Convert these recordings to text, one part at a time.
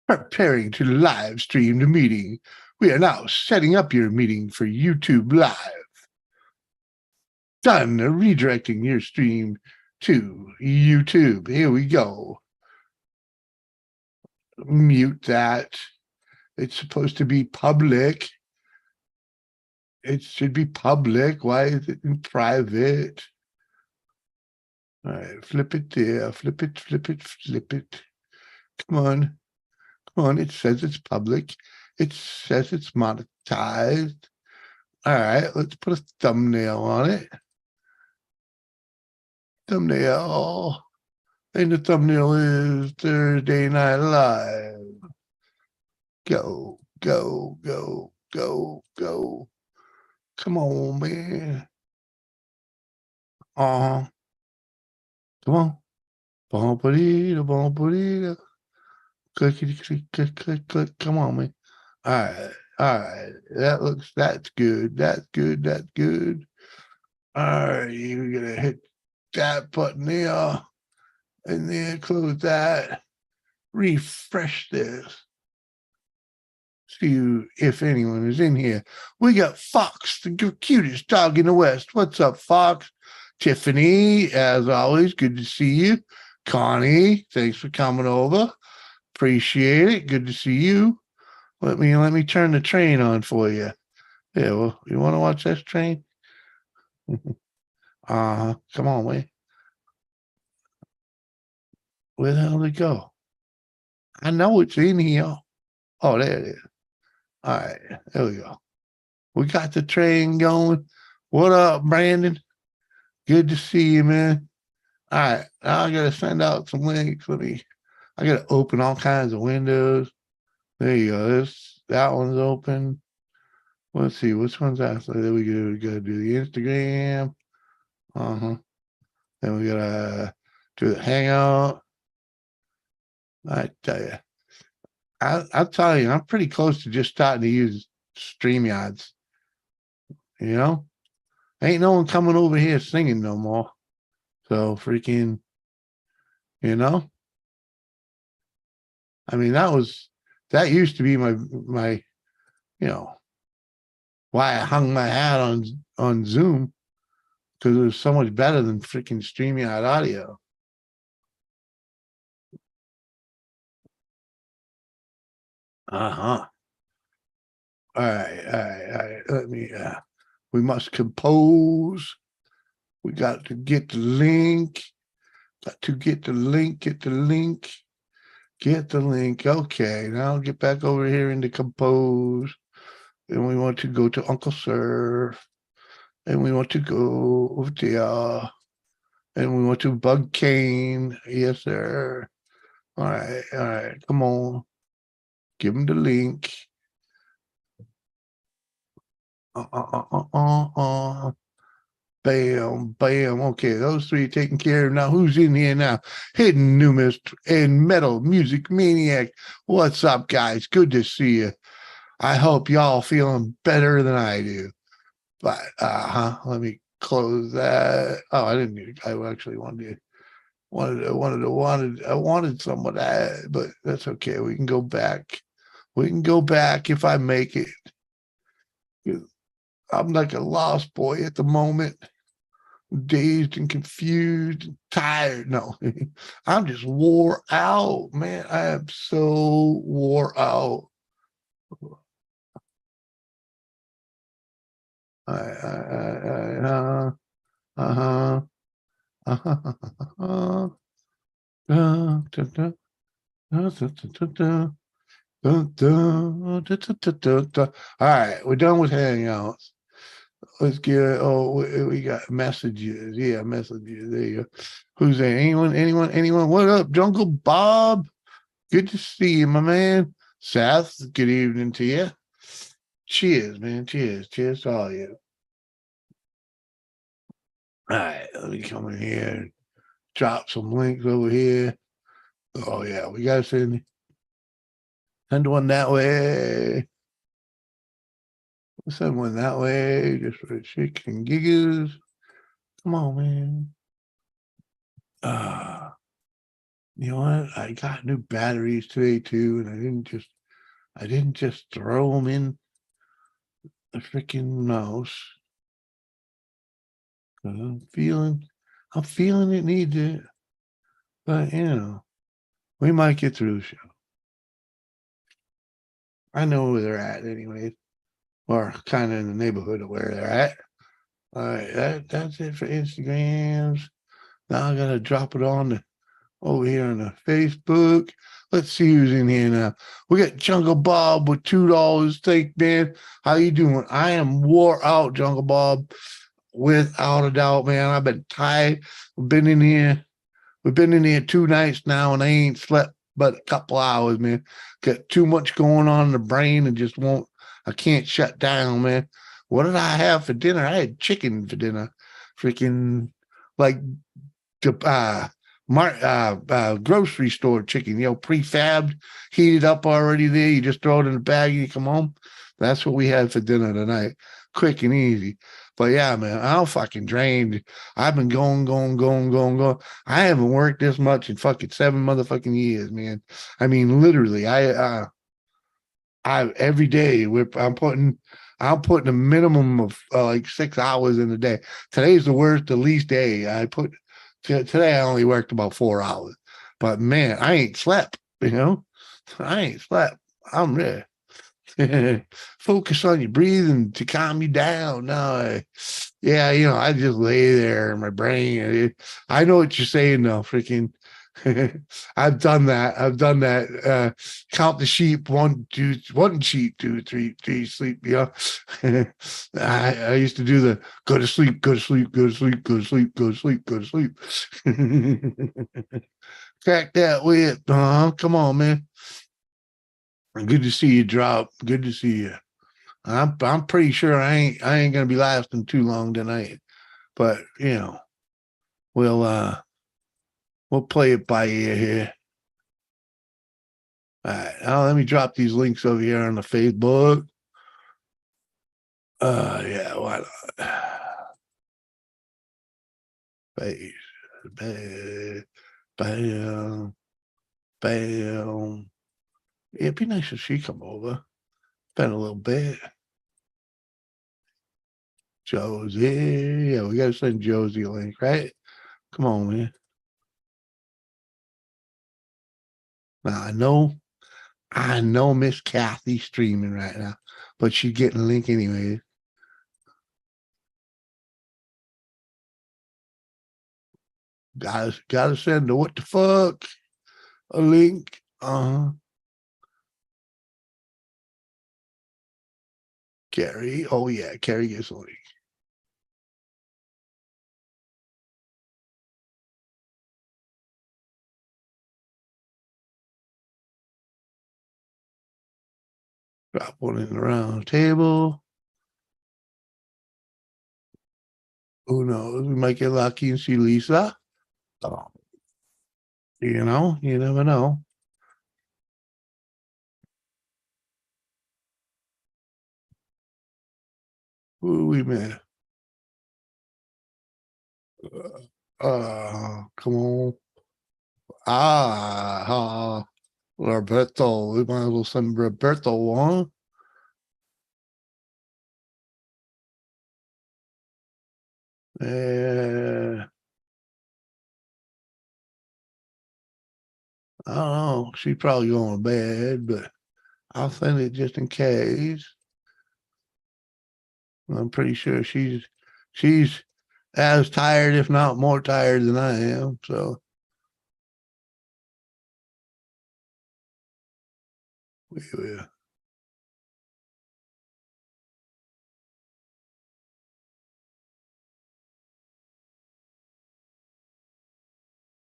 Preparing to live stream the meeting. We are now setting up your meeting for YouTube Live. Done. Redirecting your stream to YouTube. Here we go. Mute that. It's supposed to be public. It should be public. Why is it in private? All right, flip it there. Flip it, flip it, flip it. Come on. Come on. It says it's public. It says it's monetized. All right, let's put a thumbnail on it. Thumbnail. And the thumbnail is Thursday Night Live. Go, go, go, go, go. Come on, man. Come on. Boom-ba-dee-da, boom-ba-dee-da. Clickety, click, click, click, click. Come on, man. All right. All right. That's good. That's good. That's good. All right. You're going to hit that button there. And then close that. Refresh this. See if anyone is in here. We got Fox, the cutest dog in the West. What's up, Fox? Tiffany, as always, good to see you. Connie, thanks for coming over. Appreciate it. Good to see you. Let me turn the train on for you. Yeah, well, you want to watch this train? Come on, man. Where the hell did it go? I know it's in here. Oh, there it is. All right, there we go. We got the train going. What up, Brandon? Good to see you, man. All right, now I gotta send out some links. I gotta open all kinds of windows. There you go. That one's open. Let's see, which one's that? So there we go. We gotta do the Instagram. Then we gotta do the Hangout. I tell you. I'll tell you, I'm pretty close to just starting to use StreamYards. You know? Ain't no one coming over here singing no more. So freaking, you know? I mean, that used to be my why I hung my hat on Zoom, because it was so much better than freaking StreamYard audio. All right. Let me, we must compose. We got to get the link. Got to get the link, get the link. Okay, now I'll get back over here into compose. And we want to go to Uncle Surf. And we want to go over there. And we want to bug Kane. Yes, sir. All right. Come on. Give him the link. Bam. Okay, those three taken care of. Now, who's in here now? Hidden Numist and Metal Music Maniac. What's up, guys? Good to see you. I hope y'all feeling better than I do. But, let me close that. Oh, I didn't. I actually wanted some of that, but that's okay. We can go back. If I make it. I'm like a lost boy at the moment, dazed and confused and tired. No, I'm just wore out, man. I am so wore out. All right, we're done with Hangouts. Let's get, we got messages. Yeah, messages. There you go. Who's there? Anyone? What up, Jungle Bob? Good to see you, my man. Seth, good evening to you. Cheers, man. Cheers to all of you. All right, let me come in here and drop some links over here. Oh, yeah, we got to send one that way. Send one that way, just for the chicken giggles. Come on, man. You know what? I got new batteries today too, and I didn't just throw them in the freaking mouse. I'm feeling it needs it, but we might get through the show. I know where they're at anyway, or kind of in the neighborhood of where they're at. All right, that's it for Instagrams. Now I gotta drop it on over here on the Facebook. Let's see who's in here now. We got Jungle Bob with $2. Thank man. How you doing? I am wore out, Jungle Bob, without a doubt, man. I've been tired. We've been in here 2 nights now, and I ain't slept but a couple hours, man. Got too much going on in the brain and just won't. I can't shut down, man. What did I have for dinner? I had chicken for dinner. Freaking like grocery store chicken, prefabbed, heated up already there. You just throw it in a bag and you come home. That's what we had for dinner tonight. Quick and easy. But yeah, man, I'm fucking drained. I've been going. I haven't worked this much in fucking 7 motherfucking years, man. I mean, literally, I every day I'm putting a minimum of like 6 hours in a day. Today's the least day. Today I only worked about 4 hours, but man, I ain't slept. I ain't slept. I'm ready. Focus on your breathing to calm you down. No, yeah, I just lay there in my brain. I know what you're saying though, freaking. I've done that. Count the sheep, one sheep, 2, 3, 3, sleep. I used to do the go to sleep, go to sleep, go to sleep, go to sleep, go to sleep, go to sleep. Crack that whip. Come on, man. Good to see you, Drop. Good to see you. I'm pretty sure I ain't gonna be lasting too long tonight, but we'll play it by ear here. All right, now let me drop these links over here on the Facebook. Yeah, why not? Bam, bam, bam. Yeah, it'd be nice if she come over. Spend a little bit. Josie, yeah, we gotta send Josie a link, right? Come on, man. Now I know Miss Kathy's streaming right now, but she's getting a link anyway. Gotta send her what the fuck a link. Carrie. Oh yeah, Carrie gets a link. Drop one in the round table. Who knows? We might get lucky and see Lisa. Oh. You never know. Who we met? Come on. Roberto. We might as well send Roberto on. I don't know. She's probably going to bed, but I'll send it just in case. I'm pretty sure she's as tired, if not more tired than I am. So we will.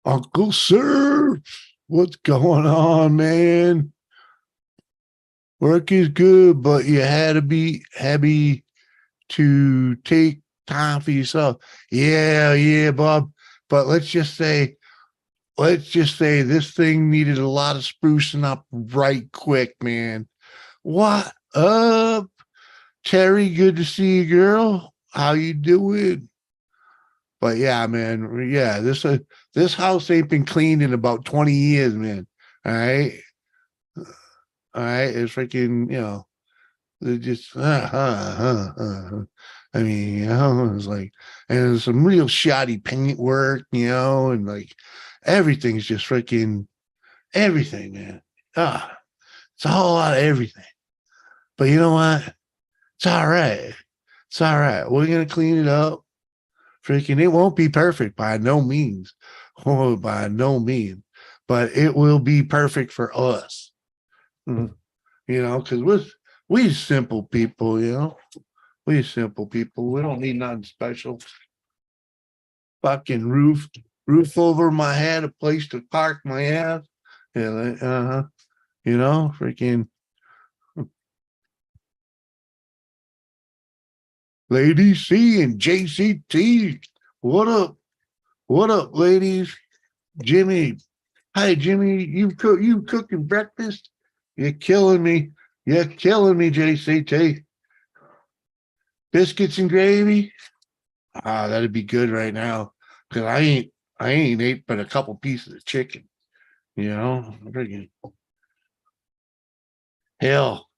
Uncle Sir, what's going on, man? Work is good, but you had to be happy to take time for yourself. Yeah, Bob. But let's just say this thing needed a lot of sprucing up right quick, man. What up, Terry? Good to see you, girl. How you doing? But yeah, man, yeah, this house ain't been cleaned in about 20 years, man. All right. All right. It's freaking, they just I mean, it's like, and there's some real shoddy paint work, and like everything's just freaking everything, man. It's a whole lot of everything. But you know what? It's all right. It's all right. We're gonna clean it up. Freaking, it won't be perfect by no means. Oh, by no means. But it will be perfect for us. Mhm. Because we simple people, We simple people. We don't need nothing special. Fucking roof over my head, a place to park my ass. Yeah, freaking Lady C and JCT. What up? What up, ladies? Jimmy. Hi, Jimmy. You cooking breakfast? You're killing me. You're killing me, JCT. Biscuits and gravy. That'd be good right now. Cause I ain't ate but a couple pieces of chicken. Freaking hell,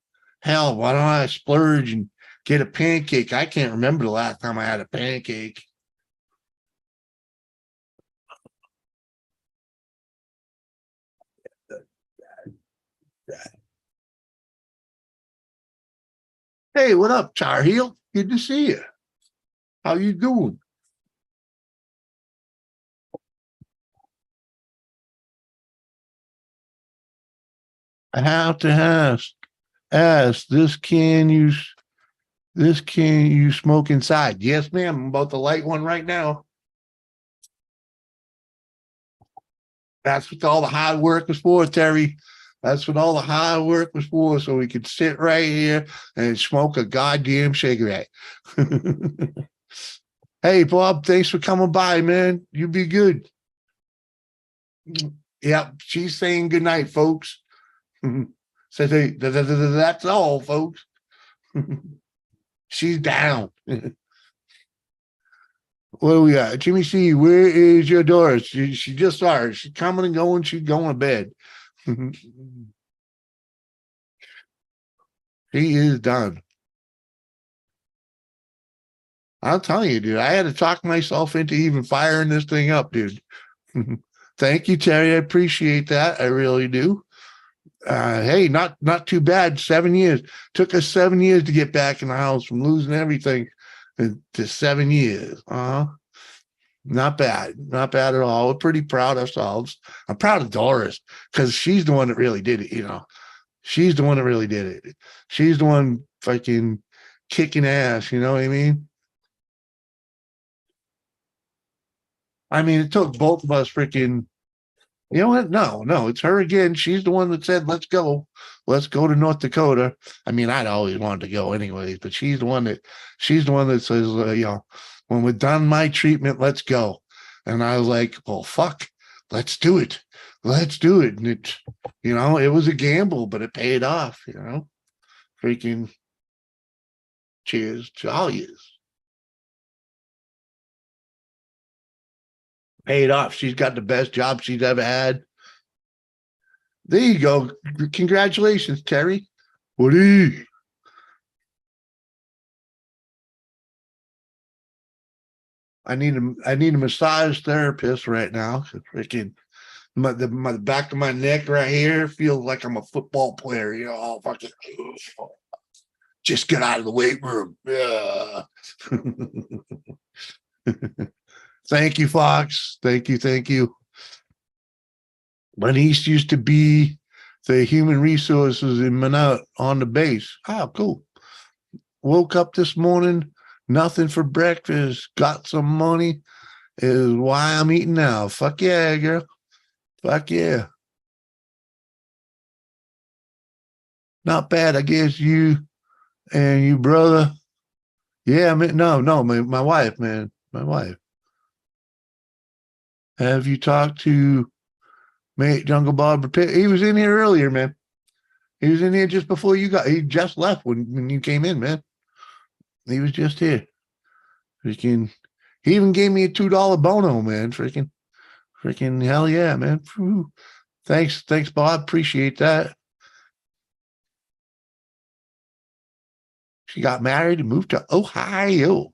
hell. Why don't I splurge and get a pancake? I can't remember the last time I had a pancake. Hey, what up, Tar Heel? Good to see you. How you doing? I have to ask this can you smoke inside? Yes, ma'am. I'm about to light one right now. That's what all the hard work was for, Terry. That's what all the hard work was for, so we could sit right here and smoke a goddamn cigarette. Hey, Bob, thanks for coming by, man. You be good. Yep, she's saying good night, folks. So that's all, folks. She's down. What do we got? Jimmy C, where is your daughter? She just started. She's coming and going. She's going to bed. He is done. I'll tell you, dude. I had to talk myself into even firing this thing up, dude. Thank you, Terry. I appreciate that. I really do. Hey, not too bad. 7 years. Took us 7 years to get back in the house from losing everything to 7 years. Not bad. Not bad at all. We're pretty proud of ourselves. I'm proud of Doris because she's the one that really did it, She's the one that really did it. She's the one fucking kicking ass, you know what I mean? I mean, it took both of us freaking, you know what? No, it's her again. She's the one that said, let's go. Let's go to North Dakota. I mean, I'd always wanted to go anyways, but she's the one that says, when we're done my treatment, let's go. And I was like, well, fuck, let's do it. Let's do it. And it was a gamble, but it paid off, freaking cheers to all yous. Paid off. She's got the best job she's ever had. There you go. Congratulations, Terry. Woody. I need a massage therapist right now. Freaking my back of my neck right here feels like I'm a football player. All fucking just get out of the weight room. Yeah. Thank you, Fox. Thank you. My niece used to be the human resources in Minot on the base. Oh, cool. Woke up this morning, nothing for breakfast, got some money, is why I'm eating now. Fuck yeah, girl. Fuck yeah. Not bad. I guess you and you brother. Yeah, I mean, no, my wife, man. My wife. Have you talked to mate Jungle Bob? He was in here earlier, man. He was in here just before he just left when you came in, man. He was just here. Freaking He even gave me a $2 bono, man. Freaking hell yeah, man. Whew. Thanks, Bob. Appreciate that. She got married and moved to Ohio.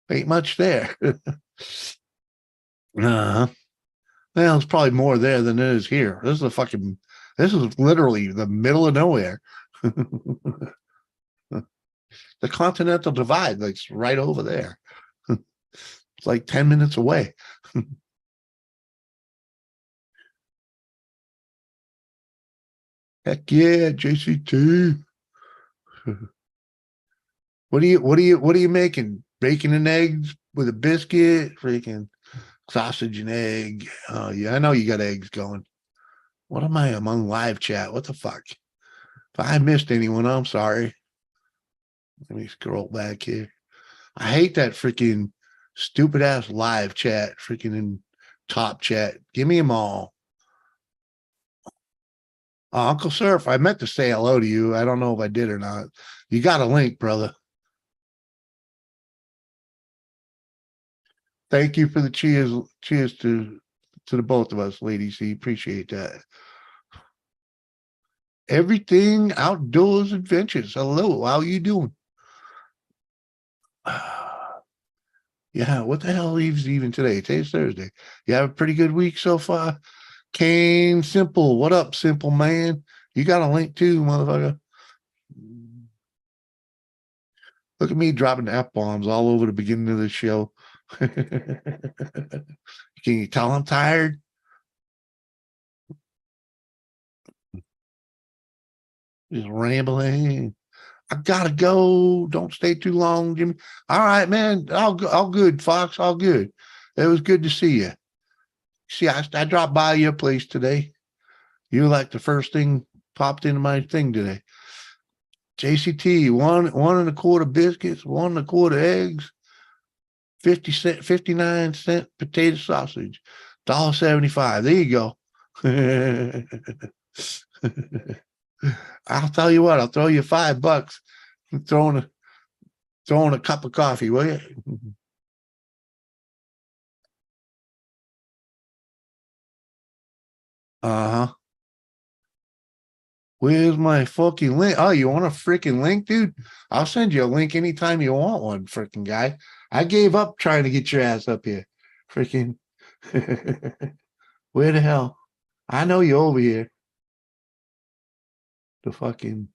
Ain't much there. uh Well, it's probably more there than it is here. This is literally the middle of nowhere. The Continental Divide, like right over there. It's like 10 minutes away. Heck yeah, JCT. What are you making? Bacon and eggs with a biscuit, freaking sausage and egg. Oh yeah, I know you got eggs going. What am I among live chat? What the fuck? If I missed anyone, I'm sorry. Let me scroll back here. I hate that freaking stupid ass live chat, freaking in top chat. Give me them all. Uncle Surf, I meant to say hello to you. I don't know if I did or not. You got a link, brother. Thank you for the cheers. Cheers to the both of us, ladies. C. Appreciate that. Everything outdoors adventures. Hello, how you doing? Yeah, what the hell leaves even today? Today's Thursday. You have a pretty good week so far? Kane Simple. What up, Simple Man? You got a link too, motherfucker. Look at me dropping F-bombs all over the beginning of the show. Can you tell I'm tired? Just rambling. I gotta go. Don't stay too long, Jimmy. All right, man. All good, Fox. All good. It was good to see you. See, I dropped by your place today. You were like the first thing popped into my thing today. JCT, one and a quarter biscuits, one and a quarter eggs, 50 cent, 59 cent potato sausage, $1.75. There you go. I'll tell you what, I'll throw you $5. Throwing a cup of coffee, will you? Uh-huh. Where's my fucking link? Oh, you want a freaking link, dude? I'll send you a link anytime you want one, freaking guy. I gave up trying to get your ass up here. Freaking where the hell? I know you over here. The fucking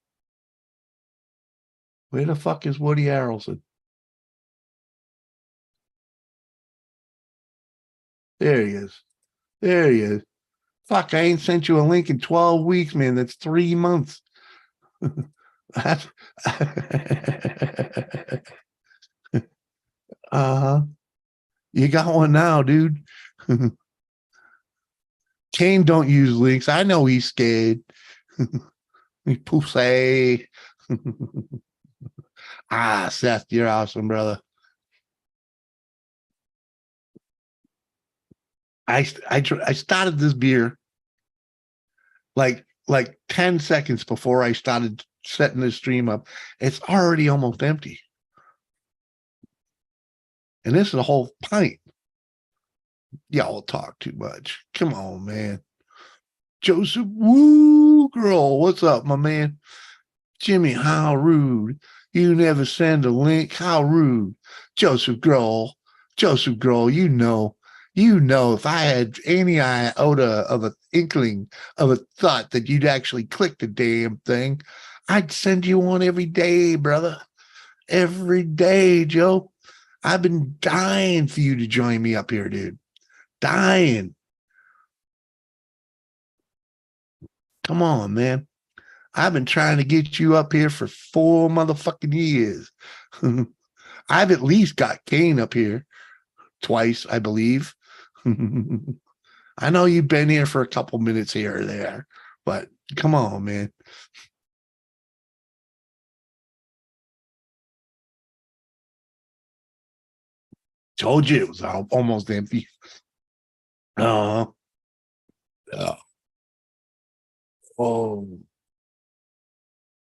where the fuck is Woody Harrelson? There he is. There he is. Fuck, I ain't sent you a link in 12 weeks, man. That's 3 months. That's uh-huh. You got one now, dude. Kane don't use links. I know he's scared. Pussy. Seth, you're awesome, brother. I started this beer like 10 seconds before I started setting the stream up. It's already almost empty. And this is a whole pint. Y'all talk too much. Come on, man. Joseph Woo Girl, what's up, my man? Jimmy, how rude. You never send a link. How rude. Joseph Grohl. Joseph Grohl, you know, if I had any iota of an inkling of a thought that you'd actually click the damn thing, I'd send you one every day, brother. Every day, Joe. I've been dying for you to join me up here, dude. Dying. Come on, man. I've been trying to get you up here for 4 motherfucking years. I've at least got Kane up here twice, I believe. I know you've been here for a couple minutes here or there, but come on, man. Told you it was almost empty. Uh, uh, oh,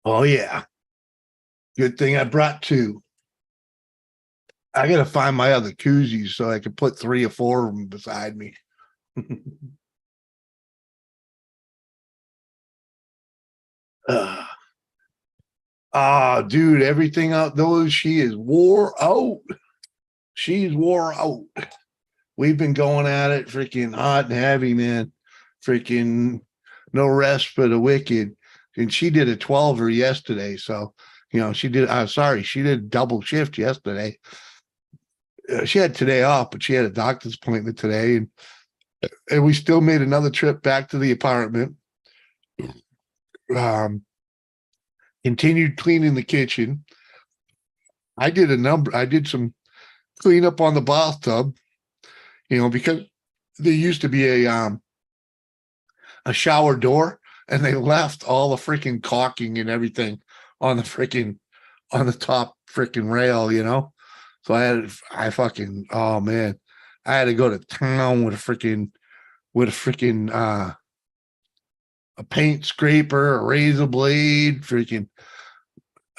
oh yeah. Good thing I brought two. I gotta find my other koozies so I can put 3 or 4 of them beside me. Dude, everything outdoors, she is wore out. She's wore out. We've been going at it freaking hot and heavy, man. Freaking no rest for the wicked. And she did a 12er yesterday. So, she did, she did double shift yesterday. She had today off, but she had a doctor's appointment today. And we still made another trip back to the apartment. Continued cleaning the kitchen. I did some cleanup on the bathtub, because there used to be a shower door, and they left all the freaking caulking and everything on the top freaking rail, So oh man, I had to go to town with a paint scraper, a razor blade,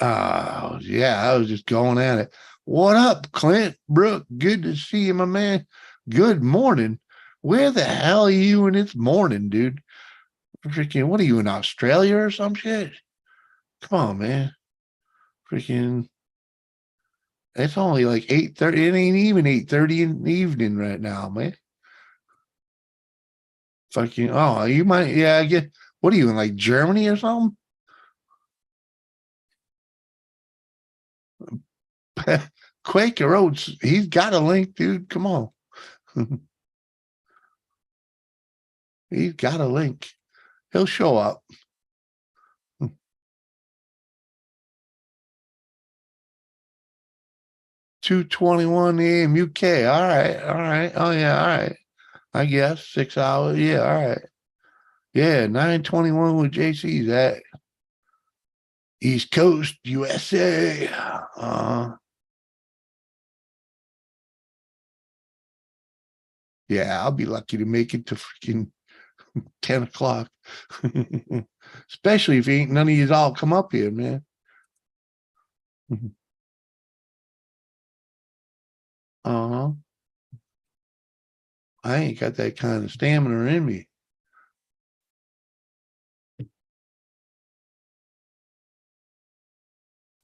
yeah, I was just going at it. What up, Clint Brooke? Good to see you, my man. Good morning. Where the hell are you in this morning, dude? What are you in Australia or some shit? Come on, man. It's only like 8:30. It ain't even 8:30 in the evening right now, man. You might, yeah, I get, what are you in, like Germany or something? Quaker Oats, he's got a link, dude. Come on. He's got a link. He'll show up. 2:21 a.m. UK. All right. Oh yeah, all right. I guess 6 hours. Yeah, all right. Yeah, 9:21 with JC's at East Coast, USA. Yeah, I'll be lucky to make it to freaking 10 o'clock. Especially if ain't none of you all come up here, man. Uh-huh. I ain't got that kind of stamina in me.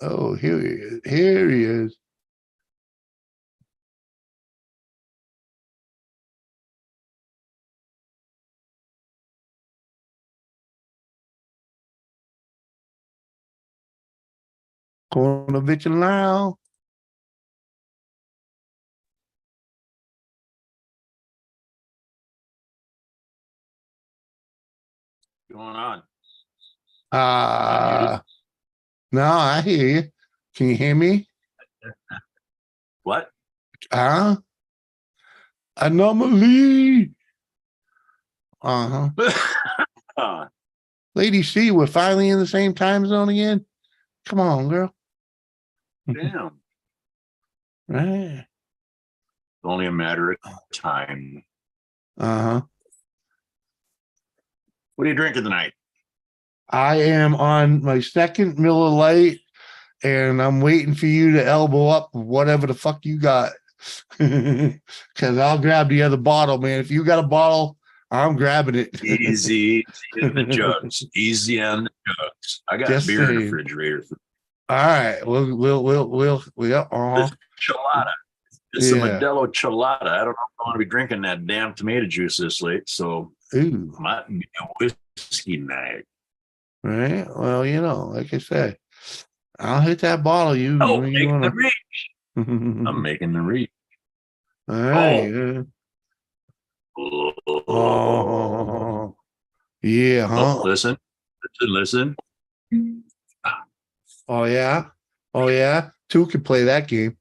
Oh, here he is. Here he is. Kornovich and Lyle. Going on? No, I hear you. Can you hear me? What? Anomaly. Lady C, we're finally in the same time zone again. Come on, girl. Damn. Right. It's only a matter of time. Uh-huh. What are you drinking tonight? I am on my second Miller Lite, and I'm waiting for you to elbow up whatever the fuck you got. Because I'll grab the other bottle, man. If you got a bottle, I'm grabbing it. Easy in the jugs. Easy on the jugs. I got Just beer in the saying. refrigerator. All right. We'll Chelada. It's a Modelo Chelada. I don't know if I want to be drinking that damn tomato juice this late, so might be a whiskey night. Right. Well, like I said, I'll hit that bottle. Making the reach. I'm making the reach. All right. Oh, yeah, huh? Listen. Oh yeah. Two can play that game.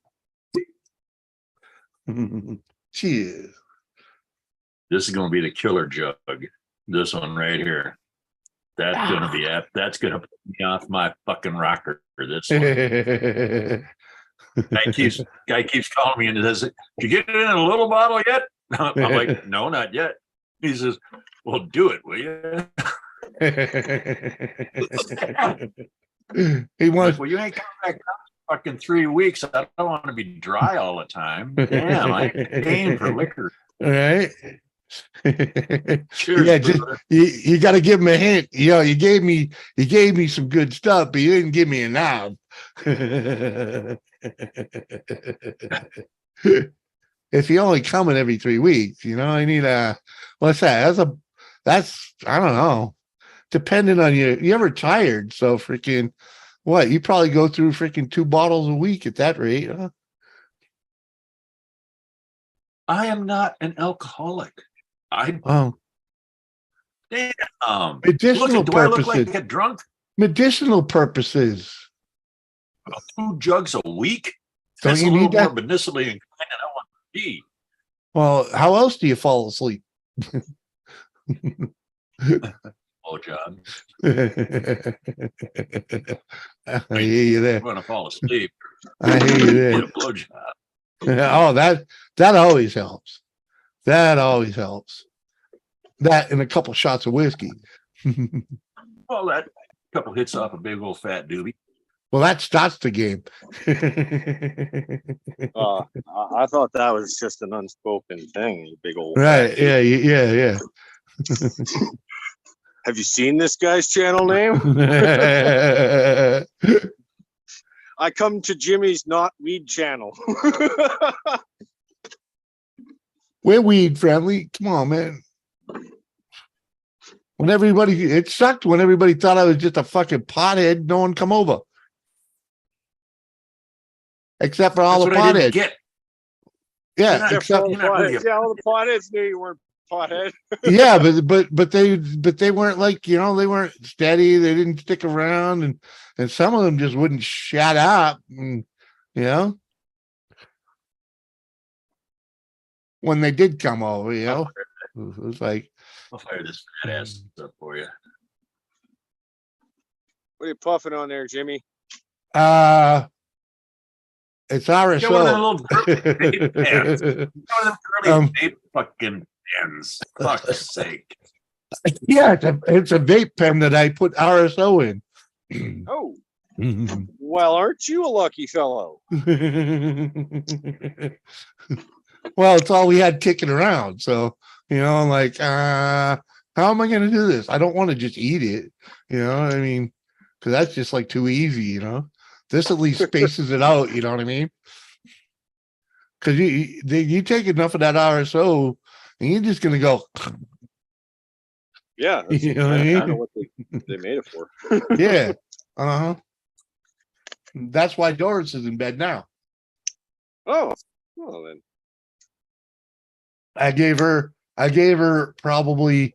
Cheers. This is going to be the killer jug. This one right here. That's gonna put me off my fucking rocker for this one. Guy keeps calling me and says, "Did you get it in a little bottle yet?" I'm like, "No, not yet." He says, "Well, do it, will you?" He wants. Like, well, you ain't coming back. fucking 3 weeks. I don't want to be dry all the time. Damn, I ain't paying for liquor. All right. Cheers, Yeah, just brother. you got to give him a hint. You know, you gave me some good stuff, but you didn't give me a knob. If you only coming every 3 weeks, you know, I need a what's that? That's I don't know. Depending on you ever tired? So freaking what? You probably go through freaking 2 bottles a week at that rate, huh? I am not an alcoholic. Oh, Damn. medicinal Do I look purposes. like a drunk? Medicinal purposes. 2 jugs a week? Don't That's you a little need that? more medicinally inclined than I want to be. Well, how else do you fall asleep? Oh, John, I hear you I'm there. going to fall asleep. I hear you Get there. a blowjob. Oh, that always helps. That always helps. That and a couple shots of whiskey. Well, that couple hits off a big old fat doobie. Well, that starts the game. I thought that was just an unspoken thing. You big old Right? Yeah. Have you seen this guy's channel name? I come to Jimmy's not weed channel. We're weed friendly. Come on, man. It sucked when everybody thought I was just a fucking pothead. No one come over, except for all That's the what I didn't potheads. get. Yeah, Except all the you're not really potheads. Yeah, all the potheads knew you weren't pothead. yeah, but they weren't like, you know, they weren't steady. They didn't stick around, and some of them just wouldn't shut up. And, you know, when they did come over, you know, it was like, I'll fire this fat ass up for you. What are you puffing on there, Jimmy? it's Get one of them RSO. little girly vape pens. Get one of them girly vape fucking pens. Fuck's sake. Yeah, it's a vape pen that I put RSO in. Oh, well, aren't you a lucky fellow? Well, it's all we had kicking around. So, you know, I'm like, how am I going to do this? I don't want to just eat it. You know what I mean? Because that's just like too easy, you know? This at least spaces it out. You know what I mean? Because you take enough of that RSO and you're just going to go. Yeah, that's You know what I kind of mean? what they made it for. Yeah. Uh-huh. That's why Doris is in bed now. Oh, well then. I gave her probably,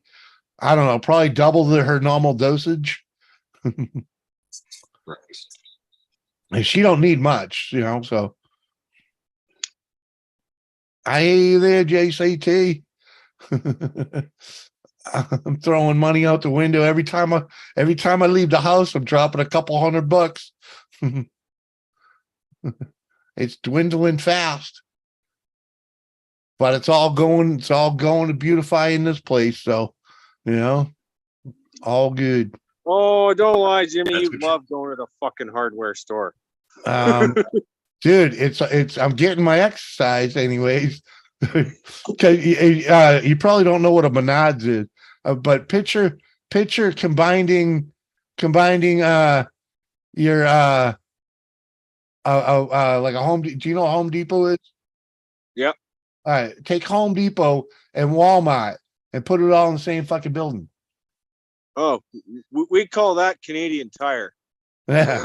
I don't know, probably double her normal dosage. Right. And she don't need much, you know, so. I hear you there, JCT. I'm throwing money out the window every time I leave the house. I'm dropping a couple $100. It's dwindling fast. But it's all going to beautifying this place. So, you know, all good. Oh, don't lie, Jimmy. That's You good. love going to the fucking hardware store. Dude, it's I'm getting my exercise anyways. Because you probably don't know what a monads is, but picture combining your like a Home. Do you know what Home Depot is? Yep. All right, take Home Depot and Walmart and put it all in the same fucking building. Oh, we call that Canadian Tire. Yeah.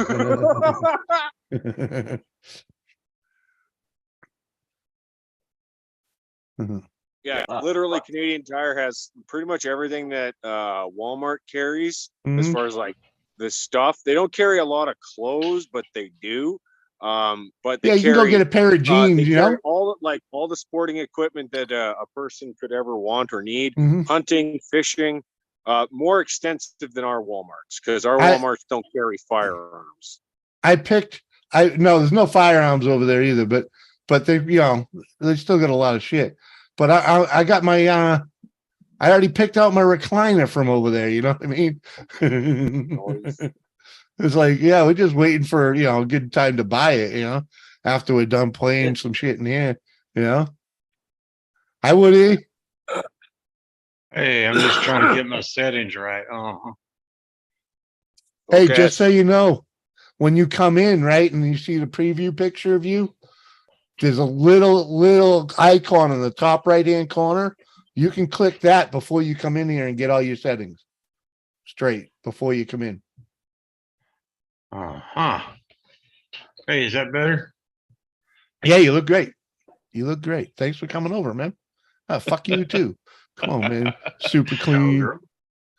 Yeah, literally, Canadian Tire has pretty much everything that Walmart carries as far as like the stuff. They don't carry a lot of clothes, but they do. But they yeah, you can go get a pair of jeans, you know, all the sporting equipment that a person could ever want or need. Mhm. Hunting, fishing, more extensive than our Walmarts because our Walmarts don't carry firearms. No, there's no firearms over there either, but they, you know, they still got a lot of shit. But I got my I already picked out my recliner from over there. You know what I mean? It's like, yeah, we're just waiting for, a good time to buy it, after we're done playing some shit in here, I would. Hey, I'm just trying to get my settings right. Hey, Okay. just so you know, when you come in, right, and you see the preview picture of you, there's a little icon in the top right-hand corner. You can click that before you come in here and get all your settings straight before you come in. Hey, is that better? Yeah, you look great. You look great. Thanks for coming over, man. Fuck you too. Come on, man. Super clean. Cowgirl.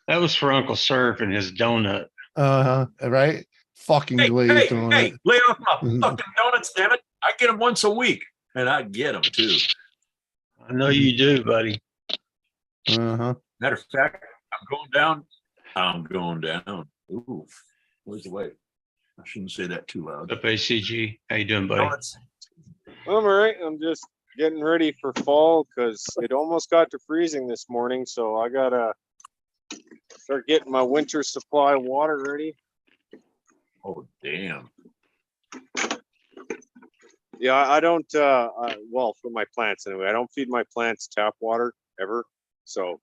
That was for Uncle Surf and his donut. Right? Fucking Hey, glazed hey, on hey, it. lay off my fucking donuts, damn it. I get them once a week, and I get them too. I know you do, buddy. Uh-huh. Matter of fact, I'm going down. I'm going down. Ooh, where's the way? I shouldn't say that too loud. Up ACG. How you doing, buddy? Donuts. I'm all right. I'm just getting ready for fall because it almost got to freezing this morning. So I gotta start getting my winter supply of water ready. Oh, damn. Yeah, I don't. Well, for my plants anyway, I don't feed my plants tap water ever. So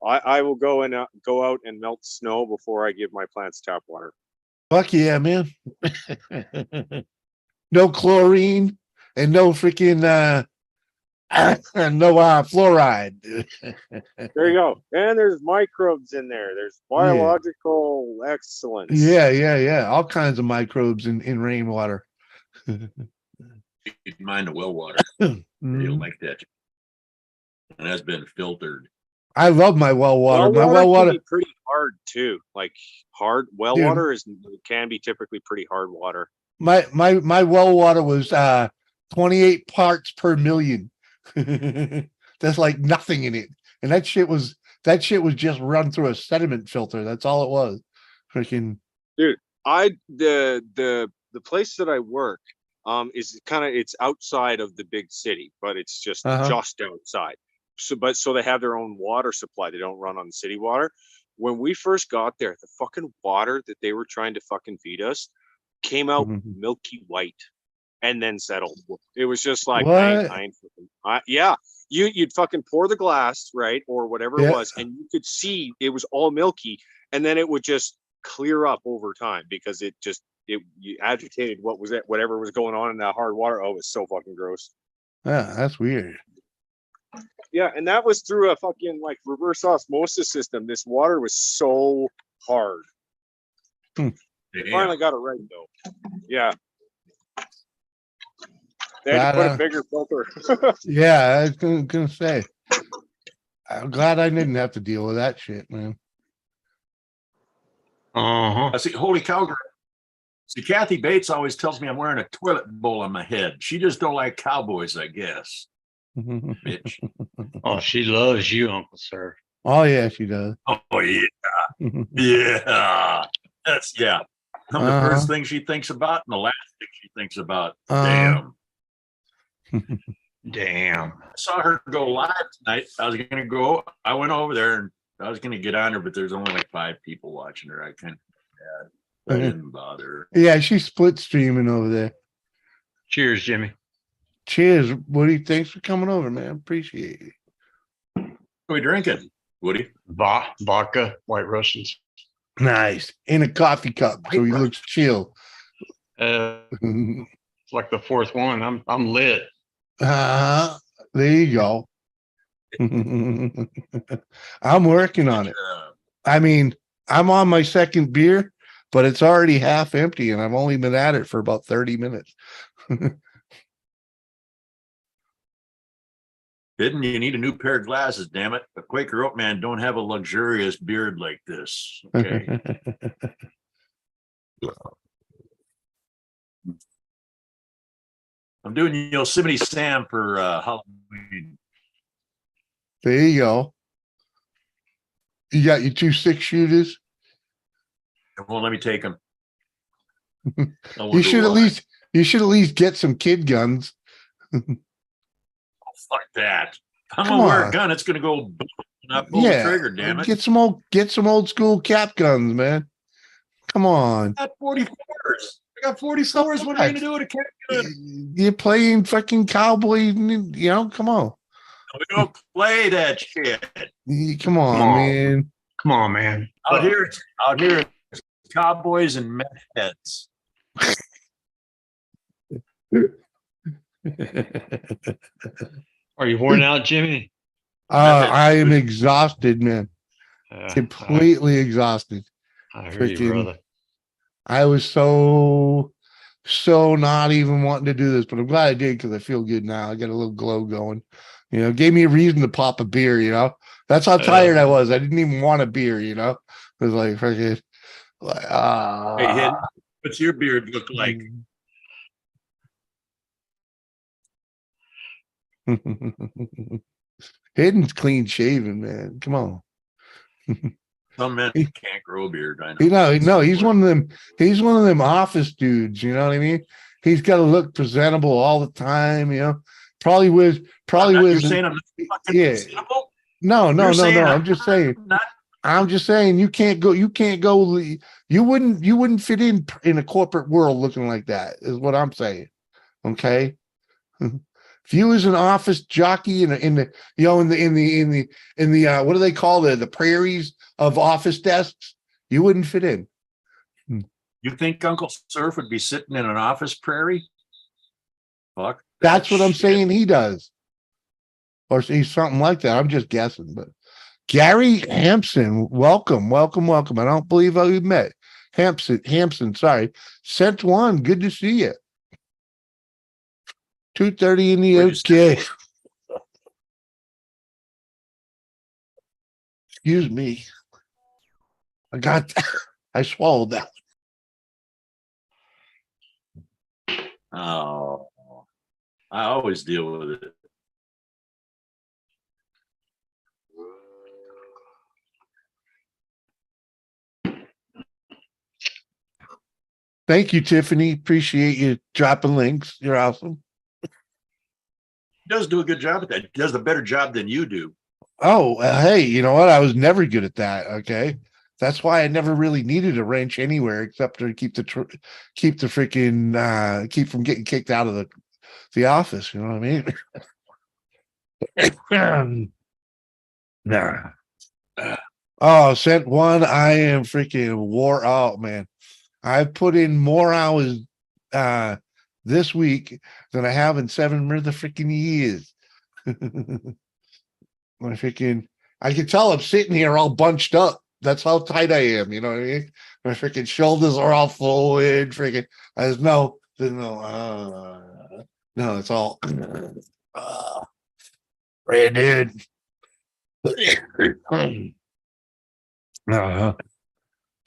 I will go out and melt snow before I give my plants tap water. Fuck yeah, man. No chlorine and no freaking no fluoride. There you go. And there's microbes in there. There's biological excellence. Yeah. All kinds of microbes in rainwater. Keep in mind the well water. You'll like that. And that's been filtered. I love my well water. Well My well water can be pretty hard too. Like hard well Dude. water can be typically pretty hard water. My well water was 28 parts per million. There's like nothing in it. And that shit was just run through a sediment filter. That's all it was. Freaking Dude, the place that I work is it's outside of the big city, but it's just outside. So they have their own water supply. They don't run on the city water. When we first got there, the fucking water that they were trying to fucking feed us came out milky white and then settled. It was just like, yeah, you'd fucking pour the glass, right, or whatever it was, and you could see it was all milky, and then it would just clear up over time because you agitated whatever was going on in that hard water. Oh, it was so fucking gross. Yeah, that's weird. Yeah, and that was through a fucking like reverse osmosis system. This water was so hard. Finally got it right though. Yeah. They had to put a bigger filter. Yeah, I was gonna say. I'm glad I didn't have to deal with that shit, man. I see, holy cow, girl. See, Kathy Bates always tells me I'm wearing a toilet bowl on my head. She just don't like cowboys, I guess. Bitch. Oh, she loves you, Uncle Sir. Oh yeah, she does. Oh yeah. Yeah. That's I'm the first thing she thinks about and the last thing she thinks about. Damn. Damn. I saw her go live tonight. I went over there and I was gonna get on her, but there's only like 5 people watching her. I didn't bother. Yeah, she's split streaming over there. Cheers, Jimmy. Cheers, Woody. Thanks for coming over, man. Appreciate it. What are we drinking, Woody? Vodka, White Russians. Nice. In a coffee cup, so he looks chill. It's like the 4th one. I'm lit. There you go. I'm working on it. I mean, I'm on my 2nd beer, but it's already half empty, and I've only been at it for about 30 minutes. Didn't you need a new pair of glasses, damn it? A Quaker Oat man don't have a luxurious beard like this. Okay. I'm doing Yosemite Sam for Halloween. There you go. You got your 2 6-shooters. It won't let me take them. You should at least get some kid guns. Fuck that. I'm gonna wear a gun. It's gonna go boom, not pull the trigger, damn it. Get some old school cap guns, man. Come on. I got 44s. I got 44s. What are you gonna do with a cat? You're playing fucking cowboy, come on. We don't play that shit. Come on, on. man. Come on, man. Out here, it's cowboys and meth heads. Are you worn out, Jimmy? I am exhausted, man. Completely exhausted. I hear you, brother. I was so not even wanting to do this, but I'm glad I did because I feel good now. I got a little glow going. Gave me a reason to pop a beer, That's how tired I was. I didn't even want a beer, It was like freaking Hey, what's your beard look like? Hidden's clean shaven, man. Come on. Some men can't grow a beard. I know. No, he's one of them. He's one of them office dudes. You know what I mean? He's got to look presentable all the time. Probably with. You're saying I'm not fucking presentable? No. I'm just saying you can't go. You wouldn't fit in a corporate world looking like that. Is what I'm saying. Okay. If you was an office jockey in the what do they call the prairies of office desks, you wouldn't fit in. You think Uncle Surf would be sitting in an office prairie? Fuck. That's what I'm saying he does. Or he's something like that. I'm just guessing. But Gary Hampson, welcome. I don't believe we met. Hampson, sorry. Sent one. Good to see you. 2:30 in the OK. Excuse me. I swallowed that. Oh, I always deal with it. Thank you, Tiffany. Appreciate you dropping links. You're awesome. He does do a good job at that. He does a better job than you do. Oh, hey, you know what? I was never good at that. Okay. That's why I never really needed a wrench anywhere except to keep from getting kicked out of the office. You know what I mean? Nah. Oh, sent one. I am freaking wore out, man. I've put in more hours this week than I have in 7 freaking years. I can tell I'm sitting here all bunched up. That's how tight I am. You know what I mean? My freaking shoulders are all forward. Freaking, it's all Brandon. But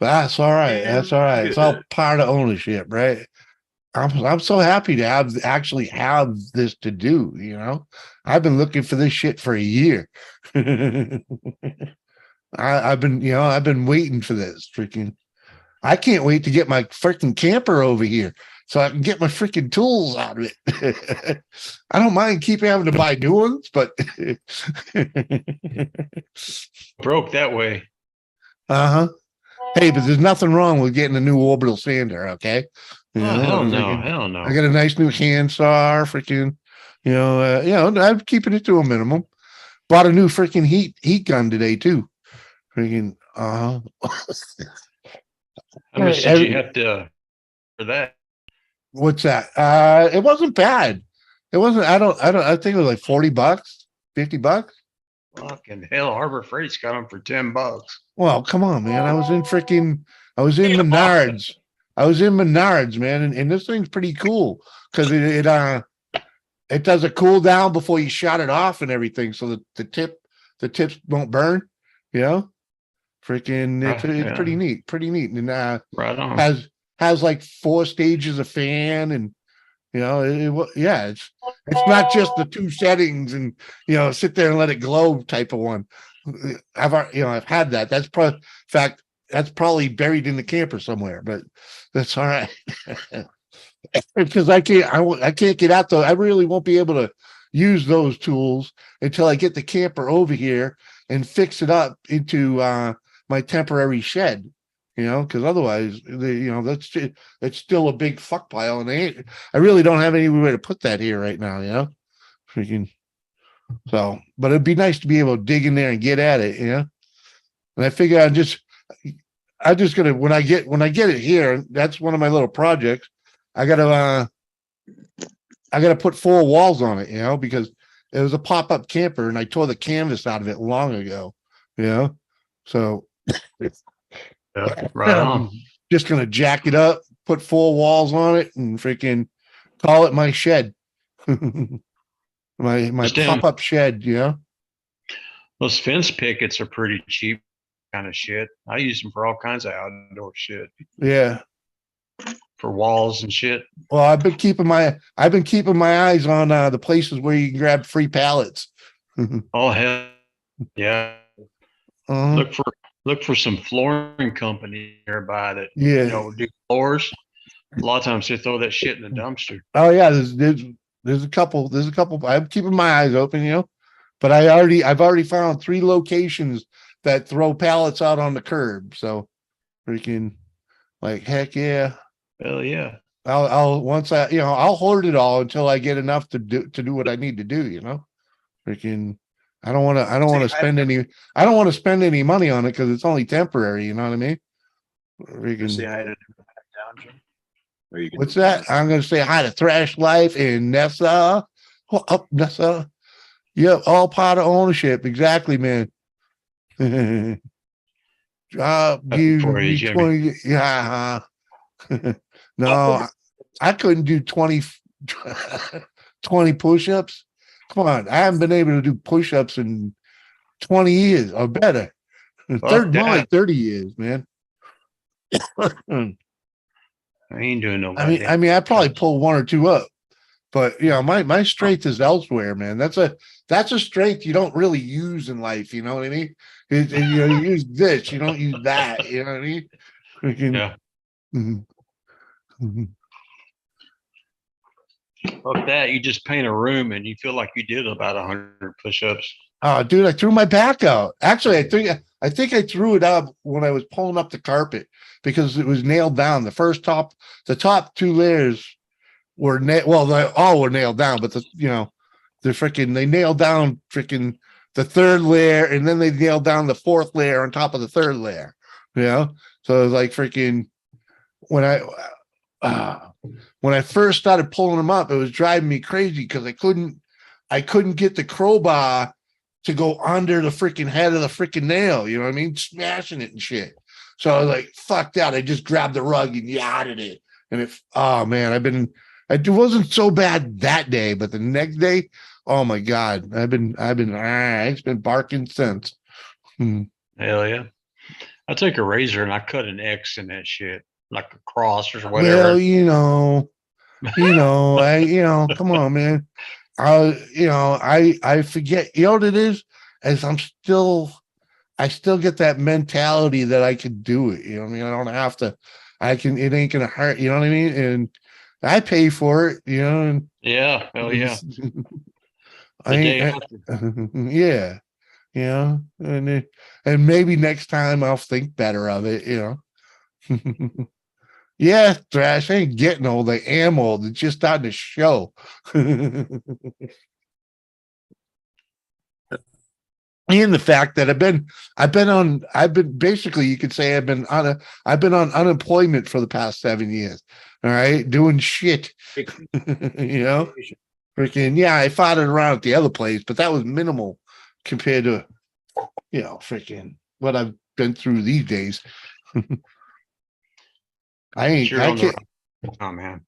that's all right. That's all right. It's all part of ownership, right? I'm so happy to actually have this to do. I've been looking for this shit for a year. I've been waiting for this freaking. I can't wait to get my freaking camper over here so I can get my freaking tools out of it. I don't mind keep having to buy new ones, but broke that way. Hey, but there's nothing wrong with getting a new orbital sander, okay? Hell no. I got a nice new handsaw, freaking, I'm keeping it to a minimum. Bought a new freaking heat gun today too. Freaking How much did you have to for that? What's that? It wasn't bad. It wasn't, I think it was like $40, $50. Fucking hell, Harbor Freight's got them for $10. Well, come on, man. I was in Menards. I was in Menards, man, and this thing's pretty cool because it does a cool down before you shut it off and everything, so that the tips won't burn. Freaking, it's pretty neat, and right on. Has like 4 stages of fan, and it's not just the 2 settings and sit there and let it glow type of one. I've had that. That's probably buried in the camper somewhere, but that's all right. Because I can't get out though. I really won't be able to use those tools until I get the camper over here and fix it up into my temporary shed. you know, because otherwise, it's still a big fuck pile, and I really don't have anywhere to put that here right now, you know. Freaking so, but it'd be nice to be able to dig in there and get at it, you know. And I figure I'm just gonna when I get it here, that's one of my little projects. I gotta put 4 walls on it, you know, because it was a pop-up camper and I tore the canvas out of it long ago, you know. So Yeah, right on. just gonna jack it up, put 4 walls on it, and freaking call it my shed. my Understand. pop-up shed, you know. Those fence pickets are pretty cheap kind of shit. I use them for all kinds of outdoor shit, Yeah. for walls and shit. Well, I've been keeping my eyes on the places where you can grab free pallets. Oh hell yeah. Uh-huh. Look for some flooring company nearby that Yeah. do floors. A lot of times they throw that shit in the dumpster. Oh yeah, there's a couple. I'm keeping my eyes open, you know. But I've already found 3 locations that throw pallets out on the curb. So freaking like heck yeah. Hell yeah. I'll once I'll hoard it all until I get enough to do what I need to do, you know. Freaking I don't want to spend any money on it because it's only temporary, you know what I mean? Say Freaking, hi to back down, Jim. Or you can what's that? I'm gonna say hi to Thrash Life in Nessa. What up, Nessa? Yep, all part of ownership. Exactly, man. Give For you, me Jimmy. 20. Yeah. No, I couldn't do 20 push-ups. Come on, I haven't been able to do push-ups in 20 years or better. More like 30 years, man. I ain't doing no. I mean, I probably pull 1 or 2 up, but you know, my strength is elsewhere, man. That's a strength you don't really use in life. You know what I mean? You use this, you don't use that. You know what I mean? Freaking, Yeah. mhm, mhm. Fuck that. You just paint a room and you feel like you did about 100 push-ups. Oh, dude, I threw my back out. Actually, I think I threw it up when I was pulling up the carpet because it was nailed down. The top 2 layers were they all were nailed down, but they nailed down freaking the 3rd layer, and then they nailed down the 4th layer on top of the 3rd layer. You know, so it was like freaking when I first started pulling them up, it was driving me crazy because I couldn't get the crowbar to go under the freaking head of the freaking nail. You know what I mean? Smashing it and shit. So I was like, fuck that. I just grabbed the rug and yachted it. And oh man, it wasn't so bad that day, but the next day, oh my God, it's been barking since. Hell yeah. I take a razor and I cut an X in that shit, like a cross or whatever. Well, come on, man. I forget, you know what it is? As I still get that mentality that I can do it. You know what I mean? I don't have to, it ain't going to hurt. You know what I mean? And I pay for it, you know? And yeah. Hell yeah. Yeah. You know, and maybe next time I'll think better of it, you know. Yeah, Thrash, I ain't getting old. I am old. It's just starting to show. And the fact that I've been basically, you could say I've been on unemployment for the past 7 years. All right, doing shit. You know, freaking yeah, I fought it around at the other place, but that was minimal compared to freaking what I've been through these days. I can't. Oh man.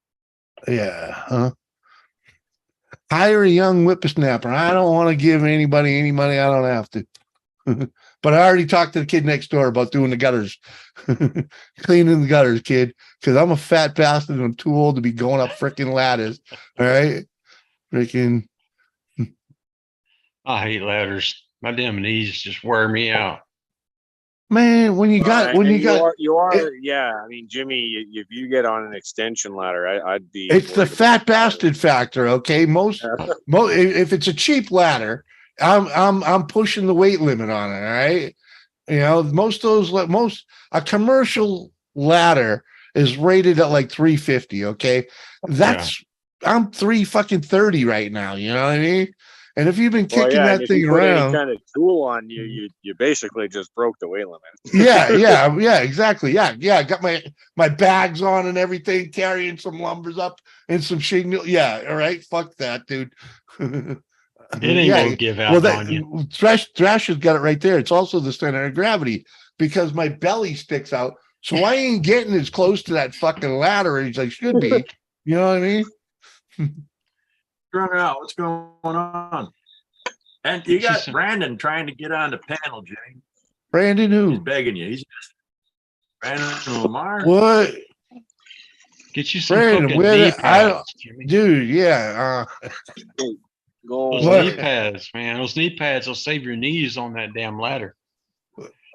Yeah. Huh? Hire a young whippersnapper. I don't want to give anybody any money. I don't have to. But I already talked to the kid next door about doing the gutters, cleaning the gutters, kid, because I'm a fat bastard and I'm too old to be going up freaking ladders. All right. Freaking. I hate ladders. My damn knees just wear me out. Man, yeah. I mean, Jimmy, if you get on an extension ladder, I'd be. It's the fat bastard factor, okay? If it's a cheap ladder, I'm pushing the weight limit on it, all right? You know, a commercial ladder is rated at like 350. Okay. I'm 3 fucking 30 right now. You know what I mean? And if you've been Well, kicking yeah, and that if you thing put any around, kind of tool on you, you basically just broke the weight limit. yeah, exactly. Yeah. I got my bags on and everything, carrying some lumbers up and some shingle. Yeah, all right. Fuck that, dude. It ain't gonna give out on you. Thrash has got it right there. It's also the center of gravity because my belly sticks out. So I ain't getting as close to that fucking ladder as I should be. You know what I mean? Strung out. What's going on? And you got Brandon trying to get on the panel, Jimmy. Brandon He's who? begging you. He's Brandon Lamar. What? Get you some Brandon, fucking knee pads, Jimmy. dude, yeah. Those knee pads, man. Those knee pads will save your knees on that damn ladder.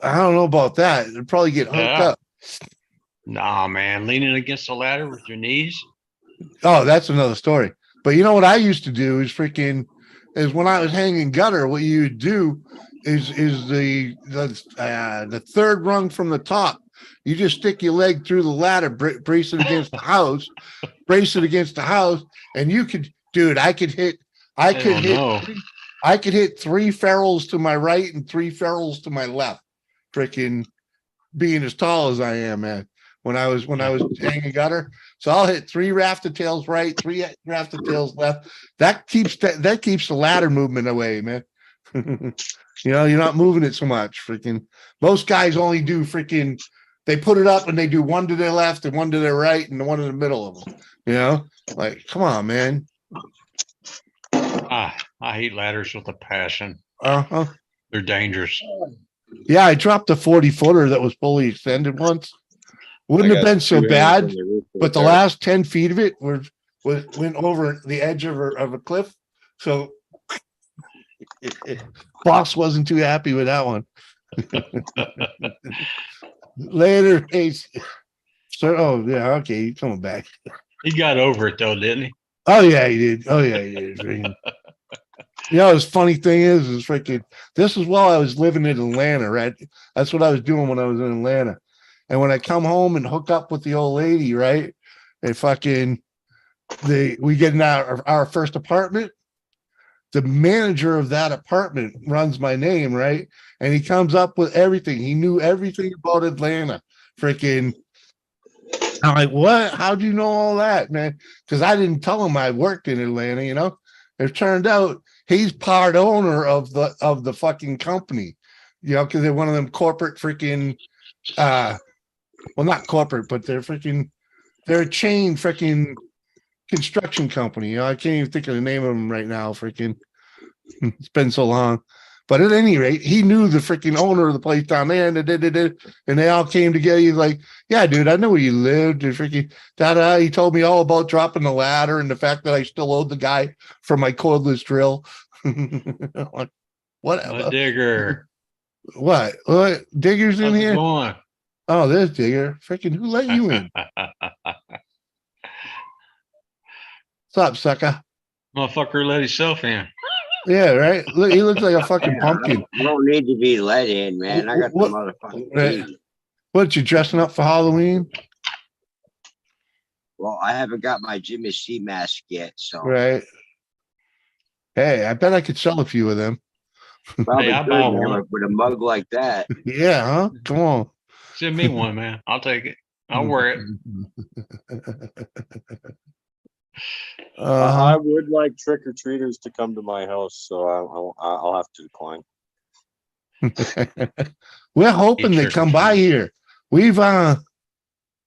I don't know about that. It'll probably get hooked up. Nah, man. Leaning against the ladder with your knees. Oh, that's another story. But you know what I used to do is when I was hanging gutter, what you would do is the third rung from the top. You just stick your leg through the ladder, brace it against the house, and you could, dude. I could hit 3 ferrules to my right and 3 ferrules to my left. Freaking being as tall as I am, man. When I was hanging gutter, so I'll hit 3 rafter tails right, 3 rafter tails left. That keeps the ladder movement away, man. You know, you're not moving it so much. Freaking most guys only do they put it up and they do one to their left and one to their right and the one in the middle of them. You know, like, come on, man. I hate ladders with a passion. Uh-huh. They're dangerous. Yeah, I dropped a 40-footer that was fully extended once. Wouldn't have been so bad, but the last 10 feet of it went over the edge of a cliff. So boss wasn't too happy with that one. Later, oh yeah, okay, he's coming back. He got over it though, didn't he? Oh yeah, he did. You know, his funny thing is this is while I was living in Atlanta, right? That's what I was doing when I was in Atlanta. And when I come home and hook up with the old lady, right? We get in our first apartment. The manager of that apartment runs my name, right? And he comes up with everything. He knew everything about Atlanta. I'm like, what? How do you know all that, man? Because I didn't tell him I worked in Atlanta, you know? It turned out he's part owner of the fucking company, you know, because they're one of them corporate well, not corporate, but they're a chain construction company. You know, I can't even think of the name of them right now. It's been so long. But at any rate, he knew the owner of the place down there, and they all came together. He's like, "Yeah, dude, I know where you lived." And he told me all about dropping the ladder and the fact that I still owed the guy for my cordless drill. Like, whatever. A digger. What? Digger's in here? Going? Oh, there's Digger. Who let you in? What's up, sucker? Motherfucker let himself in. Yeah, right. Look, he looks like a fucking pumpkin. I don't need to be let in, man. I got the motherfucking key. What, you dressing up for Halloween? Well, I haven't got my Jimmy C mask yet, so right. Hey, I bet I could sell a few of them. Probably hey, good, man, with a mug like that. Yeah, huh? Come on. Send me one, man. I'll take it. I'll wear it. I would like trick or treaters to come to my house, so I'll have to decline. We're hoping they come by here. We've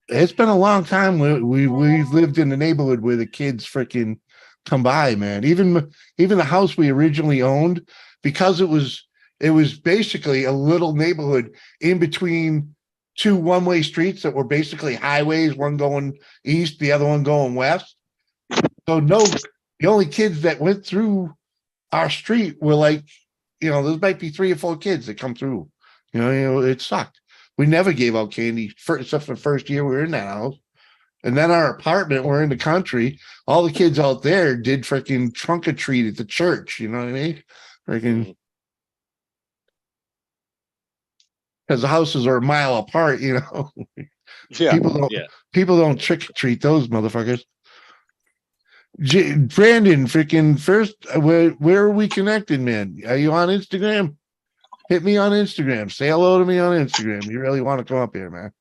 it's been a long time. We've lived in the neighborhood where the kids come by, man. Even the house we originally owned, because it was basically a little neighborhood in between 2 one-way streets that were basically highways, one going east, the other one going west. So the only kids that went through our street were like, there might be 3 or 4 kids that come through. It sucked. We never gave out candy except for the first year we were in that house. And then our apartment, we're in the country. All the kids out there did trunk or treat at the church. You know what I mean? because the houses are a mile apart, you know. Yeah. People don't trick or treat those motherfuckers. Brandon, freaking first, where are we connected, man? Are you on Instagram? Hit me on Instagram. Say hello to me on Instagram. You really want to come up here, man?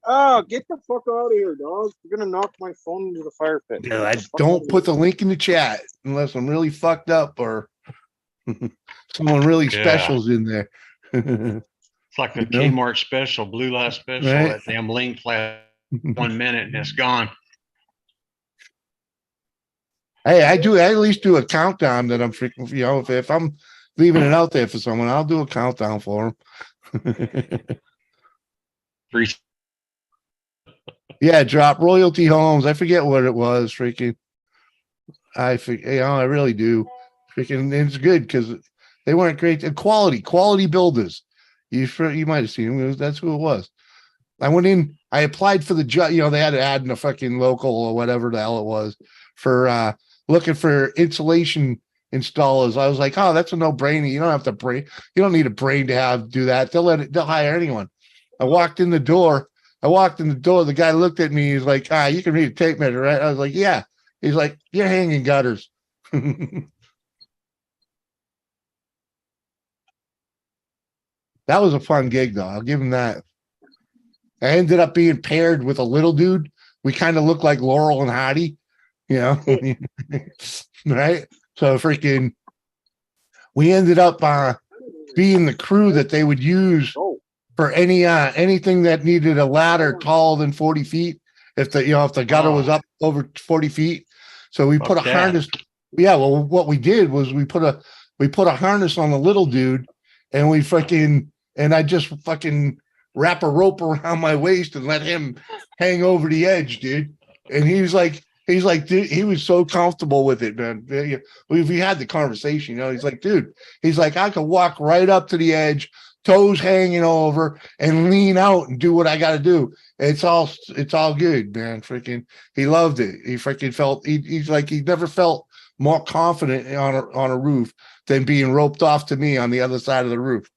Oh, get the fuck out of here, dog! You're gonna knock my phone into the fire pit. Yeah, I don't put the link in the chat unless I'm really fucked up or someone really special's in there. It's like a You know? Kmart special, blue light special. Right? That damn link flat 1 minute and it's gone. Hey, I at least do a countdown that I'm freaking, you know, if I'm leaving it out there for someone, I'll do a countdown for them. Yeah, drop royalty homes. I forget what it was. Freaking, I forget. You know, I really do. Freaking, it's good because they weren't great. Quality builders. You might have seen them. That's who it was. I went in. I applied for the job. You know, they had to add in a fucking local or whatever the hell it was for looking for insulation installers. I was like, oh, that's a no-brainer. You don't have to brain. You don't need a brain to do that. They'll hire anyone. I walked in the door. The guy looked at me. He's like, you can read a tape measure, right? I was like, yeah. He's like, you're hanging gutters. That was a fun gig, though. I'll give him that. I ended up being paired with a little dude. We kind of looked like Laurel and Hardy, you know, right? So freaking, we ended up being the crew that they would use for anything that needed a ladder taller than 40 feet. If the gutter was up over 40 feet. So we put a harness. Yeah. Well, what we did was we put a harness on the little dude and I just fucking wrap a rope around my waist and let him hang over the edge, dude. And he's like, dude, he was so comfortable with it, man. We had the conversation, you know. He's like, dude, I could walk right up to the edge, toes hanging over, and lean out and do what I got to do. It's all good, man. Freaking, he loved it. He freaking felt he's like he never felt more confident on a roof than being roped off to me on the other side of the roof.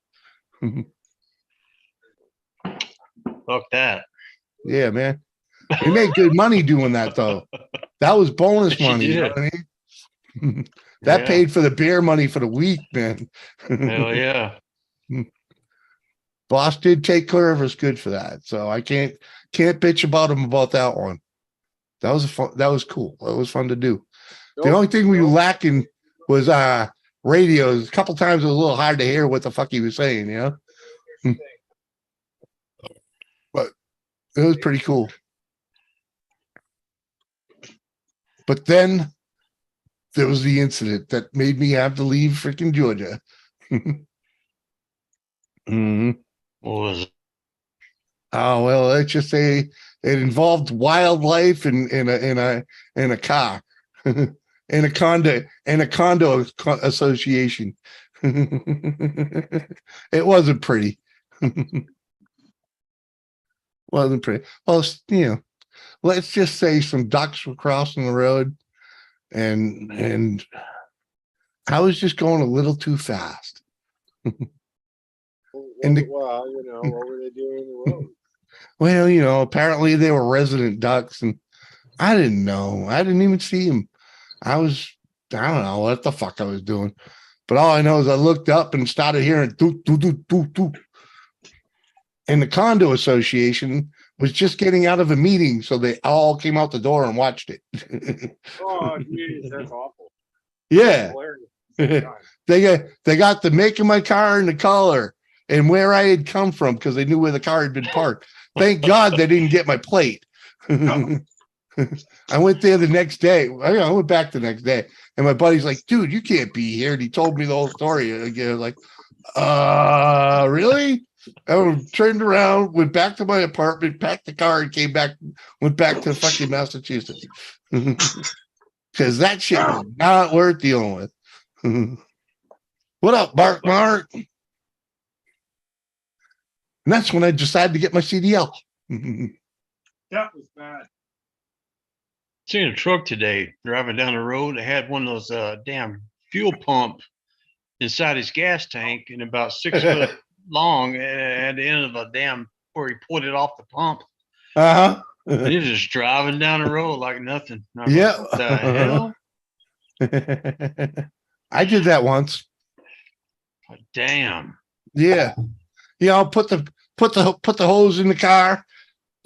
Fuck that. Yeah, man. We made good money doing that, though. That was bonus Yes, money. you You know did. what I mean? That paid for the beer money for the week, man. Hell yeah. Boss did take care of us good for that. So I can't bitch about him about that one. That was cool. That was fun to do. The only thing we were lacking was radios. A couple times it was a little hard to hear what the fuck he was saying, you know? But it was pretty cool. But then there was the incident that made me have to leave freaking Georgia. Mm-hmm. What was it? Oh well, let's just say it involved wildlife and in a car, in a condo association. It wasn't pretty. Wasn't pretty. Well, you know, let's just say some ducks were crossing the road, and I was just going a little too fast. Well, you know, what were they doing in the road? Well, you know, apparently they were resident ducks, and I didn't know. I didn't even see them. I don't know what the fuck I was doing, but all I know is I looked up and started hearing doot, doot, doot, doot, doot. And the condo association was just getting out of a meeting, so they all came out the door and watched it. Oh, geez, that's awful. Yeah. That's They got the make of my car and the color and where I had come from because they knew where the car had been parked. Thank God they didn't get my plate. I went there the next day. I went back the next day, and my buddy's like, "Dude, you can't be here." And he told me the whole story again. Like, really? I turned around, went back to my apartment, packed the car, and went back to fucking Massachusetts. Because that shit was not worth dealing with. What up, Mark? And that's when I decided to get my CDL. That was bad. Seen a truck today driving down the road. They had one of those damn fuel pump inside his gas tank and about 6 foot long at the end of a damn where he pulled it off the pump. Uh-huh. And he was just driving down the road like nothing. And I was Yeah. like, what the hell? I did that once. Damn. Yeah. You know, put the hose in the car,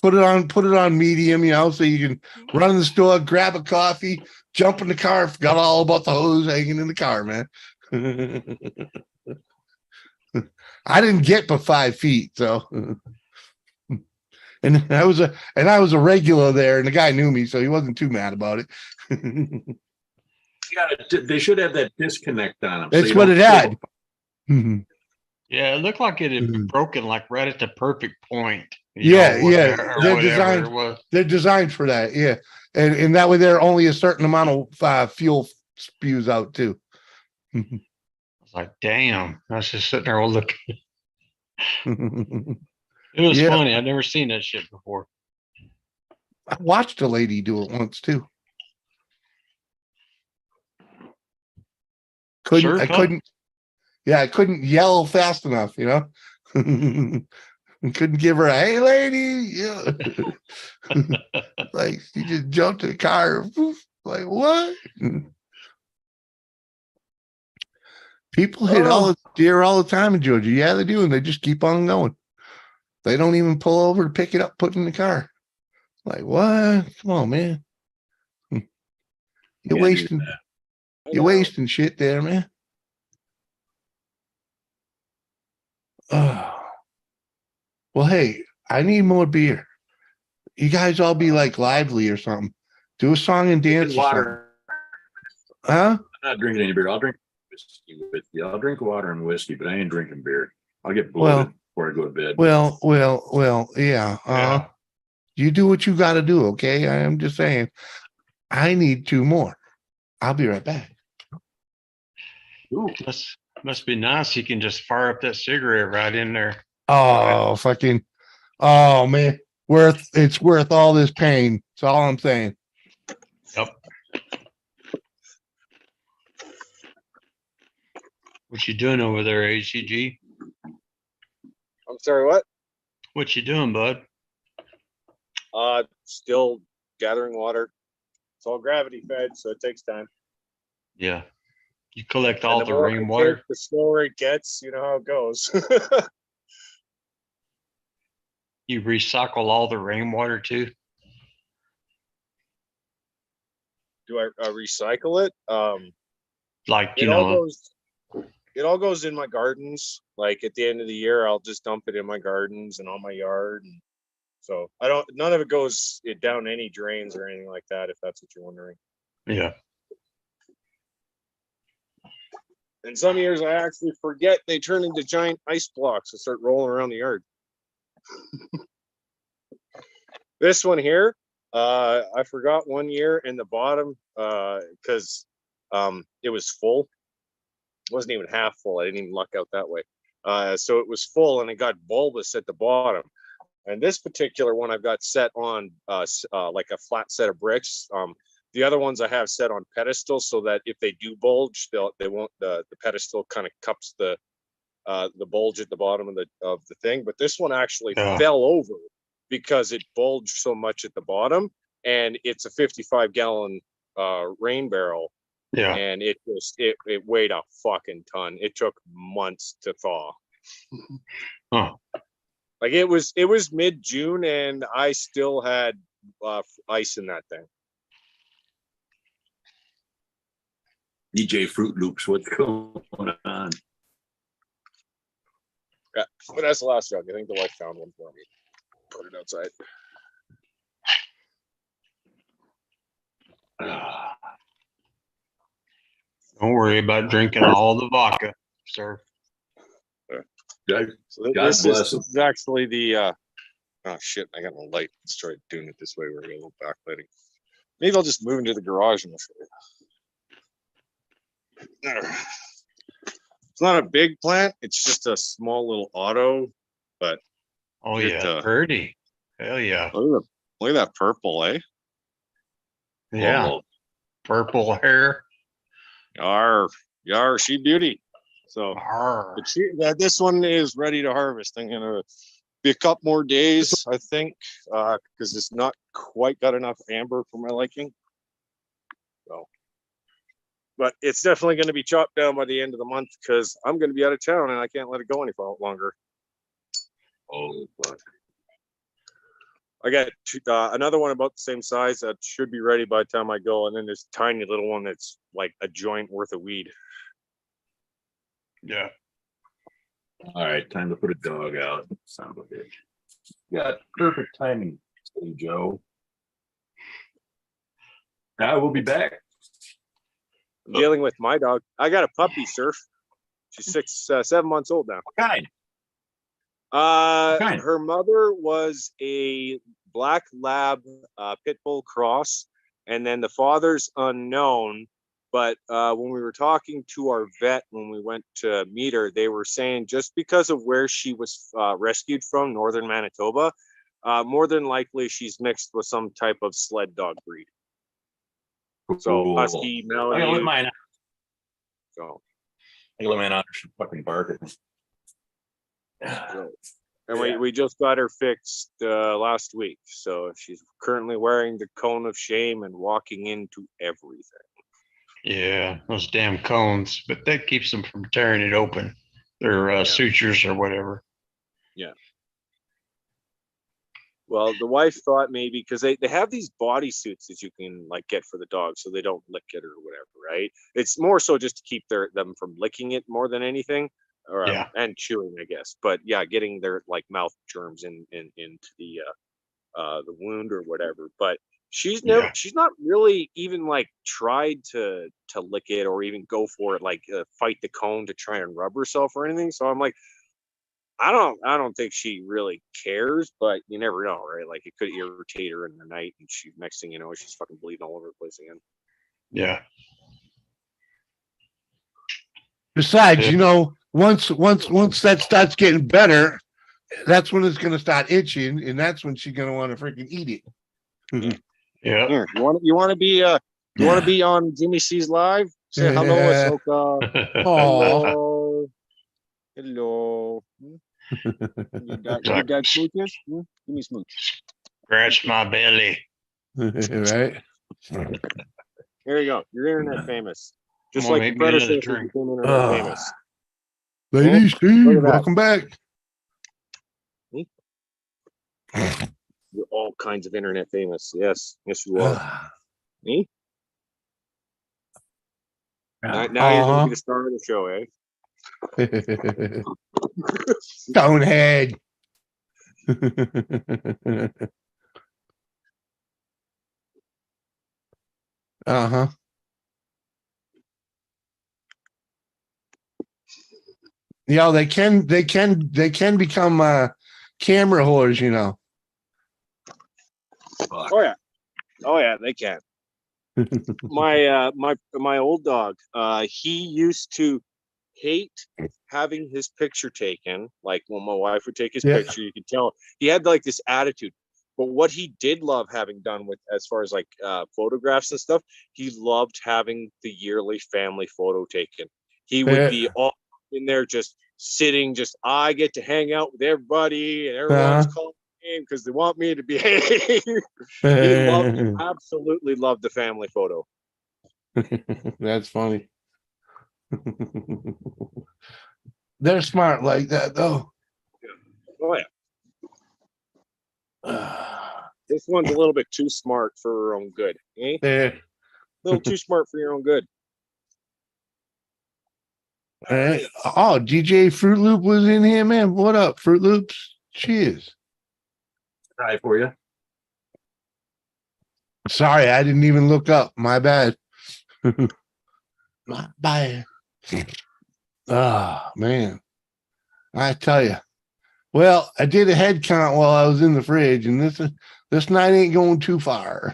put it on medium, you know, so you can run in the store, grab a coffee, jump in the car, forgot all about the hose hanging in the car, man. I didn't get but 5 feet, so and I was a regular there, and the guy knew me, so he wasn't too mad about it. They should have that disconnect on them. That's what it had. Yeah, it looked like it had broken like right at the perfect point. Yeah, they're designed for that. Yeah, and that way there only a certain amount of fuel spews out too. I was like, damn. I was just sitting there looking. It was funny. I'd never seen that shit before. I watched a lady do it once too. I couldn't yell fast enough, you know. Couldn't give her a hey lady, yeah. Like she just jumped in the car. Like what? People hit all the deer all the time in Georgia. Yeah, they do, and they just keep on going. They don't even pull over to pick it up, put it in the car. Like what? Come on, man. You're wasting shit there, man. Oh. Well, hey, I need more beer. You guys all be like lively or something. Do a song and dance. Water. Huh? I'm not drinking any beer. I'll drink whiskey with you. I'll drink water and whiskey, but I ain't drinking beer. I'll get bloated before I go to bed. Well, yeah. You do what you got to do, okay? I am just saying. I need 2 more. I'll be right back. Ooh, must be nice. You can just fire up that cigarette right in there. Oh, fucking. Oh, man. It's worth all this pain. That's all I'm saying. Yep. What you doing over there, ACG? I'm sorry, what? What you doing, bud? Still gathering water. It's all gravity fed, so it takes time. Yeah. You collect all the rainwater. The slower it gets, you know how it goes. You recycle all the rainwater too? Do I recycle it? Like, it all goes in my gardens. Like at the end of the year, I'll just dump it in my gardens and on my yard. And so none of it goes down any drains or anything like that, if that's what you're wondering. Yeah. And some years I actually forget they turn into giant ice blocks and start rolling around the yard. This one here, I forgot one year in the bottom because it was full. It wasn't even half full. I didn't even luck out that way. So it was full and it got bulbous at the bottom. And this particular one I've got set on like a flat set of bricks. The other ones I have set on pedestals so that if they do bulge, they won't. The pedestal kind of cups the bulge at the bottom of the thing. But this one actually fell over because it bulged so much at the bottom, and it's a 55-gallon rain barrel. Yeah, and it weighed a fucking ton. It took months to thaw. Huh. Like it was mid-June, and I still had ice in that thing. DJ Fruit Loops, what's going on? Yeah, but that's the last jug. I think the wife found one for me. Put it outside. Don't worry about drinking all the vodka, sir. This is actually the oh shit, I got no light. Let's try doing it this way where I get a little backlighting. Maybe I'll just move into the garage and I'll show you. It's not a big plant, it's just a small little auto, but pretty. Hell yeah. Look at that purple, eh? Yeah. Oh. Purple hair. Yar, she beauty. So Arr. this one is ready to harvest. I'm gonna be a couple more days, I think, because it's not quite got enough amber for my liking. So, but it's definitely going to be chopped down by the end of the month because I'm going to be out of town and I can't let it go any longer. Oh, fuck. I got another one about the same size that should be ready by the time I go, and then this tiny little one that's like a joint worth of weed. Yeah. All right, time to put a dog out. Son of a bitch. Yeah, perfect timing, Joe. I will be back. I'm dealing with my dog. I got a puppy, Surf. She's 7 months old now. What kind? Kind. Her mother was a black lab pit bull cross, and then the father's unknown. But when we were talking to our vet when we went to meet her, they were saying just because of where she was rescued from, northern Manitoba, more than likely she's mixed with some type of sled dog breed. So Cool. husky, I gotta let Malamute. mine out. So I gotta let mine out. She fucking bark at me. and we just got her fixed last week. So she's currently wearing the cone of shame and walking into everything. Yeah, those damn cones, but that keeps them from tearing it open. Their sutures or whatever. Yeah. Well, the wife thought maybe because they have these body suits that you can like get for the dog so they don't lick it or whatever, right? It's more so just to keep them from licking it more than anything, or and chewing, I guess. But yeah, getting their like mouth germs into the wound or whatever. But she's not really even like tried to lick it or even go for it, like fight the cone to try and rub herself or anything. So I'm like, I don't think she really cares, but you never know, right? Like it could irritate her in the night, and next thing you know, she's fucking bleeding all over the place again. Yeah. Besides, once that starts getting better, that's when it's going to start itching, and that's when she's going to want to freaking eat it. Yeah. Here, you want to be on Jimmy C's live? Say hello, Ahsoka. Oh, Hello. You got smooches? Give me smooch. Scratch my belly. right. Here you go. You're internet famous. Just Well, like the maybe another predecessor drink. became internet famous. Lady Steve, look at that. welcome back. You're all kinds of internet famous. Yes, you are. Me? Now you're going to be the star of the show, eh? Stonehead. Uh-huh. Yeah, they can become camera whores, Oh yeah, they can. My old dog, he used to hate having his picture taken. Like when my wife would take his picture, you could tell he had like this attitude. But what he did love having done with as far as like photographs and stuff, he loved having the yearly family photo taken. He would be all in there just sitting, I get to hang out with everybody and everyone's calling me because they want me to behave. He absolutely loved the family photo. That's funny. They're smart like that, though. Oh yeah. This one's a little bit too smart for her own good, eh? A little too smart for your own good. Oh, DJ Fruit Loop was in here, man. What up, Fruit Loops? Cheers. Try for you. Sorry, I didn't even look up. My bad. My bad. Oh, man. I tell you. Well, I did a head count while I was in the fridge, and this night ain't going too far.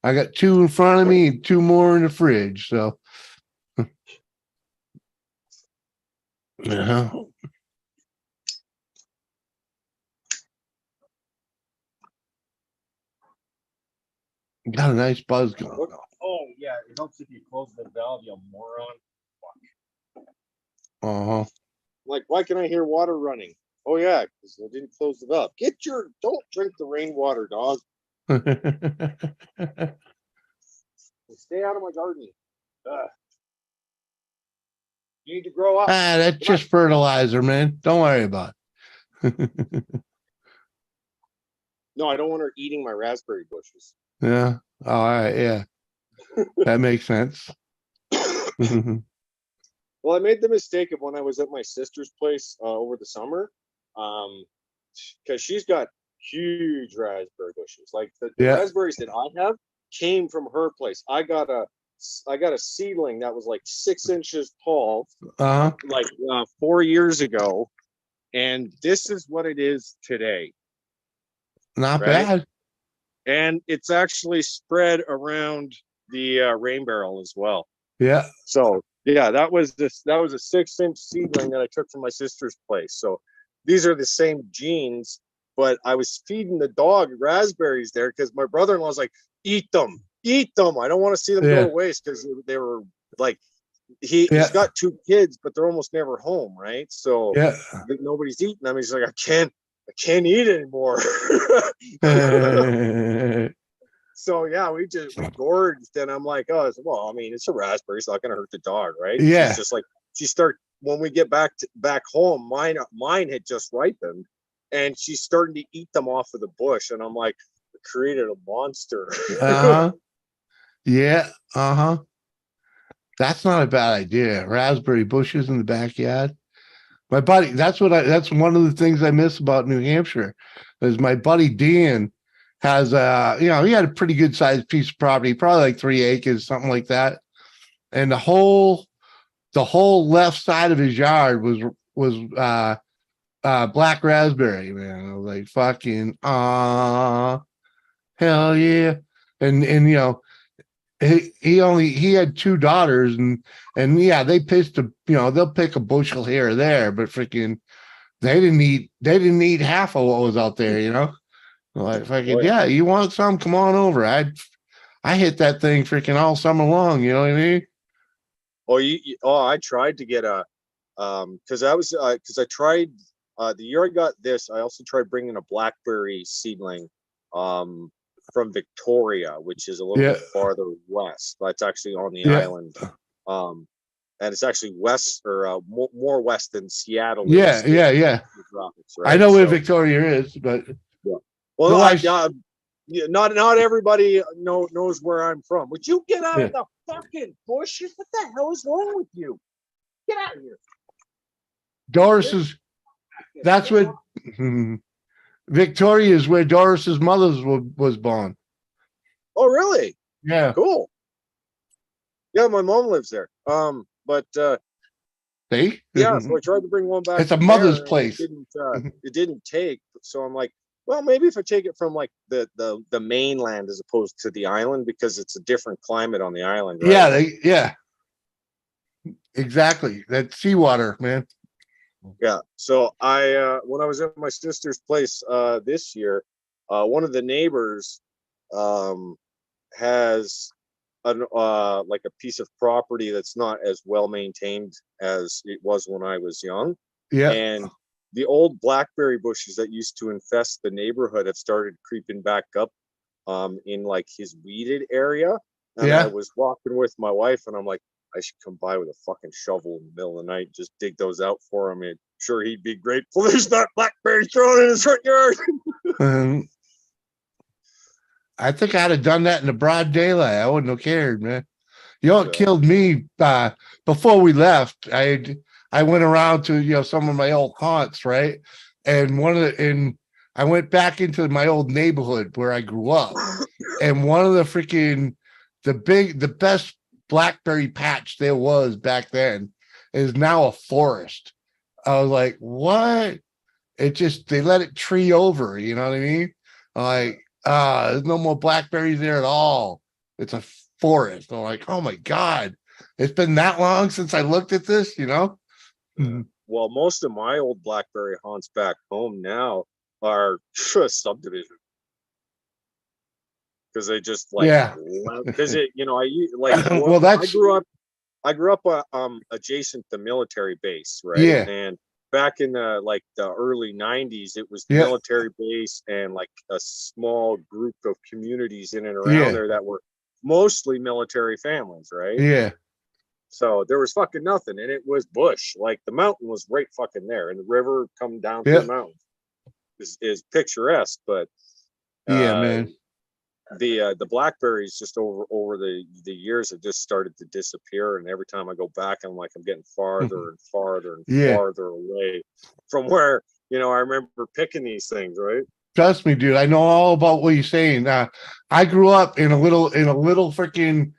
I got 2 in front of me and 2 more in the fridge. So, yeah. Got a nice buzz going on. Oh yeah, it helps if you close the valve, you moron. Uh-huh. Like, why can I hear water running? Oh yeah, because I didn't close it up. Don't drink the rainwater, dog. Stay out of my garden. You need to grow up. That's just fertilizer, man. Don't worry about it. No, I don't want her eating my raspberry bushes. Yeah. All right. Yeah. That makes sense. Well, I made the mistake of when I was at my sister's place over the summer, because she's got huge raspberry bushes. Like the Yeah. raspberries that I have came from her place. I got a seedling that was like 6 inches tall, Uh-huh. like 4 years ago, and this is what it is today. Not Right? bad. And it's actually spread around the rain barrel as well. Yeah. So yeah, that was a 6-inch seedling that I took from my sister's place. So these are the same genes, but I was feeding the dog raspberries there because my brother-in-law was like, eat them. I don't want to see them go to waste, because they were like, he's got 2 kids, but they're almost never home, right? So Yeah. nobody's eating them. He's like, I can't eat anymore. So yeah, we gorged, and I'm like, oh, well, I mean, it's a raspberry, it's not gonna hurt the dog, right? Yeah. She's just like, when we get back home, mine had just ripened, and she's starting to eat them off of the bush, and I'm like, I created a monster. Uh-huh. Yeah. Uh-huh. That's not a bad idea. Raspberry bushes in the backyard. My buddy, that's one of the things I miss about New Hampshire is my buddy Dan has he had a pretty good sized piece of property, probably like 3 acres, something like that. And the whole left side of his yard was black raspberry, man. I was like, fucking hell yeah. And he had 2 daughters, and yeah, they pitched they'll pick a bushel here or there, but freaking they didn't eat half of what was out there. Like, fucking, yeah, you want some, come on over. I hit that thing freaking all summer long, you know what I mean? I tried to get because I tried the year I got this, I also tried bringing a blackberry seedling from Victoria, which is a little bit farther west. That's actually on the island, and it's actually west, or more west than Seattle. Yeah. Right? I know where Victoria is, but well, not everybody knows where I'm from. Would you get out of the fucking bushes? What the hell is wrong with you? Get out of here. Doris's. That's where Victoria is, where Doris's mother was born. Oh, really? Yeah. Cool. Yeah, my mom lives there. But see? Yeah, so I tried to bring one back. It's a mother's place. It didn't take. So I'm like, well, maybe if I take it from like the mainland as opposed to the island, because it's a different climate on the island, right? Yeah, exactly. That's seawater, man. Yeah. So when I was at my sister's place this year, one of the neighbors has like a piece of property that's not as well maintained as it was when I was young. Yeah. And the old blackberry bushes that used to infest the neighborhood have started creeping back up in like his weeded area. And I was walking with my wife, and I'm like, I should come by with a fucking shovel in the middle of the night, just dig those out for him. And sure, he'd be grateful there's not blackberries growing in his front yard. I think I'd have done that in the broad daylight. I wouldn't have cared, man. You know what killed me before we left? I went around to some of my old haunts, right? And I went back into my old neighborhood where I grew up, and one of the best blackberry patch there was back then is now a forest. I was like, what? They let it tree over, you know what I mean? Like, there's no more blackberries there at all. It's a forest. I'm like, oh my God, it's been that long since I looked at this, Well, most of my old blackberry haunts back home now are subdivision, because they just like, because I like, well, I grew up I grew up adjacent the military base, right? Yeah. And back in the early 90s, it was the Yeah. military base and like a small group of communities in and around there that were mostly military families, right? Yeah. So there was fucking nothing, and it was bush. Like the mountain was right fucking there, and the river come down through the mountain is picturesque. But Yeah, man. the blackberries just over the years have just started to disappear, and every time I go back, I'm like I'm getting farther and farther and farther away from where I remember picking these things, right? Trust me, dude. I know all about what you're saying. I grew up in a little freaking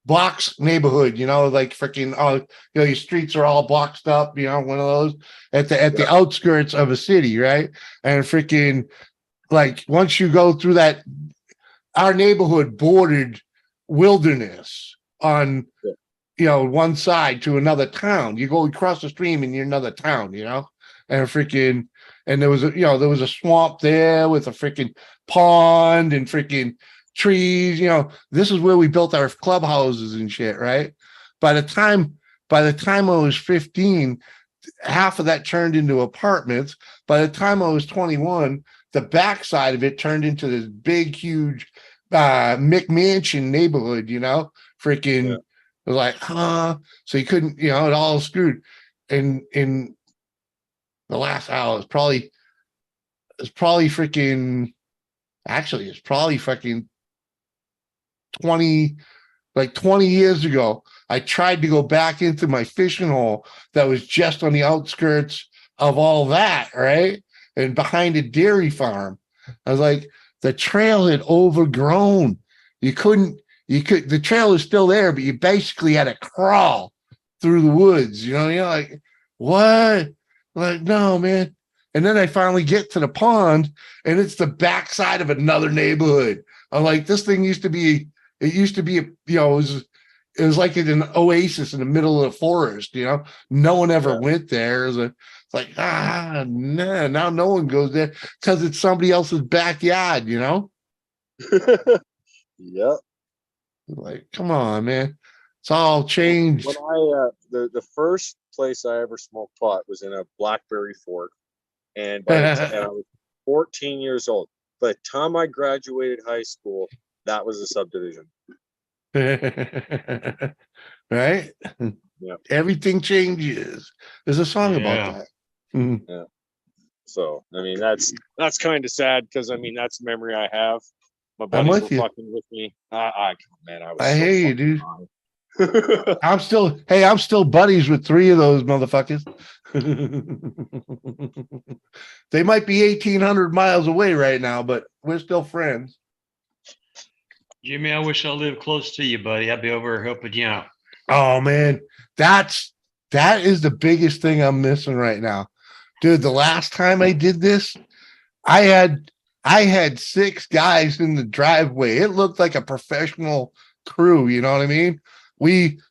blocks neighborhood. Like freaking your streets are all boxed up. One of those at the outskirts of a city, right? And freaking like once you go through that, our neighborhood bordered wilderness on one side to another town. You go across the stream and you're another town, and freaking and there was a swamp there with a freaking pond and freaking trees. This is where we built our clubhouses and shit, right? By the time I was 15, half of that turned into apartments. By the time I was 21, the backside of it turned into this big, huge McMansion neighborhood, freaking it was like, so you couldn't, it all screwed. And in the last hour, it's probably freaking 20 years ago. I tried to go back into my fishing hole that was just on the outskirts of all that, right? And behind a dairy farm. I was like, the trail had overgrown. The trail is still there, but you basically had to crawl through the woods. You're like, what? Like, no, man. And then I finally get to the pond, and it's the backside of another neighborhood. I'm like, this thing used to be, it was like an oasis in the middle of the forest, No one ever went there. It's like, nah, now no one goes there because it's somebody else's backyard, Yep. Like, come on, man. It's all changed. When the first place I ever smoked pot was in a blackberry fort, and and I was 14 years old. By the time I graduated high school, that was a subdivision. Right? Yeah. Everything changes. There's a song about that. Mm-hmm. Yeah. So I mean that's kind of sad because I mean that's a memory I have. My buddies were fucking with me. I hear you, dude. I'm still buddies with 3 of those motherfuckers. They might be 1,800 miles away right now, but we're still friends. Jimmy, I wish I lived close to you, buddy. I'd be over here helping you out. Oh man, that is the biggest thing I'm missing right now, dude. The last time I did this, I had 6 guys in the driveway. It looked like a professional crew. You know what I mean?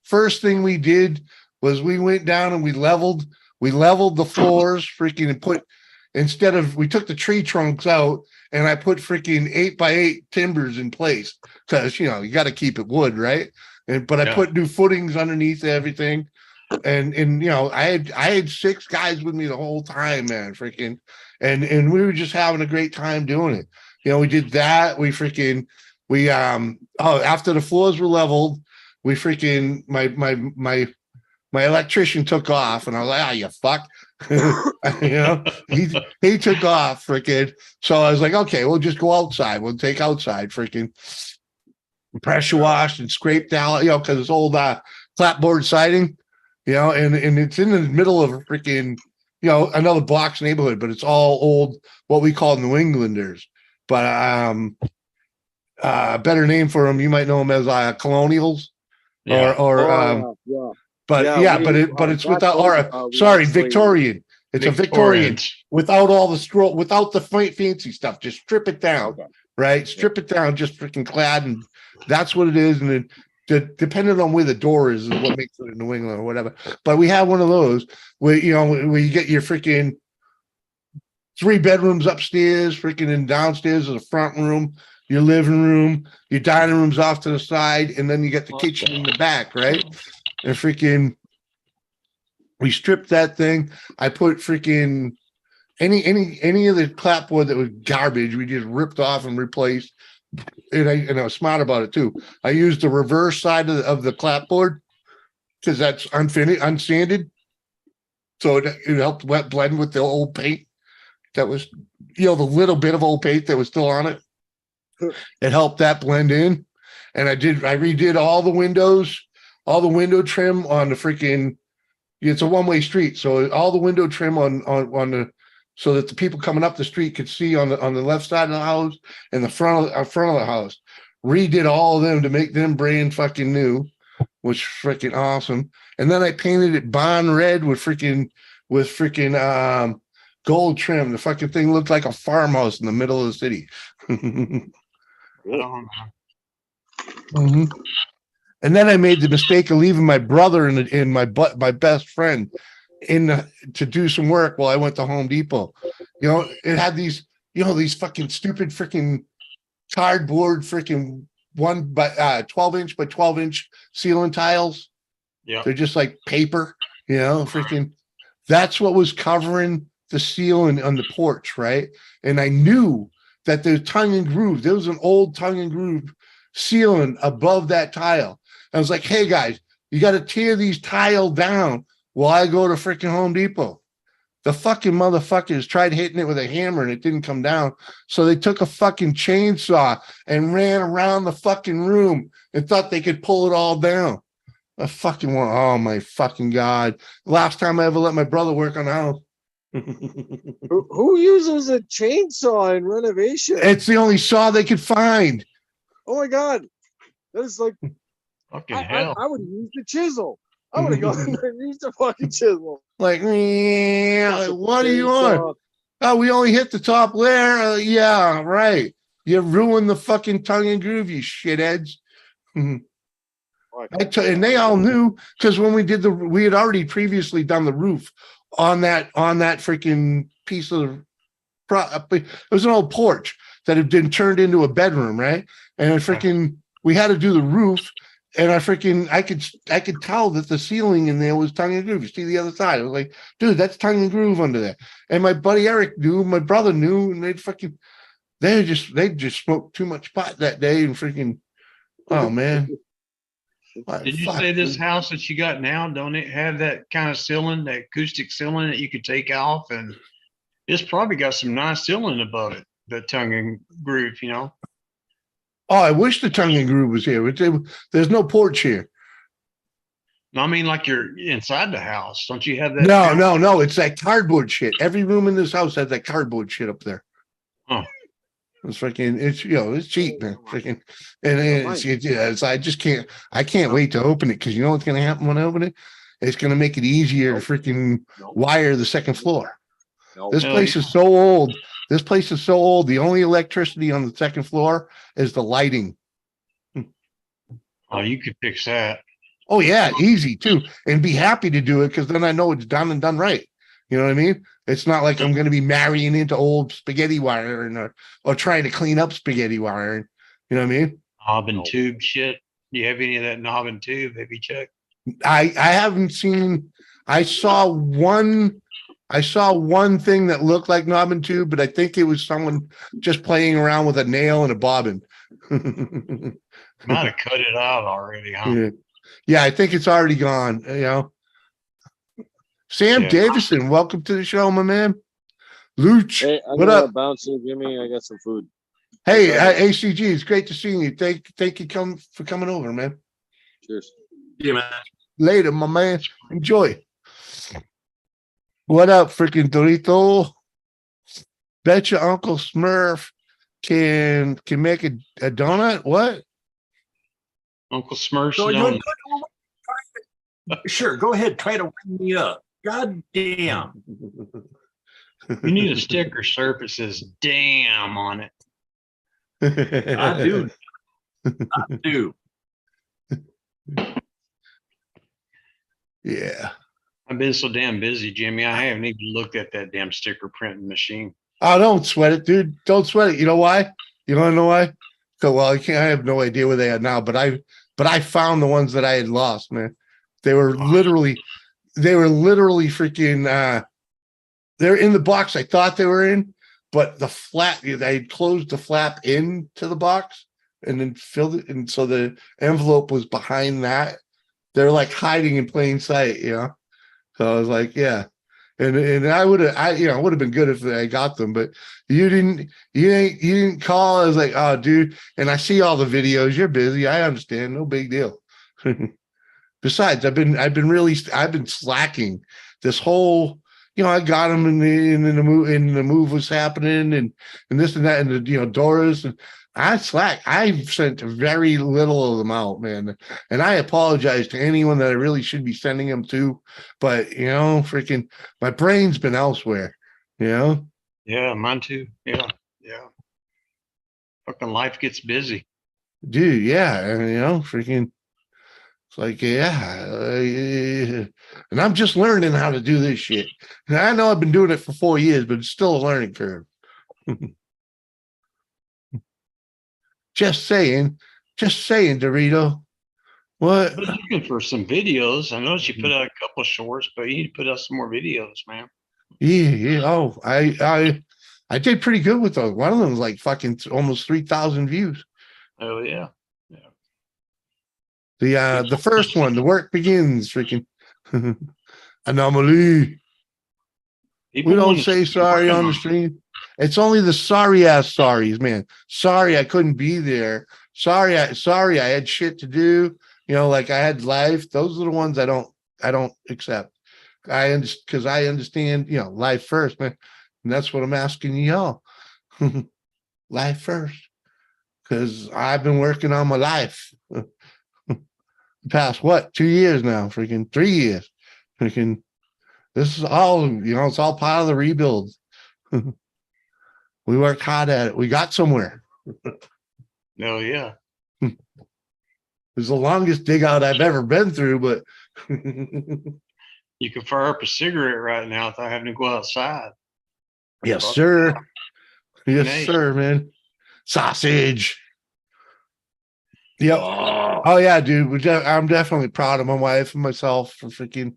First thing we did was we went down and we leveled the floors, freaking, and we took the tree trunks out and I put freaking 8x8 timbers in place because you got to keep it wood, right? But I put new footings underneath everything, and I had 6 guys with me the whole time, man, freaking, and we were just having a great time doing it. We did that. After the floors were leveled, we freaking my electrician took off, and I was like, you fuck. He took off, freaking. So I was like, okay, we'll just go outside. We'll take outside, freaking pressure washed and scraped out, because it's old clapboard siding, and it's in the middle of a freaking, another blocks neighborhood, but it's all old, what we call New Englanders. But a better name for them, you might know them as colonials, but it's without Victorian. It's a Victorian without all the scroll, without the fancy stuff. Just strip it down, right? Strip it down, just freaking clad, and that's what it is. And then depending on where the door is what makes it in New England or whatever. But we have one of those where where you get your freaking 3 bedrooms upstairs, freaking, and downstairs is a front room. your living room, your dining room's off to the side, and then you got the kitchen in the back, right? And freaking, we stripped that thing. I put freaking any of the clapboard that was garbage, we just ripped off and replaced. And I was smart about it too. I used the reverse side of the clapboard because that's unfinished, unsanded. So it helped blend with the old paint that was, the little bit of old paint that was still on it. It helped that blend in. And I redid all the window trim on the freaking, it's a one-way street. So all the window trim on the, so that the people coming up the street could see on the left side of the house and the front of the house. Redid all of them to make them brand fucking new, which freaking awesome. And then I painted it bond red with freaking gold trim. The fucking thing looked like a farmhouse in the middle of the city. Mm-hmm. And then I made the mistake of leaving my brother and my best friend to do some work while I went to Home Depot. It had these, these fucking stupid freaking cardboard freaking 12-inch by 12-inch ceiling tiles. Yeah, they're just like paper, freaking. That's what was covering the ceiling on the porch, right? And I knew that there's tongue and groove. There was an old tongue and groove ceiling above that tile. I was like, hey guys, you got to tear these tile down while I go to freaking Home Depot. The fucking motherfuckers tried hitting it with a hammer and it didn't come down. So they took a fucking chainsaw and ran around the fucking room and thought they could pull it all down. I fucking want, oh my fucking God. Last time I ever let my brother work on the house. Who uses a chainsaw in renovation? It's the only saw they could find. Oh my God. That is like, fucking hell. I would use the chisel. I would have gone there and used the fucking chisel. Like, what do you want? Oh, we only hit the top layer. Yeah, right. You ruined the fucking tongue and groove, you shitheads. And they all knew because when we had already previously done the roof on that freaking piece of it was an old porch that had been turned into a bedroom, right? And we had to do the roof. And I could tell that the ceiling in there was tongue and groove. You see the other side. I was like, dude, that's tongue and groove under there. And my buddy Eric knew, my brother knew, and they just smoked too much pot that day and freaking, oh man. Did you say this house that you got now, don't it have that kind of ceiling, that acoustic ceiling that you could take off? And it's probably got some nice ceiling above it, the tongue and groove, Oh, I wish the tongue and groove was here. There's no porch here. No, I mean, like you're inside the house. Don't you have that? No. It's that cardboard shit. Every room in this house has that cardboard shit up there. Oh. It's freaking, it's cheap, man. Freaking, and I can't wait to open it because you know what's going to happen when I open it? It's going to make it easier to freaking wire the second floor. This place is so old. The only electricity on the second floor is the lighting. Oh, you could fix that. Oh yeah, easy too, and be happy to do it because then I know it's done and done right. You know what I mean? It's not like I'm going to be marrying into old spaghetti wiring or trying to clean up spaghetti wiring. You know what I mean? Knob and tube shit. Do you have any of that knob and tube? Have you checked? I haven't seen. I saw one thing that looked like knob and tube, but I think it was someone just playing around with a nail and a bobbin. Might have cut it out already, huh? Yeah, I think it's already gone. Sam Davison, welcome to the show, my man. Luch, hey, what up? Bouncing, Jimmy. I got some food. Hey, ACG, it's great to see you. Thank you for coming over, man. Cheers. Yeah, man. Later, my man. Enjoy. What up, freaking Dorito? Bet your Uncle Smurf can make a donut. What? Uncle Smurf's So donut. Sure, go ahead. Try to wing me up. God damn. You need a sticker, sir, that says damn on it. I do. I do. Yeah. I've been so damn busy, Jimmy. I haven't even looked at that damn sticker printing machine. Oh, don't sweat it, dude. Don't sweat it. You know why? You want to know why? So, well, I have no idea where they are now, but I found the ones that I had lost, man. They were literally freaking, they're in the box I thought they were in, but the flap, they had closed the flap into the box and then filled it. And so the envelope was behind that. They're like hiding in plain sight, you know? So I was like, yeah. And I would have, you know, it would have been good if I got them, but you didn't call. I was like, oh, dude. And I see all the videos. You're busy. I understand. No big deal. Besides, I've been slacking this whole, you know, I got them in the move was happening and this and that and the, you know, Doris and I slack. I've sent very little of them out, man. And I apologize to anyone that I really should be sending them to, but you know, freaking my brain's been elsewhere, you know? Yeah, mine too. Yeah. Yeah. Fucking life gets busy. Dude, yeah. And you know, freaking it's like, yeah, and I'm just learning how to do this shit. And I know I've been doing it for 4 years, but it's still a learning curve. Just saying, Dorito. What? I was looking for some videos. I noticed you put out a couple of shorts, but you need to put out some more videos, man. Yeah. Oh, I did pretty good with those. One of them was like fucking almost 3,000 views. Oh yeah. The first one, the work begins, freaking anomaly. People We don't want to say see sorry on the working stream. It's only the sorry ass sorries, man. Sorry I couldn't be there. Sorry I had shit to do. You know, like I had life. Those are the ones I don't accept. Because I understand, you know, life first, man. And that's what I'm asking y'all. Life first. Because I've been working on my life. Past what? 2 years now, freaking 3 years. Freaking this is all, you know, it's all part of the rebuild. We worked hard at it. We got somewhere. Oh yeah. It's the longest dig out I've ever been through, but You can fire up a cigarette right now without having to go outside. yes, sir. Yes, Nice. sir, man. Sausage. Yep. Oh yeah, dude. I'm definitely proud of my wife and myself for freaking,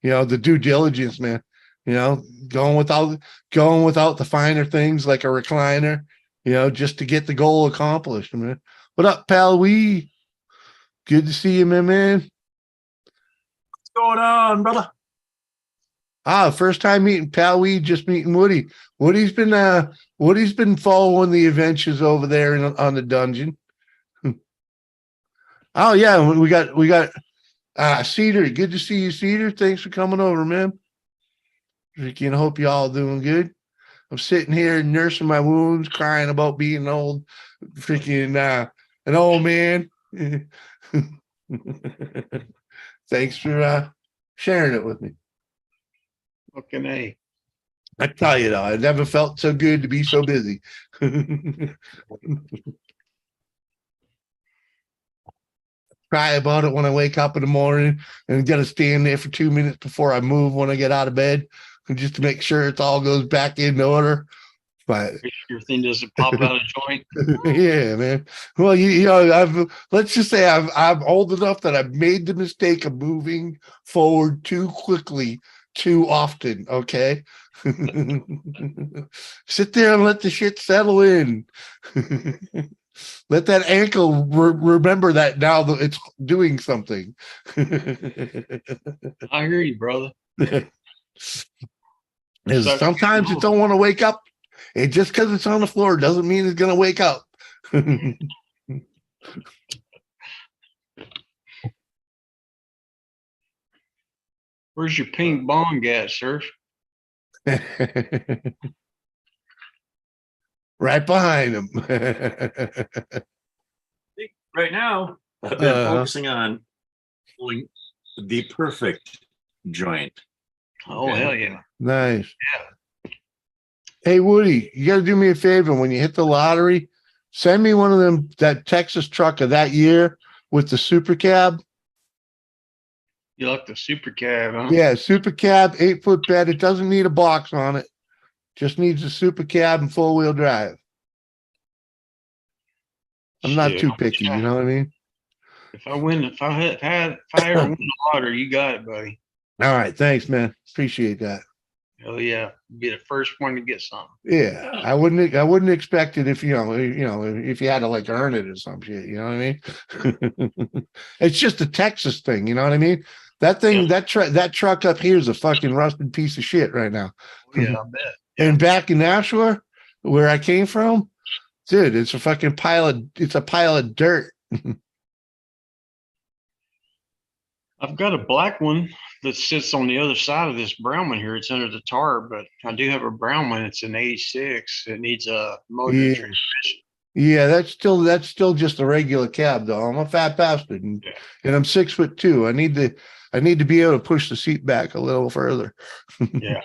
you know, the due diligence, man. You know, going without the finer things like a recliner, you know, just to get the goal accomplished, man. What up, pal? Good to see you, man. What's going on, brother? First time meeting pal. Just meeting Woody. Woody's been following the adventures over there on the dungeon. Oh yeah, we got Cedar. Good to see you, Cedar. Thanks for coming over, man. Ricky, and I hope you all doing good. I'm sitting here nursing my wounds, crying about being old, freaking an old man. Thanks for sharing it with me. Fucking A. I tell you though, I never felt so good to be so busy. Cry about it when I wake up in the morning and got to stand there for 2 minutes before I move when I get out of bed, and just to make sure it all goes back in order. But Your thing doesn't pop out of joint. yeah, man. Well, you know, let's just say I'm old enough that I've made the mistake of moving forward too quickly, too often. Okay. Sit there and let the shit settle in. Let that ankle remember that now that it's doing something. I hear you, brother. Sometimes it don't want to wake up. And just because it's on the floor doesn't mean it's going to wake up. Where's your pink bong at, sir? Right behind him. Right now, I've been focusing on pulling the perfect joint. Oh, Okay. hell yeah. Nice. Yeah. Hey, Woody, you got to do me a favor. When you hit the lottery, send me one of them, that Texas truck of that year with the super cab. You like the super cab, huh? Yeah, super cab, 8-foot bed. It doesn't need a box on it. Just needs a super cab and 4-wheel drive. I'm not Shit, too picky. You know what I mean? If I ever win the lottery, you got it, buddy. All right. Thanks, man. Appreciate that. Oh yeah, be the first one to get something. Yeah, I wouldn't expect it if if you had to like earn it or some shit. You know what I mean? It's just a Texas thing. You know what I mean? That thing, Yeah. that truck up here is a fucking rusted piece of shit right now. Yeah, I bet. And back in Nashua, where I came from, dude, it's a fucking pile of dirt. I've got a black one that sits on the other side of this brown one here. It's under the tar, but I do have a brown one. It's an '86. It needs a motor Yeah. transmission. Yeah, that's still just a regular cab though. I'm a fat bastard, and I'm 6'2". I need to be able to push the seat back a little further. Yeah.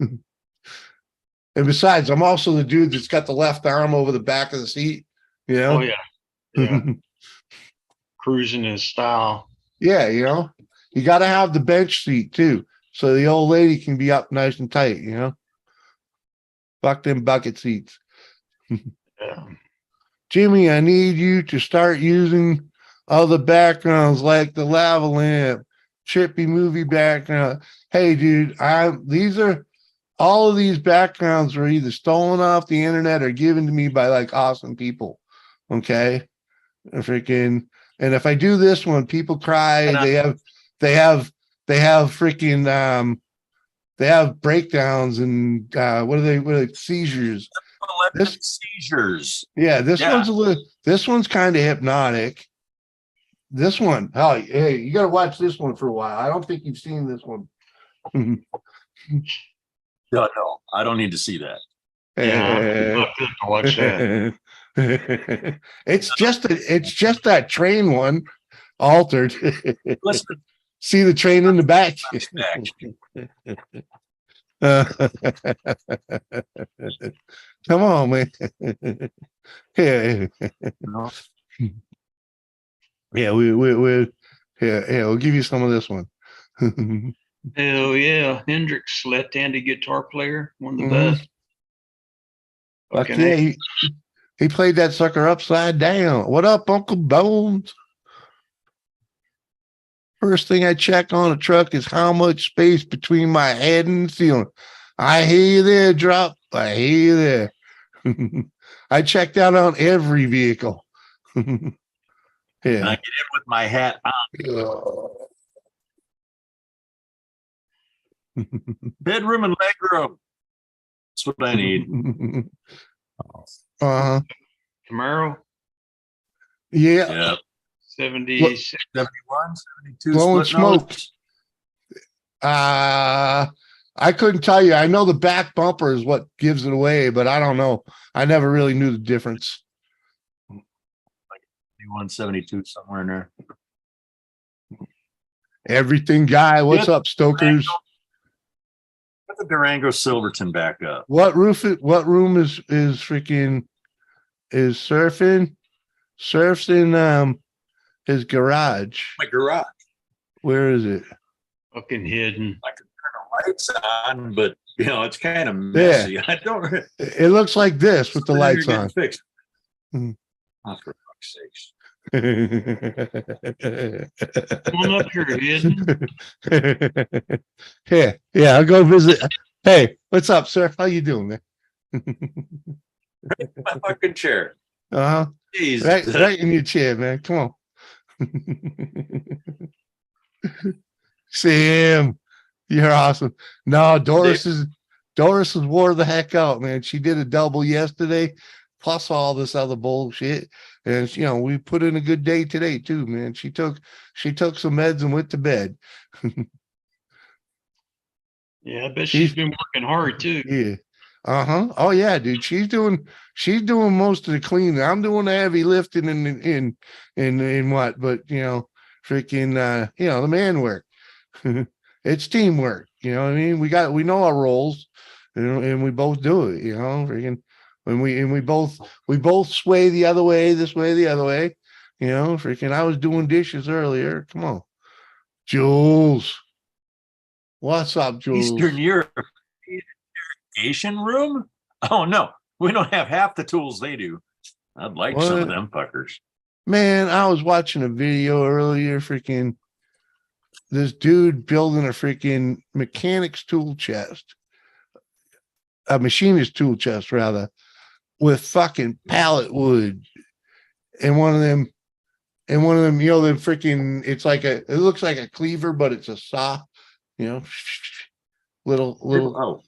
And besides, I'm also the dude that's got the left arm over the back of the seat. You know? Oh yeah. Yeah. Cruising in style. Yeah, you got to have the bench seat too, so the old lady can be up nice and tight. Fuck them bucket seats. Yeah. Jimmy, I need you to start using other backgrounds like the lava lamp, trippy movie background. Hey, dude, all of these backgrounds were either stolen off the internet or given to me by like awesome people. Okay, freaking. And if I do this one, people cry. They have freaking they have breakdowns and what are they seizures? Seizures. Yeah, this one's kind of hypnotic. This one, hey, you gotta watch this one for a while. I don't think you've seen this one. No, I don't need to see that. Yeah, I'm good to watch that. It's just that train one altered. Listen, See the train in the back. Come on, man. Yeah, yeah, we'll give you some of this one. Hell yeah, Hendrix, left-handed guitar player, one of the best. Fuck yeah, he played that sucker upside down. What up, Uncle Bones? First thing I check on a truck is how much space between my head and the ceiling. I hear you there, Drop. I hear you there. I check that on every vehicle. Yeah. And I get in with my hat on. Bedroom and legroom. That's what I need. Camaro. Yeah. Yep. 76. 71, 72. Blowing smoke. I couldn't tell you. I know the back bumper is what gives it away, but I don't know. I never really knew the difference. Like 71, 72, somewhere in there. Everything guy. What's up, Stokers? Put the Durango Silverton back up. What room is freaking is surfing? Surfs in his garage. My garage. Where is it? Fucking hidden. I could turn the lights on, but it's kind of messy. Yeah. I don't. It looks like this with the lights on. Fixed. Oh, for fuck's sakes. Come on up here, hidden. Yeah, I'll go visit. Hey, what's up, sir? How you doing, man? My fucking chair. Uh-huh. Jeez. Right in your chair, man. Come on. Sam, you're awesome. No, Doris is wore the heck out, man. She did a double yesterday, plus all this other bullshit. And we put in a good day today too, man. She took some meds and went to bed. Yeah, I bet she's been working hard too. Yeah. Oh yeah, dude. She's doing most of the cleaning. I'm doing the heavy lifting in what, but freaking the man work. It's teamwork. You know what I mean? We know our roles, and we both do it. Freaking when we both sway the other way, this way, the other way. Freaking I was doing dishes earlier. Come on, Jules. What's up, Jules? Eastern Europe. Irrigation room? Oh no, we don't have half the tools they do. I'd like some of What? them fuckers. Man, I was watching a video earlier, freaking this dude building a freaking mechanic's tool chest, a machinist tool chest rather, with fucking pallet wood. And one of them, you know, them freaking, it looks like a cleaver, but it's a saw, you know, little. Oh,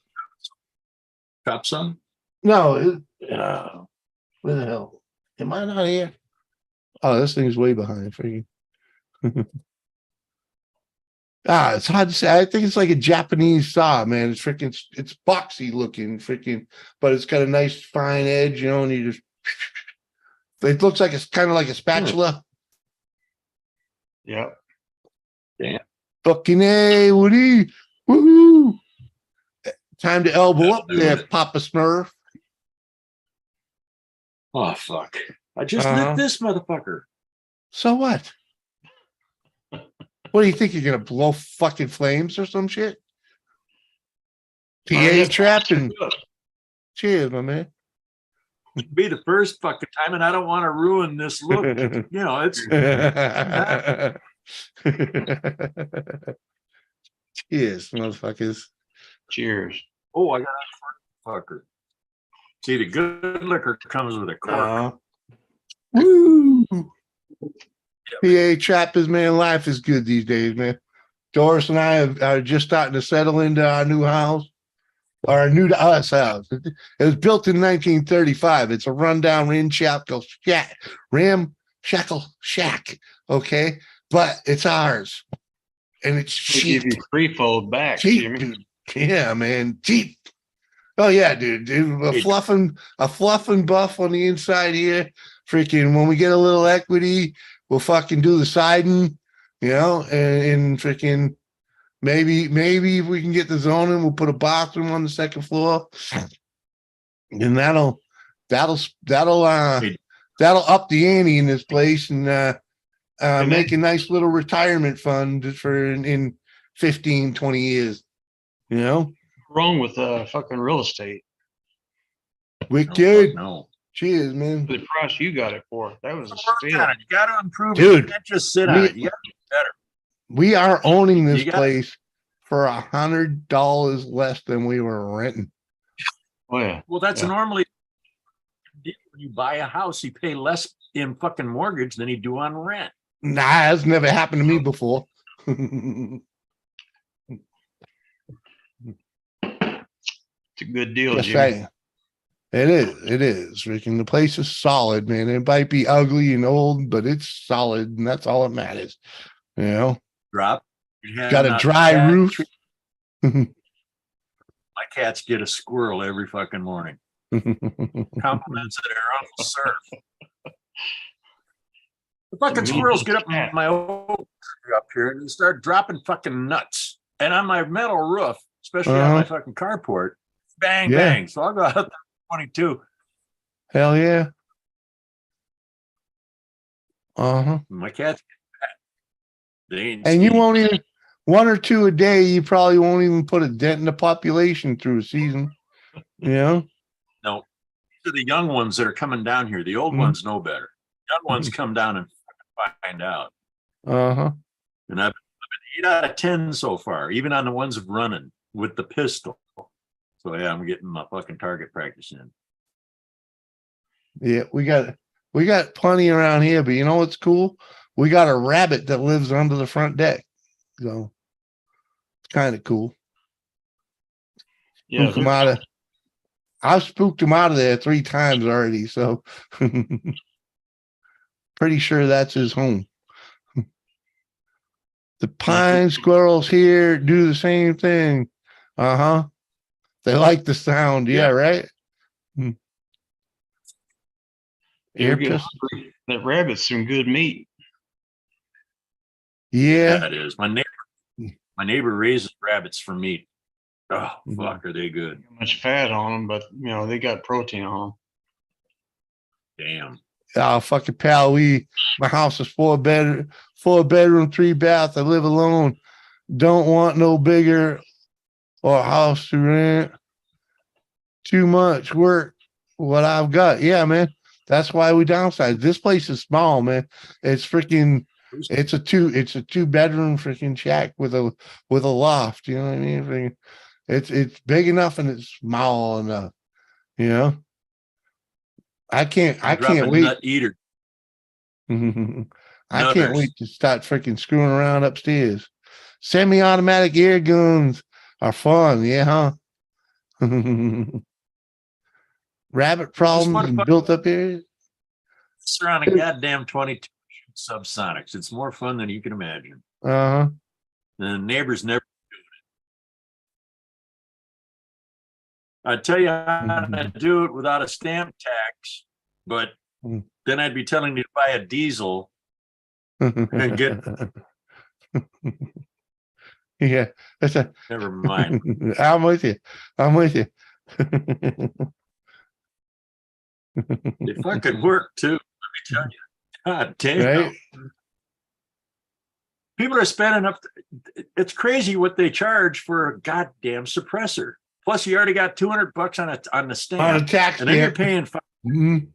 chop some? No, where the hell? Am I not here? Oh, this thing's way behind. Freaking. It's hard to say. I think it's like a Japanese saw, man. It's freaking, it's boxy looking, freaking, but it's got a nice fine edge, you know, and you just, it looks like it's kind of like a spatula. Yeah. Damn. Fucking A, Woody. Woohoo. Time to elbow up there, Papa Smurf. Oh, fuck. I just lit this motherfucker. So what? What do you think? You're going to blow fucking flames or some shit? PA trap and cheers, my man. It'd be the first fucking time, and I don't want to ruin this look. You know, it's cheers, motherfuckers. Cheers. oh, I got a fucker. See, the good liquor comes with a cork. Woo! PA trappers, man, life is good these days, man. Doris and I are just starting to settle into our new house, or our new to us house. It was built in 1935. It's a rundown ramshackle shack, okay? But it's ours, and it's cheap. Give you threefold back. Cheap, dude. Yeah, man, cheap. Oh yeah, dude. A fluff and buff on the inside here. Freaking, when we get a little equity, we'll fucking do the siding, you know, and freaking maybe if we can get the zoning, we'll put a bathroom on the second floor, and that'll up the ante in this place and make a nice little retirement fund for in 15, 20 years, you know. Wrong with fucking real estate. Wicked. No. Cheers, man. The price you got it for. That was a steal. You got to improve it. Dude, You can't just sit on it. You got to be better. We are owning this place for $100 less than we were renting. Oh yeah. Well, that's normally when you buy a house, you pay less in fucking mortgage than you do on rent. Nah, that's never happened to me before. It's a good deal, Just Jimmy. saying. It is. Freaking, the place is solid, man. It might be ugly and old, but it's solid, and that's all that matters. You know, Drop. got a dry roof. My cats get a squirrel every fucking morning. Compliments that are Uncle Surf. The fucking squirrels get up in my oak tree up here and start dropping fucking nuts. And on my metal roof, especially on my fucking carport, bang, bang. So I'll go out there 22. Hell yeah. My cats they ain't and you won't even, one or two a day, you probably won't even put a dent in the population through a season. You know? No. To the young ones that are coming down here, the old ones know better. Young ones come down and find out. And I've been 8 out of 10 so far, even on the ones running with the pistol. So yeah, I'm getting my fucking target practice in. Yeah, we got plenty around here, but you know what's cool? We got a rabbit that lives under the front deck. So it's kind of cool. Yeah, I've spooked him out of there 3 times already, so pretty sure that's his home. The pine squirrels here do the same thing. They like the sound. Yeah, right? That rabbit's some good meat. Yeah. That is. My neighbor raises rabbits for meat. Oh, fuck, are they good? Not much fat on them, but you know, they got protein on them. Damn. Oh, fucking pal, my house is 4 bedroom, 3 bath. I live alone. Don't want no bigger or house to rent. Too much work. What I've got. Yeah, man. That's why we downsized. This place is small, man. It's freaking. It's a two bedroom freaking shack with a loft. You know what I mean? Freaking, it's big enough and it's small enough. You know. I can't wait. Nut eater. I can't wait to start freaking screwing around upstairs. Semi-automatic air guns are fun, yeah, huh? Rabbit problems and built up areas. It's around a goddamn 22 subsonics. It's more fun than you can imagine. Uh-huh. The neighbors never do it. I'd tell you how to do it without a stamp tax, but then I'd be telling you to buy a diesel and get. Yeah, that's a. Never mind. I'm with you. They fucking work too. Let me tell you. God damn. Right? People are spending up. It's crazy what they charge for a goddamn suppressor. Plus, you already got $200 on the stamp, On a tax and then you're stamp. paying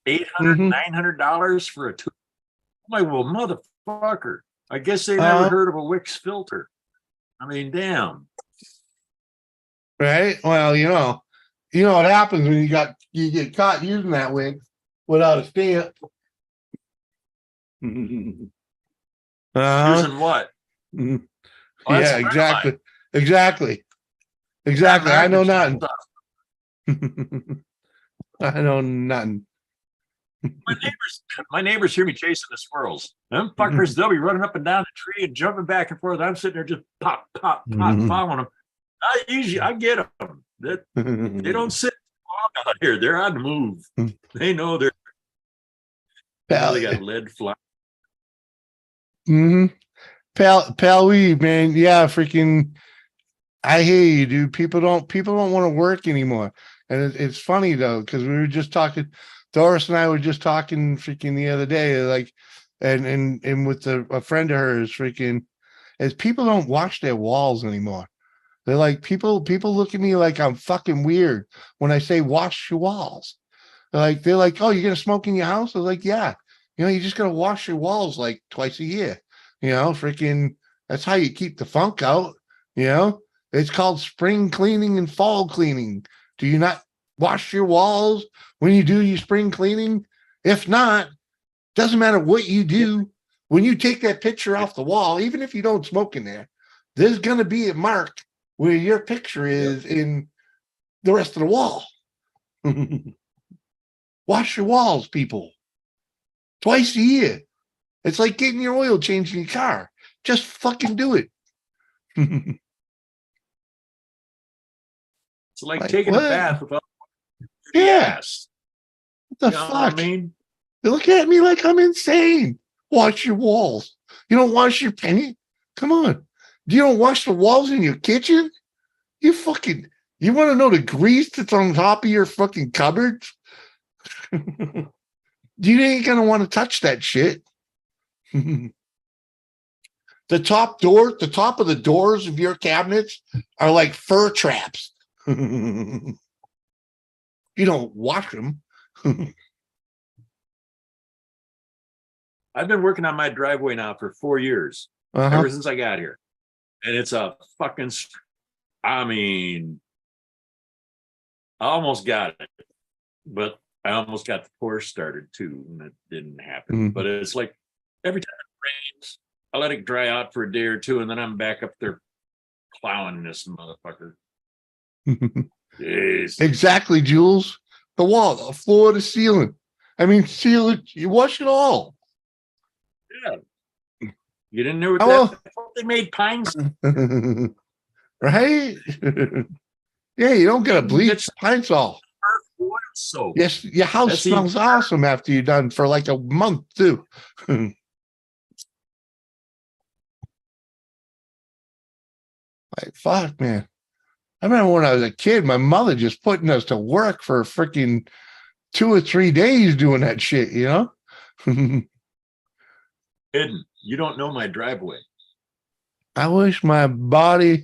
$800, $900 for a two. I'm like, well, motherfucker. I guess they never heard of a Wix filter. I mean, damn. Right? Well, you know what happens when you get caught using that Wix without a stamp. Using what? Oh, yeah, exactly. I know nothing. I know nothing. My neighbors hear me chasing the squirrels. Them fuckers, they'll be running up and down the tree and jumping back and forth. I'm sitting there just pop, following them. I get them. They don't sit long out here. They're on the move. They know they got lead fly. Pal weed, man. Yeah, freaking. I hear you, dude. People don't want to work anymore, and it's funny though because we were just talking. Doris and I were just talking freaking the other day, like, and with a friend of hers, freaking, is people don't wash their walls anymore. They're like, people look at me like I'm fucking weird when I say wash your walls. They're like, oh, you're gonna smoke in your house? I was like, yeah. You just gotta wash your walls like twice a year. Freaking, that's how you keep the funk out. It's called spring cleaning and fall cleaning. Do you not wash your walls when you do your spring cleaning? If not, doesn't matter what you do. When you take that picture off the wall, even if you don't smoke in there, there's going to be a mark where your picture is in the rest of the wall. Wash your walls, people. Twice a year. It's like getting your oil changed in your car. Just fucking do it. It's like taking what? a bath without Yes. What the fuck? What I mean? They look at me like I'm insane. Wash your walls. You don't wash your penny? Come on. You don't wash the walls in your kitchen? You want to know the grease that's on top of your fucking cupboards? You ain't going to want to touch that shit. The top of the doors of your cabinets are like fur traps. You don't wash them. I've been working on my driveway now for 4 years, ever since I got here. And it's a fucking, I almost got it, but I almost got the Porsche started too, and it didn't happen. But it's like every time it rains, I let it dry out for a day or two, and then I'm back up there plowing this motherfucker. Exactly, Jules. The wall, the floor, the ceiling. Seal it. You wash it all. Yeah. You didn't know that? They made pines. Right? Yeah, you don't get a bleach pine sol. So yes, your house smells awesome after you're done for like a month too. Like, fuck, man. I remember when I was a kid, my mother just putting us to work for freaking 2 or 3 days doing that shit, Hidden. You don't know my driveway. I wash my body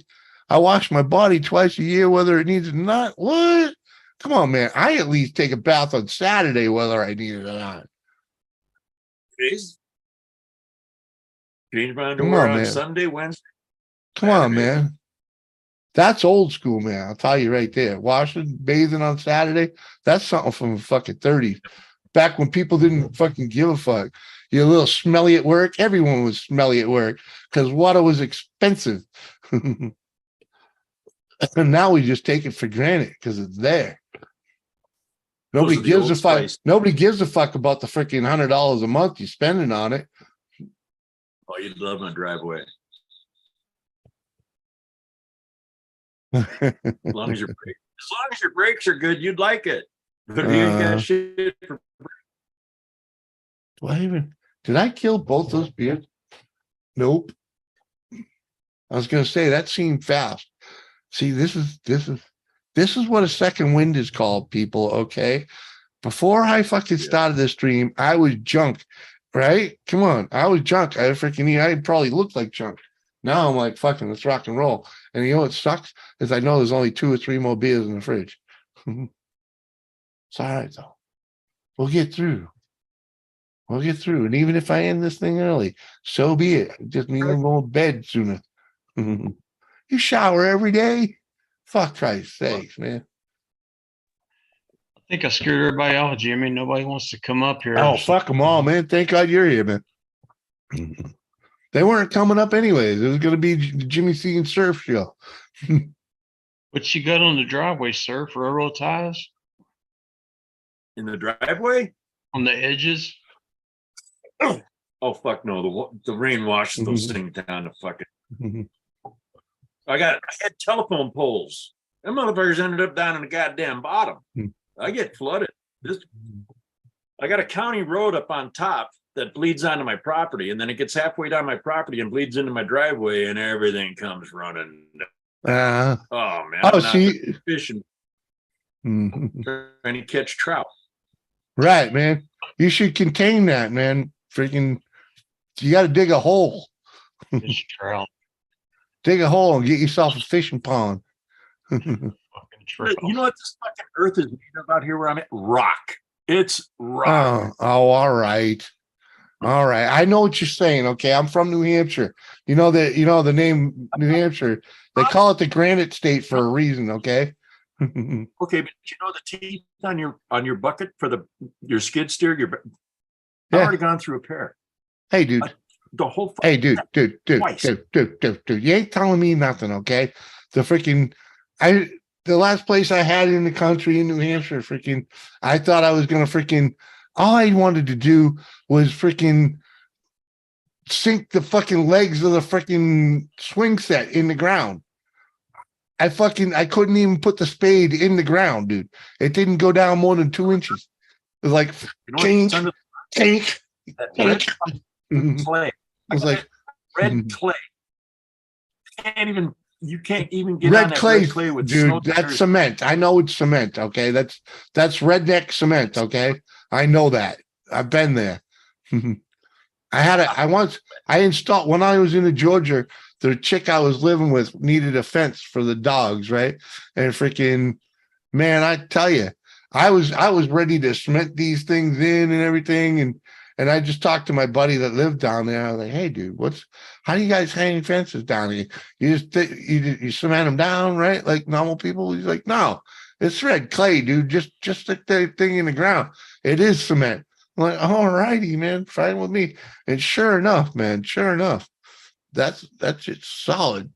twice a year, whether it needs it or not. What? Come on, man. I at least take a bath on Saturday, whether I need it or not. Please. Change my Come underwear on, on man. Sunday, Wednesday. Come on, Saturday. man. That's old school, man. I'll tell you right there. Washing, bathing on Saturday, that's something from the fucking 30s. Back when people didn't fucking give a fuck. You're a little smelly at work. Everyone was smelly at work because water was expensive. And now we just take it for granted because it's there. Nobody Those are the gives a Old fuck. Spice. Nobody gives a fuck about the freaking $100 a month you're spending on it. Oh, you'd love my driveway. Do As long as your brakes are good, you'd like it. But if you ain't got shit for did I kill both those beers? Nope. I was gonna say that seemed fast. See, this is what a second wind is called, people. Okay. Before I fucking started this stream, I was junk, right? Come on. I was junk. I probably looked like junk. Now I'm like, fucking, let's rock and roll. And you know what sucks? Is I know there's only 2 or 3 more beers in the fridge. It's all right, though. We'll get through. We'll get through. And even if I end this thing early, so be it. I just need to go to bed sooner. You shower every day? Fuck Christ's sakes, man. I think I scared everybody off, Jimmy. Nobody wants to come up here. Oh, fuck them all, man. Thank God you're here, man. They weren't coming up anyways. It was going to be the Jimmy C and Surf show. What you got on the driveway, sir? For railroad ties in the driveway? On the edges? Oh, fuck no. The rain washed those things down to fucking. I had telephone poles. Them motherfuckers ended up down in the goddamn bottom. I get flooded. I got a county road up on top that bleeds onto my property, and then it gets halfway down my property and bleeds into my driveway, and everything comes running. Oh man! Oh, see, fishing, trying to catch trout. Right, man. You should contain that, man. Freaking, you got to dig a hole. Fish trout. Dig a hole and get yourself a fishing pond. You know what this fucking earth is made of out here where I'm at? Rock. It's rock. Oh, all right. All right. I know what you're saying. Okay. I'm from New Hampshire. You know the name New Hampshire. They call it the granite state for a reason, okay? Okay, but you know the teeth on your bucket for your skid steer, I've already gone through a pair. Hey, dude. The whole dude. You ain't telling me nothing, okay? The last place I had in the country in New Hampshire, I thought I was gonna all I wanted to do was sink the fucking legs of the swing set in the ground. I couldn't even put the spade in the ground, dude. It didn't go down more than 2 inches. It was like kink. Clay. I was like red clay. You can't even get red on that clay, red clay with dude. That's cement. I know it's cement. Okay, that's redneck cement. Okay, I know that. I've been there. I installed when I was in Georgia. The chick I was living with needed a fence for the dogs, right? And man, I tell you, I was ready to cement these things in and everything, and I just talked to my buddy that lived down there. I was like, "Hey, dude, how do you guys hang fences down here? You just you cement them down, right? Like normal people?" He's like, "No, it's red clay, dude. Just stick the thing in the ground. It is cement." I'm like, "All righty, man, fine with me." And sure enough, that's it's solid.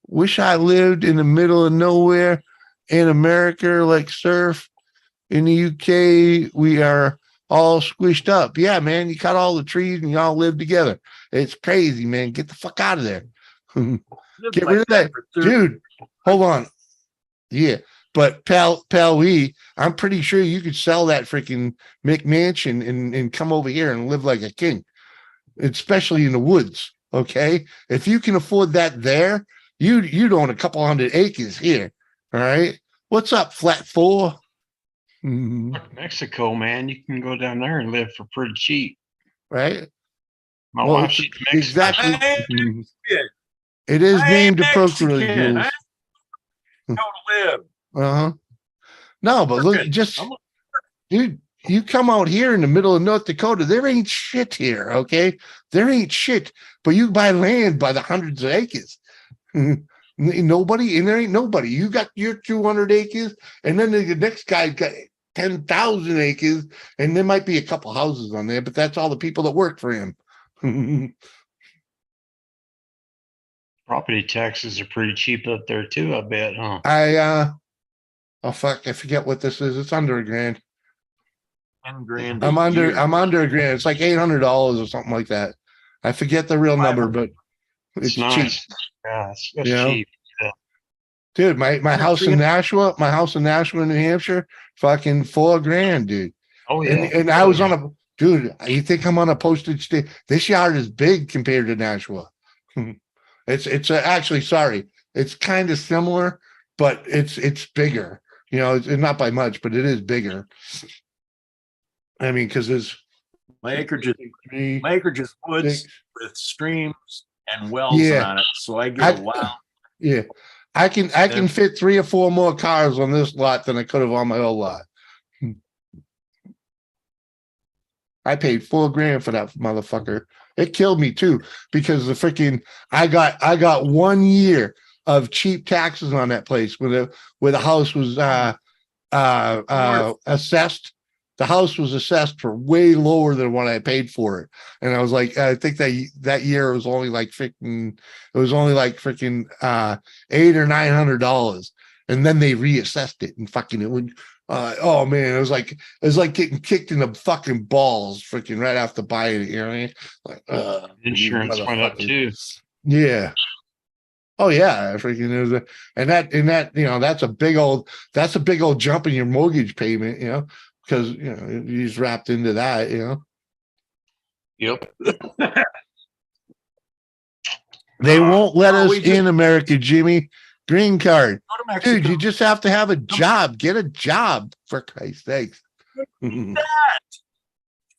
Wish I lived in the middle of nowhere in America like Surf. In the UK, we are all squished up. Yeah, man, you cut all the trees and you all live together. It's crazy, man. Get the fuck out of there. Get rid of that. Dude, hold on. Yeah, but Pal I'm pretty sure you could sell that freaking McMansion and come over here and live like a king, especially in the woods. Okay, if you can afford that there, you'd own a couple 100 acres here. All right, what's up, Flat 4? Mexico, man, you can go down there and live for pretty cheap, right? My wife, she's Mexican. Exactly. It is named a procreate. Don't live. No, but look, Working. just I'm- dude, you come out here in the middle of North Dakota, there ain't shit here, okay? There ain't shit, but you buy land by the hundreds of acres. Nobody, and there ain't nobody. You got your 200 acres, and then the next guy's got 10,000 acres, and there might be a couple houses on there, but that's all the people that work for him. Property taxes are pretty cheap up there too, I bet, huh? Oh fuck, I forget what this is. It's under $1,000. 10 grand. I'm under year. $1,000. It's like $800 or something like that. I forget the real number, but it's cheap. Nice. Yeah, that's You know? cheap. Dude, my house in Nashua, New Hampshire, fucking $4,000, dude. Oh yeah. And I was on a dude. You think I'm on a postage stamp? This yard is big compared to Nashua. It's actually sorry. It's kind of similar, but it's bigger. You know, it's not by much, but it is bigger. I mean, because there's My acreage is three, woods six. with streams and wells Yeah. on it, so I get a wow. Yeah, I can fit 3 or 4 more cars on this lot than I could have on my old lot. I paid $4,000 for that motherfucker. It killed me too because the freaking I got 1 year of cheap taxes on that place where the house was assessed. The house was assessed for way lower than what I paid for it, and I was like, I think that year it was only like freaking $800 or $900, and then they reassessed it and fucking it would. Oh man, it was like getting kicked in the fucking balls, freaking right after buying it. You know what I mean? Like, Insurance went up too. Yeah. Oh yeah, freaking it was and that you know that's a big old jump in your mortgage payment. You know, because you know he's wrapped into that. You know. Yep. They won't let us we just- in America, Jimmy. Green card. Go to Mexico. Dude, you just have to have a job. Get a job, for Christ's sakes. Go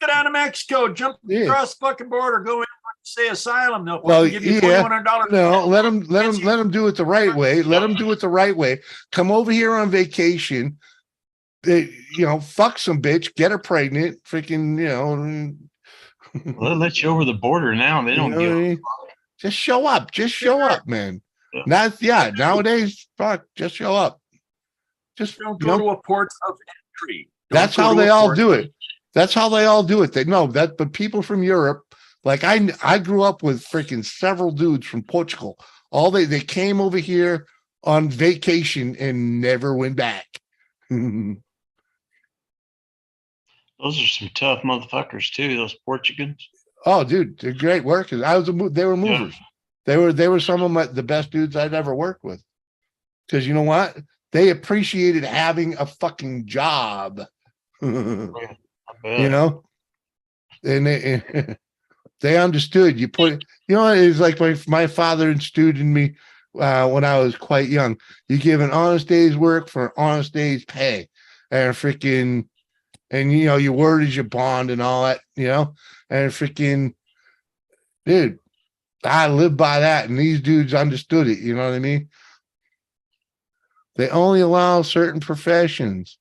down to Mexico, jump Yeah. across the fucking border, go in, say asylum. They'll Well, give you yeah. $2,100. No, let them do it the right way. Let them do it the right way. Come over here on vacation. You know, fuck some bitch, get her pregnant, freaking, you know. Well, they let you over the border now. They don't You know what I give. mean? Just show up. Just show up, man. Nowadays, fuck, just show up. Just Don't you go know, to a port of entry. that's how they all do it. That's how they all do it. They know that, but people from Europe, like I grew up with freaking several dudes from Portugal. All they came over here on vacation and never went back. Those are some tough motherfuckers too. Those Portugans. Oh, dude, they're great workers. They were movers. They were some of the best dudes I'd ever worked with. Because you know what? They appreciated having a fucking job. You know? And they understood. You know, it's like my father instilled in me when I was quite young. You give an honest day's work for an honest day's pay. And freaking, and you know, your word is your bond and all that, you know? And freaking, dude, I live by that, and these dudes understood it. You know what I mean? They only allow certain professions.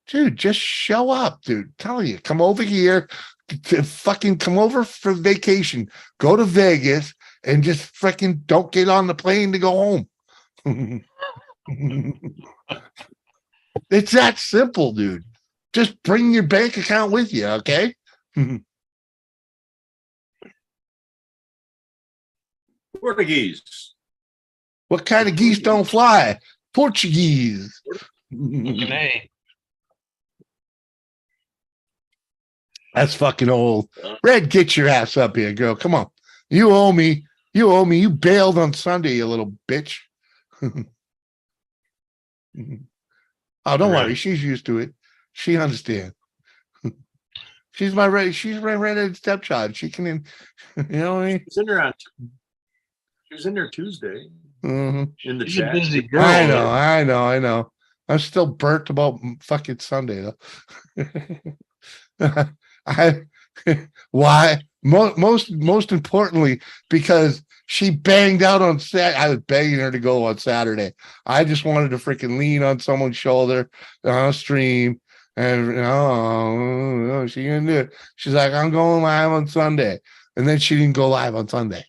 Dude, just show up, dude. Tell you, come over here, to fucking come over for vacation. Go to Vegas and just freaking don't get on the plane to go home. It's that simple, dude. Just bring your bank account with you, okay? Portuguese. What kind of geese don't fly? Portuguese. Hey, That's fucking old. Red, get your ass up here, girl. Come on. You owe me. You bailed on Sunday, you little bitch. Oh, don't worry. She's used to it. She understands. She's my redheaded stepchild. She can, you know what I mean? She was in there Tuesday Mhm. in the she's a chat. busy girl. I know. I'm still burnt about fucking Sunday though. Why? Most importantly, because She banged out on Saturday. I was begging her to go on Saturday. I just wanted to freaking lean on someone's shoulder on a stream. And no, she didn't do it. She's like, I'm going live on Sunday. And then she didn't go live on Sunday.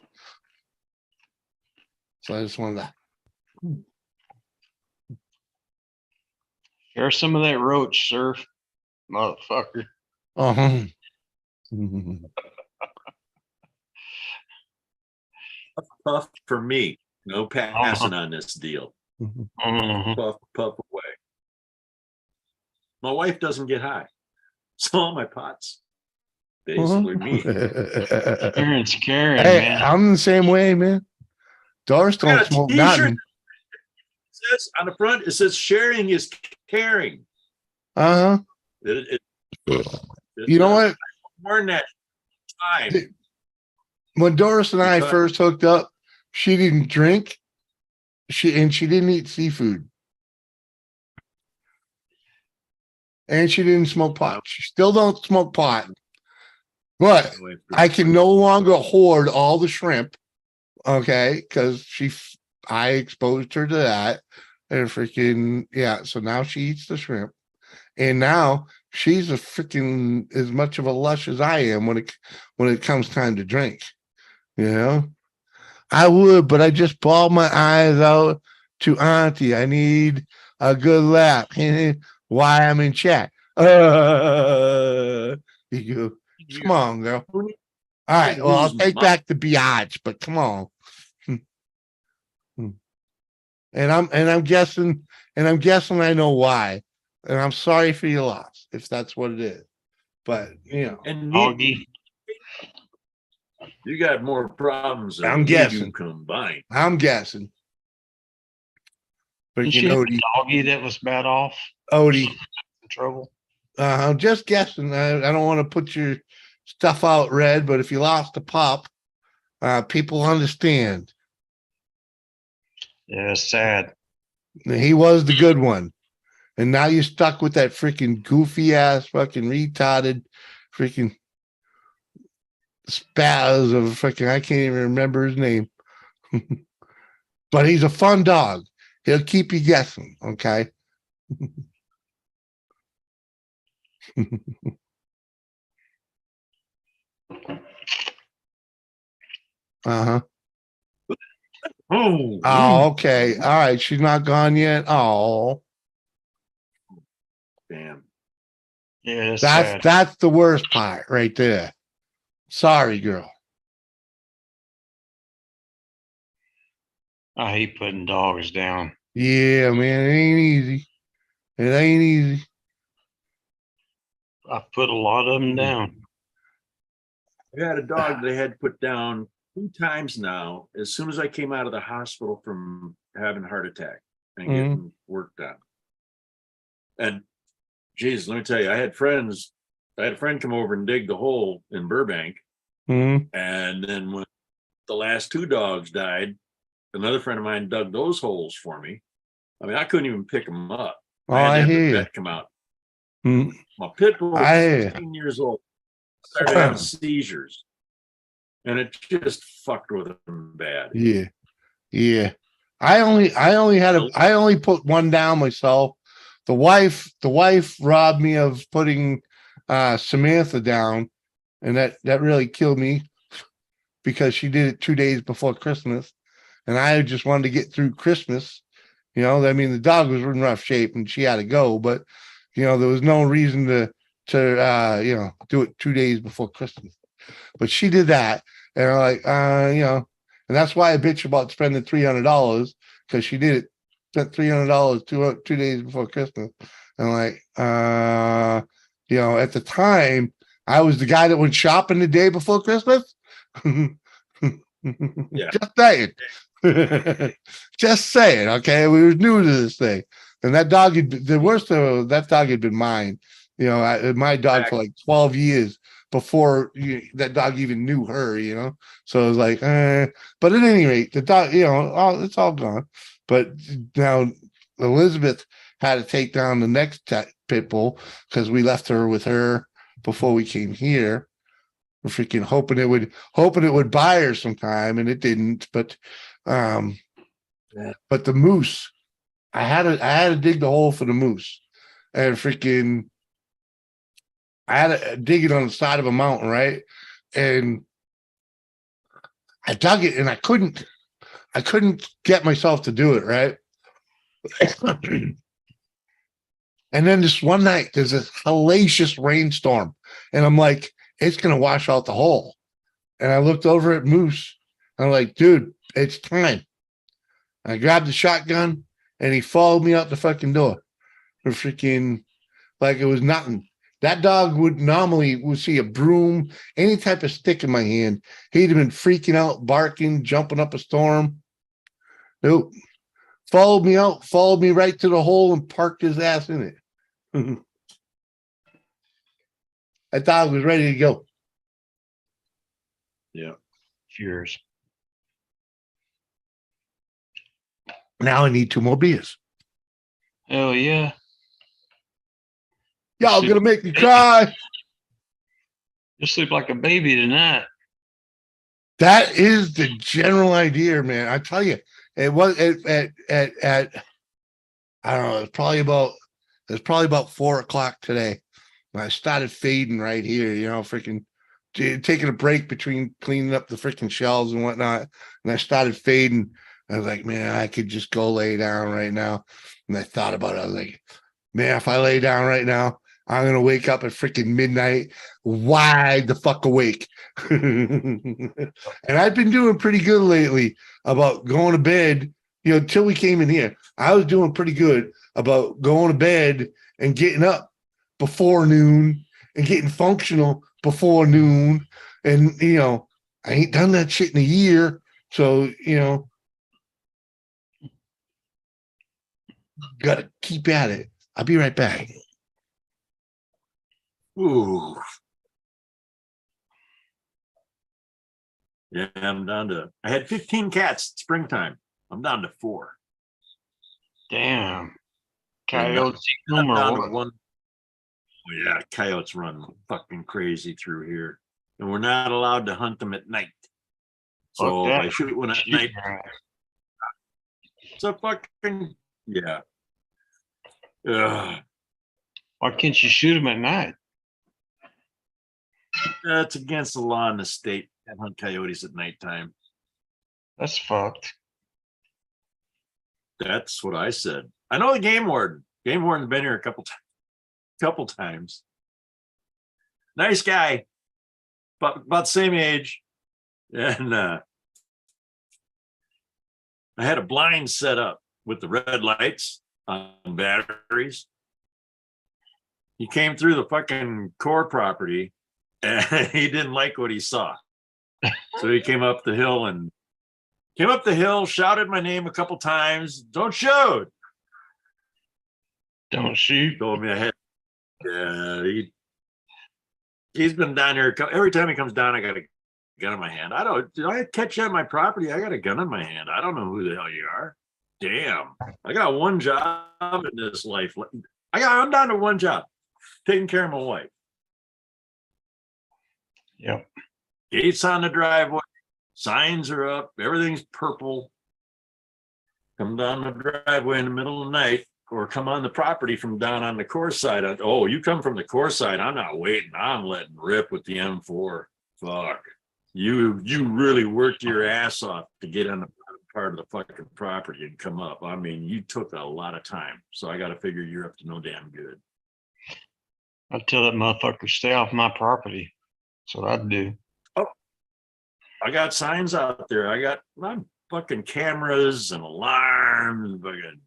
So I just wanted that. Share some of that roach, surf, motherfucker. Uh-huh. Puff for me. No passing on this deal. Puff away. My wife doesn't get high. So all my pots, basically me. It's caring, Hey, man. I'm the same way, man. Doris I got don't a smoke t-shirt nothing. Says on the front, it says sharing is caring. Uh-huh. You know what? More than that time. When Doris and I first hooked up, she didn't drink. She didn't eat seafood. And she didn't smoke pot. She still don't smoke pot. But I can no longer hoard all the shrimp. Okay, because I exposed her to that. And freaking, yeah. So now she eats the shrimp. And now she's a freaking as much of a lush as I am when it comes time to drink. You know? I would, but I just bawled my eyes out to Auntie. I need a good lap. Why I'm in chat. You go, come on, girl. All right. Well, I'll take back the biatch, but come on. And I'm guessing I know why. And I'm sorry for your loss, if that's what it is. But you know, And Doggy. You got more problems than I'm guessing. you combined. I'm guessing. Did she have a doggy that was bad off? Odie. In trouble. I'm just guessing. I don't want to put your stuff out, Red, but if you lost a pup, people understand. Yeah, it's sad. He was the good one. And now you're stuck with that freaking goofy ass, fucking retarded, freaking spaz of freaking, I can't even remember his name. But he's a fun dog. He'll keep you guessing, okay? Uh-huh. Oh, okay. All right. She's not gone yet. Oh. Damn. Yeah, that's the worst part right there. Sorry, girl. I hate putting dogs down. Yeah, man, it ain't easy. It ain't easy. I put a lot of them down. I had a dog they had put down 2 times now, as soon as I came out of the hospital from having a heart attack and getting worked on. And geez, let me tell you, I had a friend come over and dig the hole in Burbank. And then when the last 2 dogs died, another friend of mine dug those holes for me. I mean, I couldn't even pick them up. I had to have the vet come out. My pit bull was 16 years old, started having seizures, and it just fucked with him bad. Yeah. I only put one down myself. The wife robbed me of putting Samantha down, and that really killed me because she did it 2 days before Christmas, and I just wanted to get through Christmas. You know, I mean, the dog was in rough shape and she had to go, but you know, there was no reason to do it 2 days before Christmas. But she did that, and I'm like, and that's why I bitch about spending $300 because she did it, spent $300 2 days before Christmas. And like, at the time, I was the guy that went shopping the day before Christmas. Yeah. Just saying. Just saying, okay? We were new to this thing. And that dog, the worst of that dog had been mine. My dog for like 12 years before that dog even knew her, So I was like, but at any rate, the dog, it's all gone. But now Elizabeth had to take down the next pit bull because we left her with her before we came here. freaking hoping it would buy her sometime, and it didn't. But the moose, I had to dig the hole for the moose, and freaking I had to dig it on the side of a mountain, right? And I dug it, and I couldn't get myself to do it, right? And then this one night, there's this hellacious rainstorm, and I'm like, it's gonna wash out the hole. And I looked over at Moose. I'm like, dude, it's time. I grabbed the shotgun, and he followed me out the fucking door. For freaking like it was nothing. That dog would see a broom, any type of stick in my hand. He'd have been freaking out, barking, jumping up a storm. Nope. Followed me out, followed me right to the hole, and parked his ass in it. That dog was ready to go. Yeah. Cheers. Now I need 2 more beers. Oh yeah. Y'all gonna make me cry. You sleep like a baby tonight. That is the general idea, man. I tell you, it was at I don't know. It's probably about 4:00 today. I started fading right here, freaking taking a break between cleaning up the freaking shelves and whatnot. And I started fading. I was like, man, I could just go lay down right now. And I thought about it. I was like, man, if I lay down right now, I'm going to wake up at freaking midnight, wide the fuck awake. And I've been doing pretty good lately about going to bed, until we came in here. I was doing pretty good about going to bed and getting up before noon and getting functional before noon. And, I ain't done that shit in a year. So, got to keep at it. I'll be right back. Ooh. Yeah, I had 15 cats at springtime. I'm down to 4. Damn. I'm Coyotes eat them down or to what? 1. Oh, yeah, coyotes run fucking crazy through here. And we're not allowed to hunt them at night. So Fuck if that. I shoot one at Shoot night, their ass. it's a fucking, yeah. Ugh. Why can't you shoot them at night? That's against the law in the state. Can't hunt coyotes at nighttime. That's fucked. That's what I said. I know the game warden. Game warden's been here a couple times. Nice guy, but about the same age. And I had a blind set up with the red lights on batteries. He came through the fucking core property and he didn't like what he saw. So he came up the hill, shouted my name a couple times. Don't shoot. Don't shoot. Told me I had. Yeah, he's been down here. Every time he comes down, I got a gun in my hand. Did I catch you on my property? I got a gun in my hand. I don't know who the hell you are. Damn. I got one job in this life. I'm down to one job. Taking care of my wife. Yep. Gates on the driveway. Signs are up. Everything's purple. Come down the driveway in the middle of the night or come on the property from down on the core side. Oh, you come from the core side. I'm not waiting. I'm letting rip with the M4. Fuck. You really worked your ass off to get on the part of the fucking property and come up. I mean, you took a lot of time. So I got to figure you're up to no damn good. I'd tell that motherfucker stay off my property. That's what I'd do. Oh, I got signs out there. I got my fucking cameras and alarms, fucking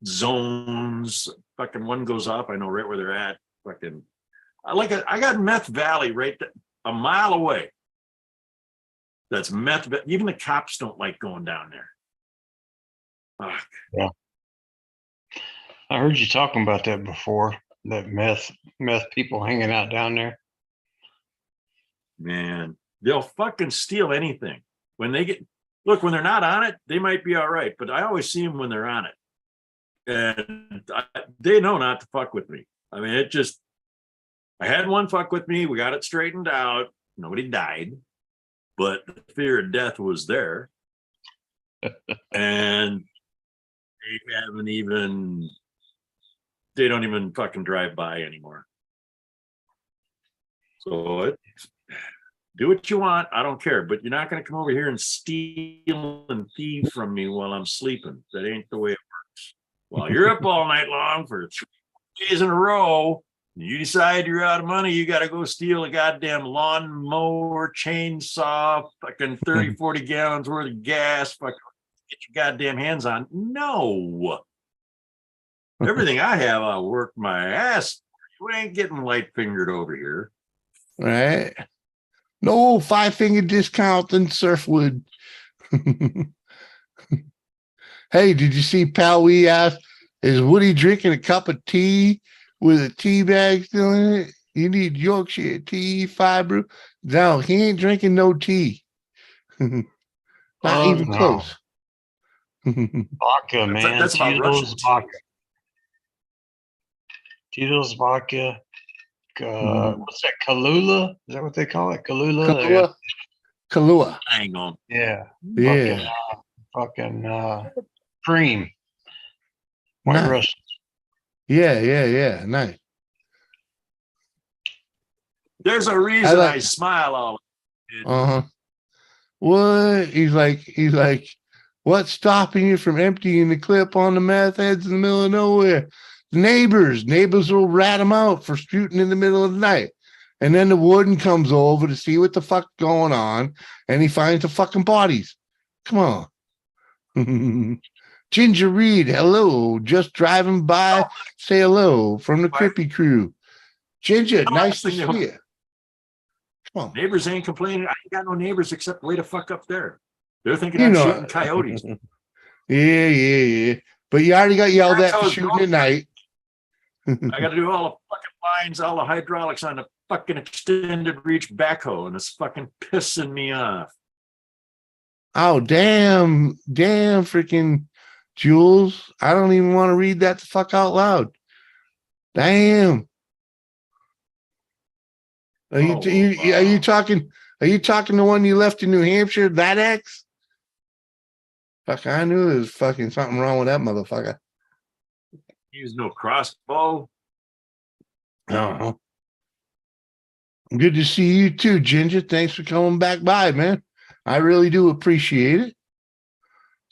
zones. Fucking one goes off, I know right where they're at. Fucking, I got Meth Valley right a mile away. That's meth. Even the cops don't like going down there. Fuck. Yeah. I heard you talking about that before. That meth people hanging out down there. Man, they'll fucking steal anything. When they're not on it, they might be all right. But I always see them when they're on it. And they know not to fuck with me. I mean, I had one fuck with me. We got it straightened out. Nobody died, but the fear of death was there. And they don't even fucking drive by anymore. So do what you want. I don't care, but you're not going to come over here and steal and thieve from me while I'm sleeping. That ain't the way it works. While you're up all night long for 3 days in a row, you decide you're out of money, you got to go steal a goddamn lawnmower, chainsaw, fucking 30, 40 gallons worth of gas, fucking get your goddamn hands on. No. Everything I have, I work my ass. You ain't getting light fingered over here. Right. No 5-finger discount in Surfwood. Hey, did you see Pal Wee asked, is Woody drinking a cup of tea with a tea bag still in it? You need Yorkshire tea, fiber. No, he ain't drinking no tea. Not even close. Vodka, man. That's about Tito's Russian. vodka. Tito's vodka. What's that? Kahlua? Is that what they call it? Kahlua? Kahlua. Hang on. Yeah. Yeah. Fucking cream. White Nice. Russian. Yeah. Nice. There's a reason I smile all. Uh-huh. What? He's like, what's stopping you from emptying the clip on the meth heads in the middle of nowhere? Neighbors will rat them out for shooting in the middle of the night. And then the warden comes over to see what the fuck's going on, and he finds the fucking bodies. Come on. Ginger Reed, hello. Just driving by, say hello from the Crippy crew. Ginger, nice to see you. Come on. Neighbors ain't complaining. I ain't got no neighbors except way to fuck up there. They're thinking I'm shooting coyotes. Yeah. But you already got yelled at for shooting at night. I got to do all the fucking lines, all the hydraulics on the fucking extended reach backhoe, and it's fucking pissing me off. Oh, damn, freaking Jules. I don't even want to read that the fuck out loud. Damn. Are you talking the one you left in New Hampshire, that ex? Fuck, I knew there was fucking something wrong with that motherfucker. He was no crossbow. Uh-huh. Good to see you too, Ginger. Thanks for coming back by, man. I really do appreciate it.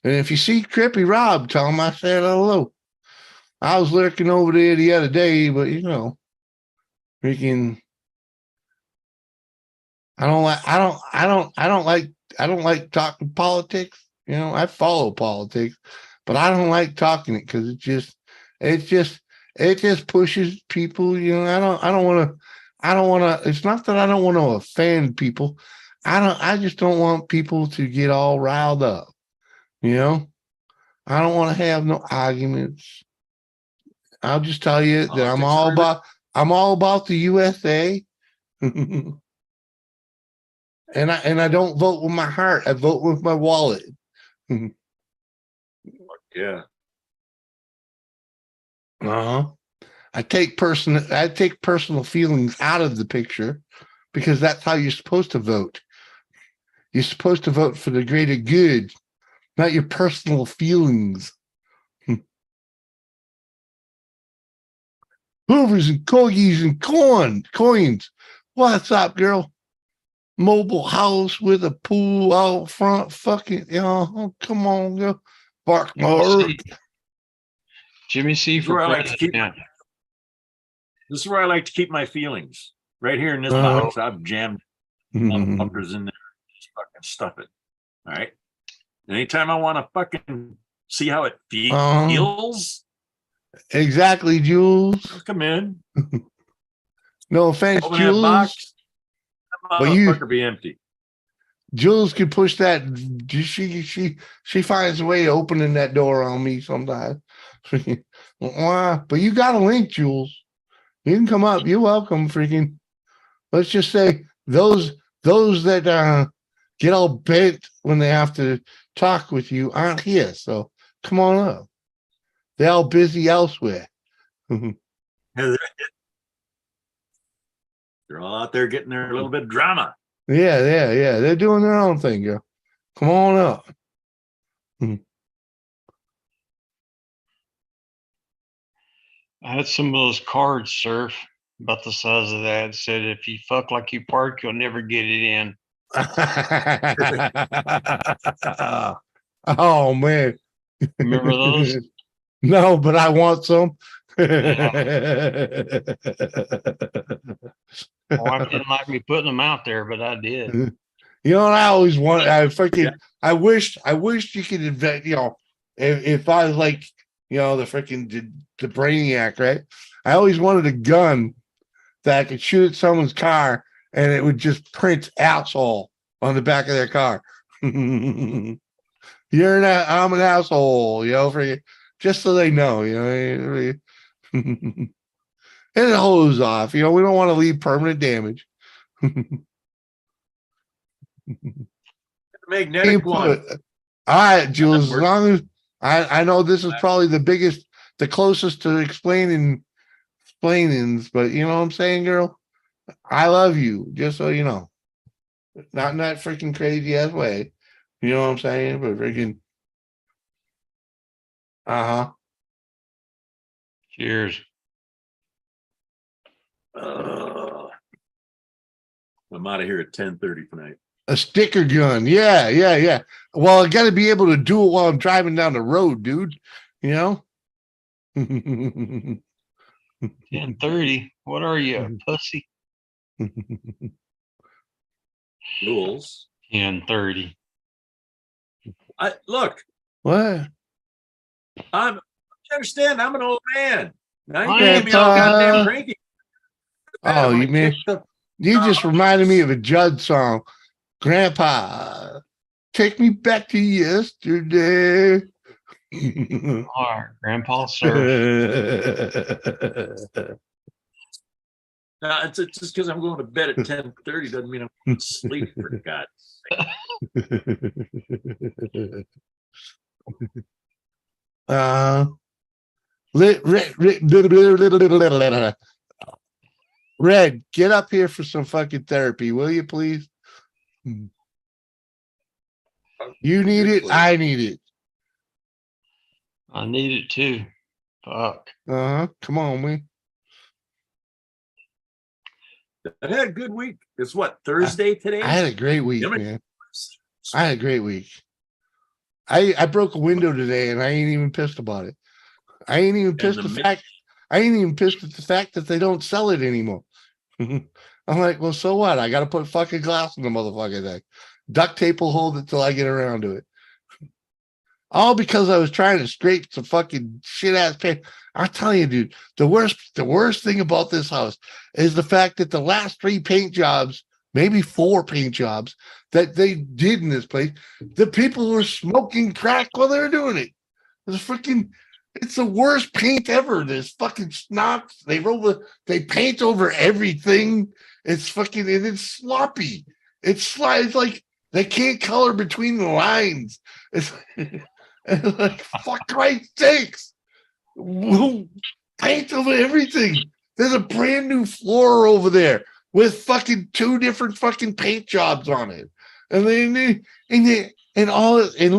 And if you see Crippy Rob, tell him I said hello. I was lurking over there the other day, but freaking I don't like talking politics. I follow politics, but I don't like talking it because it just pushes people. I don't want to. It's not that I don't want to offend people. I just don't want people to get all riled up. I don't want to have no arguments. I'll just tell you that I'm all about the USA. And I don't vote with my heart. I vote with my wallet. Yeah. Uh-huh. I take personal feelings out of the picture because that's how you're supposed to vote. You're supposed to vote for the greater good, not your personal feelings. Hoovers and corgis and coins. What's up, girl? Mobile house with a pool out front. Fucking, come on, girl. Bark more. Jimmy C for president. This is where I like to keep my feelings. Right here in this box, I've jammed motherfuckers in there. Just fucking stuff it. All right. Anytime I want to fucking see how it feels. Exactly, Jules. Come in. No offense, Open Jules. That box, but motherfucker be empty. Jules can push that. She finds a way of opening that door on me sometimes. But you got a link, Jules. You can come up. You're welcome. Freaking. Let's just say those that get all bent when they have to talk with you aren't here. So come on up. They're all busy elsewhere. They're all out there getting their little bit of drama. Yeah. They're doing their own thing, girl. Come on up. I had some of those cards, surf, about the size of that. Said if you fuck like you park, you'll never get it in. Oh man. Remember those? No, but I want some. My wife didn't like me putting them out there, but I did. You know what I always want? I wished you could invent, if I was like, the brainiac, right? I always wanted a gun that I could shoot at someone's car and it would just print asshole on the back of their car. I'm an asshole, just so they know, and it hose off, we don't want to leave permanent damage. Magnetic one. All right, Jules, as long as I know this is probably the closest to explainings, but you know what I'm saying, girl? I love you, just so you know. Not in that freaking crazy ass way. You know what I'm saying? But freaking Cheers. I'm out of here at 10:30 tonight. A sticker gun. Yeah. Well, I gotta be able to do it while I'm driving down the road, dude. 10:30. What are you, a pussy? Rules. 10:30. Look. What? You understand? I'm an old man. Now you I can't am be all goddamn cranky. Oh, you mean you just reminded me of a Judd song. Grandpa, take me back to yesterday. All right, Grandpa surf. No, it's just because I'm going to bed at 10:30 doesn't mean I'm going to sleep, for God's sake. Red, get up here for some fucking therapy, will you please? You need it. I need it. I need it too. Fuck. Come on, me. I had a good week. It's what, Thursday today? I had a great week, man. I had a great week. I broke a window today and I ain't even pissed about it. I ain't even pissed at the fact that they don't sell it anymore. I'm like, well, so what? I got to put fucking glass in the motherfucking thing. Duct tape will hold it till I get around to it. All because I was trying to scrape some fucking shit ass paint. I'll tell you, dude, the worst thing about this house is the fact that the last 3 paint jobs, maybe 4 paint jobs that they did in this place, the people were smoking crack while they were doing it. It's the worst paint ever. There's fucking snocks. They paint over everything. It's sloppy. It's like they can't color between the lines. It's like, fuck Christ's sakes. Paint over everything. There's a brand new floor over there with fucking 2 different fucking paint jobs on it. And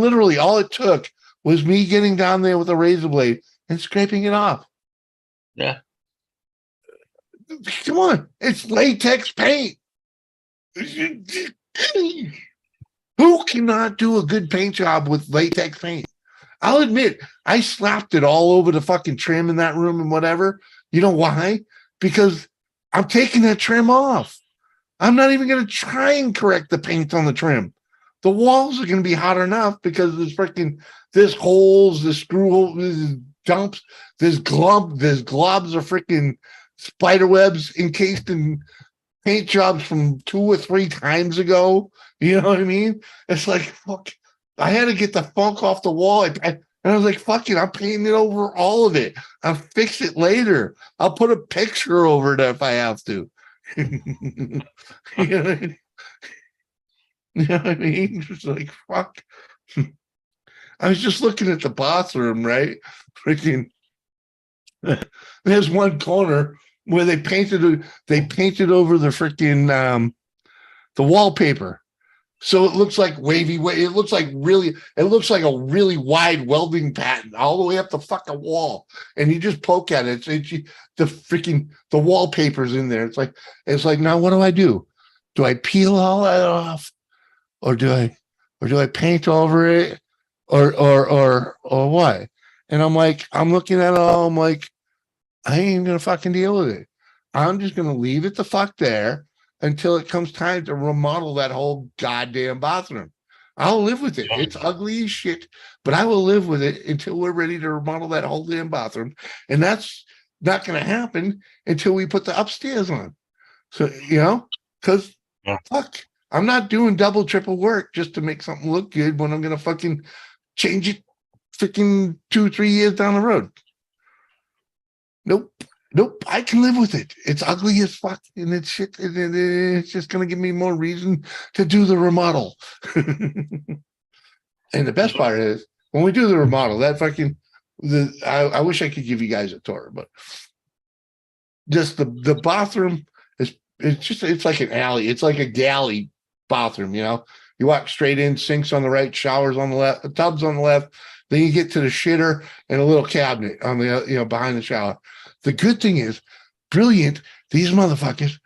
literally all it took was me getting down there with a razor blade and scraping it off. Yeah. Come on. It's latex paint. Who cannot do a good paint job with latex paint? I'll admit, I slapped it all over the fucking trim in that room and whatever. You know why? Because I'm taking that trim off. I'm not even going to try and correct the paint on the trim. The walls are going to be hot enough because there's holes, there's screw holes, there's dumps, there's globs of freaking spider webs encased in paint jobs from 2 or 3 times ago. You know what I mean? It's like, fuck. I had to get the funk off the wall. And I was like, fuck it, I'm painting it over all of it. I'll fix it later. I'll put a picture over it if I have to. You know what I mean? You know what I mean? It's like, fuck. I was just looking at the bathroom, right? Freaking, there's one corner where they painted over the freaking the wallpaper. So it looks like wavy. It looks like a really wide welding pattern all the way up the fucking wall. And you just poke at it. The wallpaper's in there. It's like, now what do? Do I peel all that off? Or do I paint over it? Or what? And I'm looking at it all. I'm like, I ain't gonna fucking deal with it. I'm just gonna leave it the fuck there until it comes time to remodel that whole goddamn bathroom. I'll live with it. It's ugly as shit, but I will live with it until we're ready to remodel that whole damn bathroom. And that's not going to happen until we put the upstairs on. So, because fuck, I'm not doing double, triple work just to make something look good when I'm going to fucking change it freaking 2-3 years down the road. Nope, I can live with it. It's ugly as fuck, and it's shit. It's just gonna give me more reason to do the remodel. And the best part is when we do the remodel, I wish I could give you guys a tour, but just the bathroom it's like an alley. It's like a galley bathroom. You walk straight in, sinks on the right, showers on the left, tubs on the left. Then you get to the shitter and a little cabinet on the behind the shower. The good thing is, brilliant, these motherfuckers,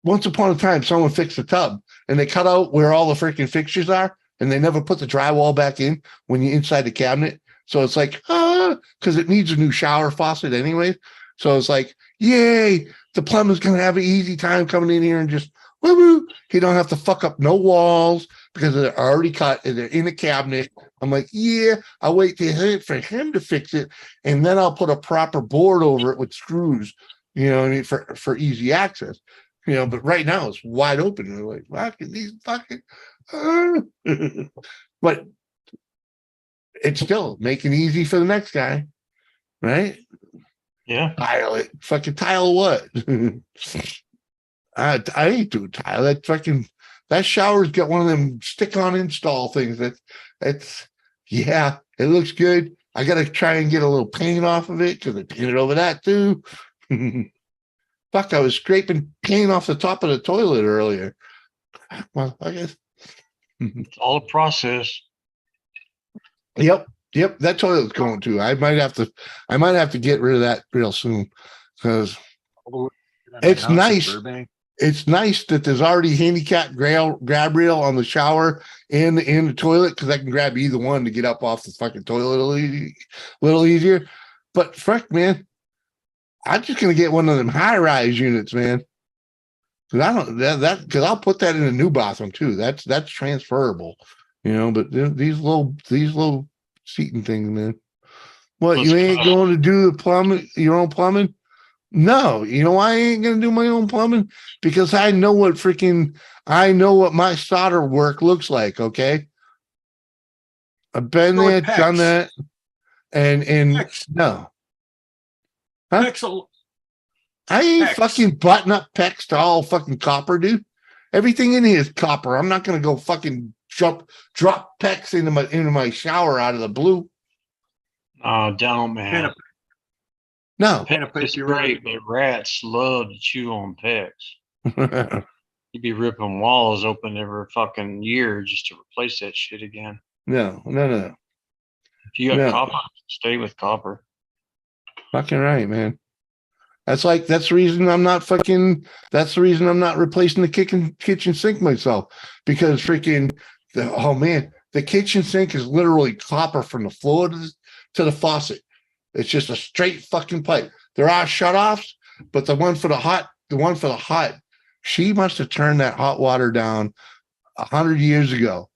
once upon a time, someone fixed the tub and they cut out where all the freaking fixtures are and they never put the drywall back in when you're inside the cabinet. So it's like, because it needs a new shower faucet anyway. So it's like, yay, the plumber's going to have an easy time coming in here and just, woo-woo. He don't have to fuck up no walls because they're already cut and they're in the cabinet. I'm like, yeah, I'll wait for him to fix it, and then I'll put a proper board over it with screws, for easy access. But right now it's wide open. And they're like, these fucking but it's still making it easy for the next guy, right? Yeah. Tile it. Fucking tile what? I ain't doing tile. That shower's got one of them stick-on install things. It looks good. I gotta try and get a little paint off of it because I painted over that too. Fuck, I was scraping paint off the top of the toilet earlier. Well, I guess it's all a process. Yep, that toilet's going too. I might have to get rid of that real soon because it's nice. It's nice that there's already handicap grab rail on the shower and in the toilet because I can grab either one to get up off the fucking toilet a little easier. But frick, man, I'm just gonna get one of them high-rise units, man. Because I'll put that in a new bathroom too. That's transferable, But these low seating things, man. What, you ain't going to do the plumbing, your own plumbing? No, I ain't gonna do my own plumbing because I know what my solder work looks like. Okay, I've been there, done that, and no, I ain't fucking button up PEX to all fucking copper, dude. Everything in here is copper. I'm not gonna go fucking drop PEX into my shower out of the blue. Oh, don't, man. No, it's great, but rats love to chew on PEX. You'd be ripping walls open every fucking year just to replace that shit again. No. If you got copper, stay with copper. Fucking right, man. That's the reason I'm not replacing the kitchen sink myself because freaking the kitchen sink is literally copper from the floor to the faucet. It's just a straight fucking pipe. There are shutoffs, but the one for the hot, she must have turned that hot water down 100 years ago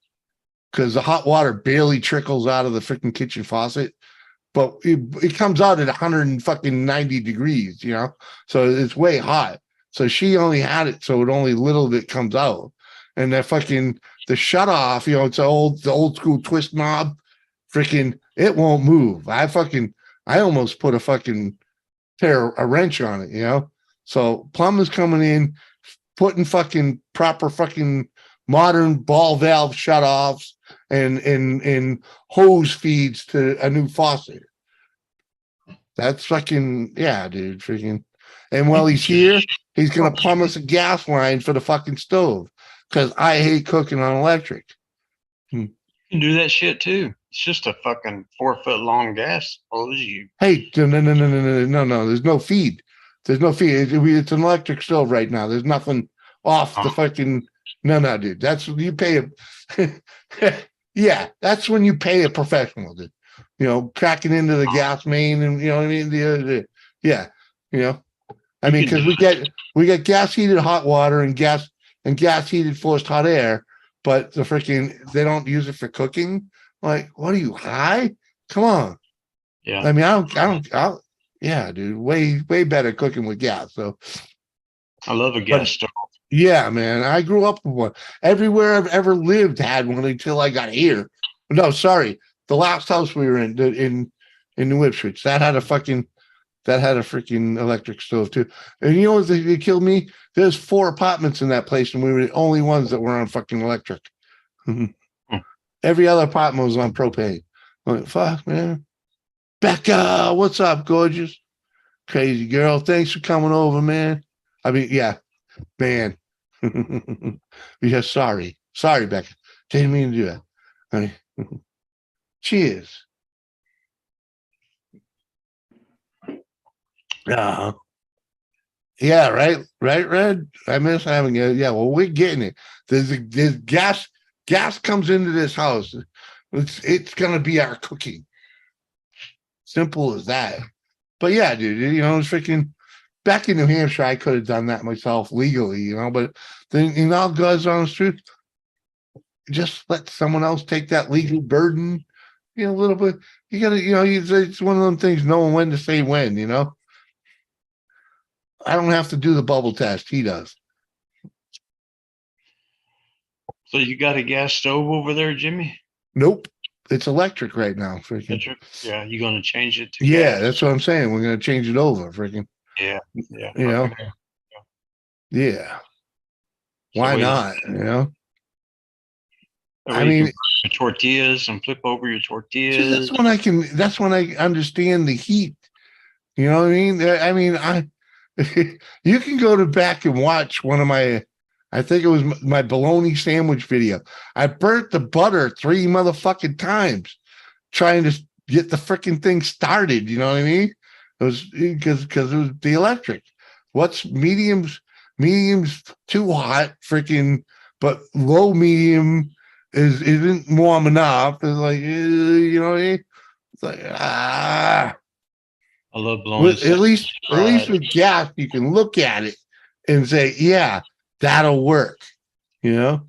because the hot water barely trickles out of the freaking kitchen faucet, but it comes out at 190 degrees, so it's way hot. So she only had it so it only little of it comes out, and the shutoff, it's the old school twist knob, freaking it won't move. I almost put a wrench on it, So plumbers coming in, putting fucking proper fucking modern ball valve shutoffs and hose feeds to a new faucet. That's fucking, yeah, dude, freaking. And while he's here, he's going to plumb us a gas line for the fucking stove because I hate cooking on electric. You can do that shit too. It's just a fucking 4-foot long gas hose. Hey, no. There's no feed. There's no feed. It's an electric stove right now. There's nothing off the fucking. No, dude. That's you pay a. Yeah, that's when you pay a professional, dude. You know, cracking into the gas main, and you know what I mean. Yeah, you know, I mean, because we get gas heated hot water and gas heated forced hot air, but they don't use it for cooking. Like, what are you high? Come on. Yeah. I mean, yeah, dude, way better cooking with gas. So I love a gas stove. Yeah, man. I grew up with one. Everywhere I've ever lived had one until I got here. No, sorry. The last house we were in New Ipswich, that had a freaking electric stove too. And you know what they killed me? There's 4 apartments in that place, and we were the only ones that were on fucking electric. Every other apartment was on propane. I'm like, fuck, man. Becca, what's up, gorgeous? Crazy girl. Thanks for coming over, man. I mean, yeah, man. Yeah, sorry, Becca. Didn't mean to do that. I mean, cheers. Yeah, right, Red. I miss having it. Yeah, well, we're getting it. There's gas comes into this house. It's gonna be our cooking. Simple as that. But yeah, dude, you know, it's freaking back in New Hampshire, I could have done that myself legally, you know, but then, you know, God's honest truth, just let someone else take that legal burden, you know, a little bit. You gotta, you know, it's one of them things, knowing when to say when, you know. I don't have to do the bubble test. He does. So you got a gas stove over there, Jimmy? Nope. It's electric right now. Freaking. Electric? Yeah, you gonna change it to Yeah, gas? that's what I'm saying. We're gonna change it over. Freaking. Yeah. You know. Yeah. Why not? You know. I mean, tortillas and flip over your tortillas. See, that's when I understand the heat. You know what I mean? You can go to back and watch one of I think it was my bologna sandwich video. I burnt the butter 3 motherfucking times trying to get the freaking thing started. You know what I mean? It was because it was the electric. What's medium's too hot, freaking, but low medium isn't warm enough. It's like, you know what I mean? It's like, I love blowing. At least with gas, you can look at it and say, yeah, that'll work. You know?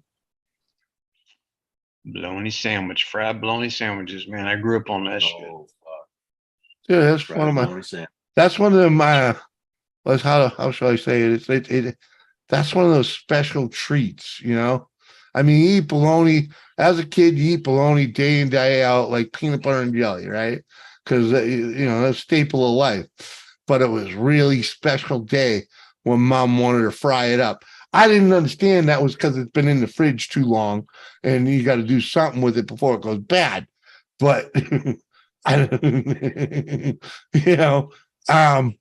Bologna sandwich, fried bologna sandwiches, man. I grew up on that shit. Yeah, that's fried one of my. That's one of my. How shall I say it? That's one of those special treats. You know, I mean, you eat bologna as a kid. You eat bologna day in day out, like peanut butter and jelly, right? Because you know that's a staple of life. But it was really special day when Mom wanted to fry it up. I didn't understand that was because it's been in the fridge too long, and you got to do something with it before it goes bad. But you know, to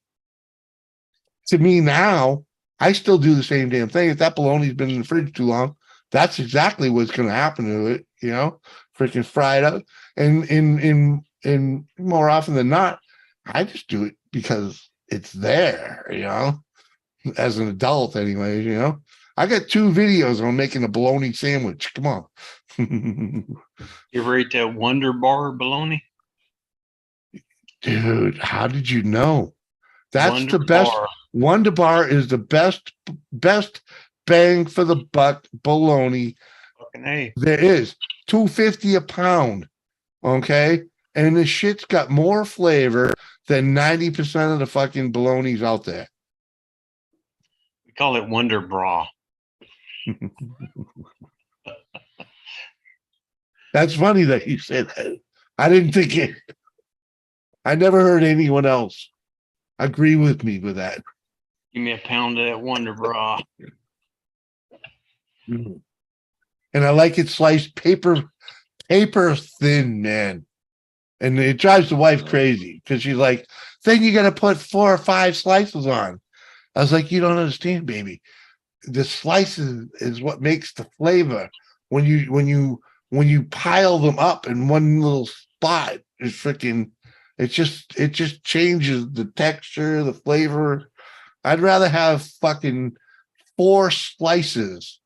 me now, I still do the same damn thing. If that bologna's been in the fridge too long, that's exactly what's going to happen to it. You know, freaking fry it up, and in more often than not, I just do it because it's there. You know, as an adult, anyways. You know, I got 2 videos on making a bologna sandwich. Come on. You ever ate that Wonder Bar bologna? Dude, how did you know? That's the best. Wonder Bar is the best bang for the buck bologna there is. $2.50 a pound. Okay. And the shit's got more flavor than 90% of the fucking bologna's out there. We call it Wonder Bra. That's funny that you said that. I didn't think it. I never heard anyone else agree with me with that. Give me a pound of that Wonder Bra. And I like it sliced paper thin, man. And it drives the wife crazy because she's like, then you got to put 4 or 5 slices on. I was like, you don't understand, baby. The slices is what makes the flavor. When you pile them up in one little spot, is freaking. It just changes the texture, the flavor. I'd rather have fucking 4 slices.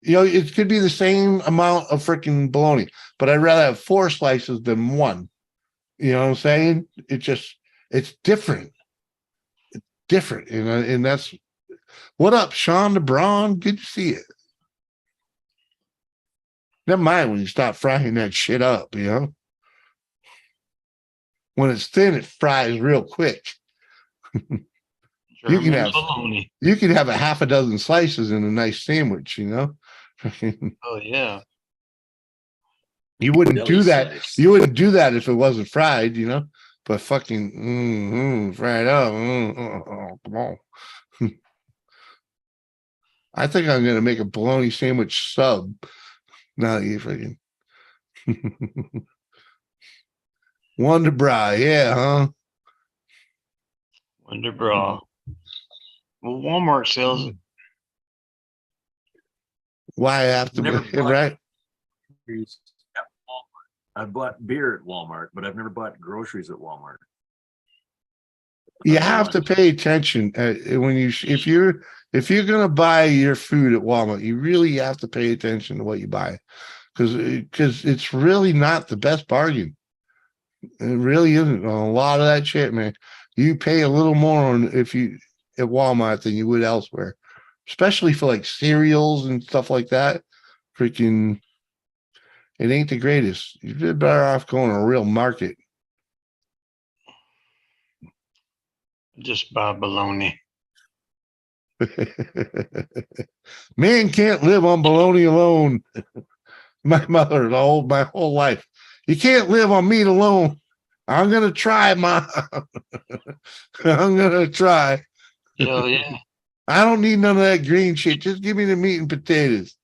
You know, it could be the same amount of freaking bologna, but I'd rather have 4 slices than 1. You know what I'm saying? It's different. It's different. And that's what up, Sean DeBron? Good to see you. Never mind when you start frying that shit up, you know. When it's thin, it fries real quick. You can have a half a dozen slices in a nice sandwich, you know. Oh yeah. You wouldn't Deli do that. slice. You wouldn't do that if it wasn't fried, you know. But fucking fried up. Come on. I think I'm gonna make a bologna sandwich sub. Now that you freaking Wonder Bra, yeah, huh? Wonder Bra. Well, Walmart sells it. Why I have to Never be bought- right? I bought beer at Walmart, but I've never bought groceries at Walmart. You have to pay attention when if you're gonna buy your food at Walmart, you really have to pay attention to what you buy, because it's really not the best bargain. It really isn't. A lot of that shit, man. You pay a little more on if you at Walmart than you would elsewhere, especially for like cereals and stuff like that. Freaking, it ain't the greatest. You're better off going to a real market. Just buy bologna. Man can't live on bologna alone. My mother, my whole life. You can't live on meat alone. I'm gonna try, Ma. I'm gonna try. Oh yeah. I don't need none of that green shit. Just give me the meat and potatoes.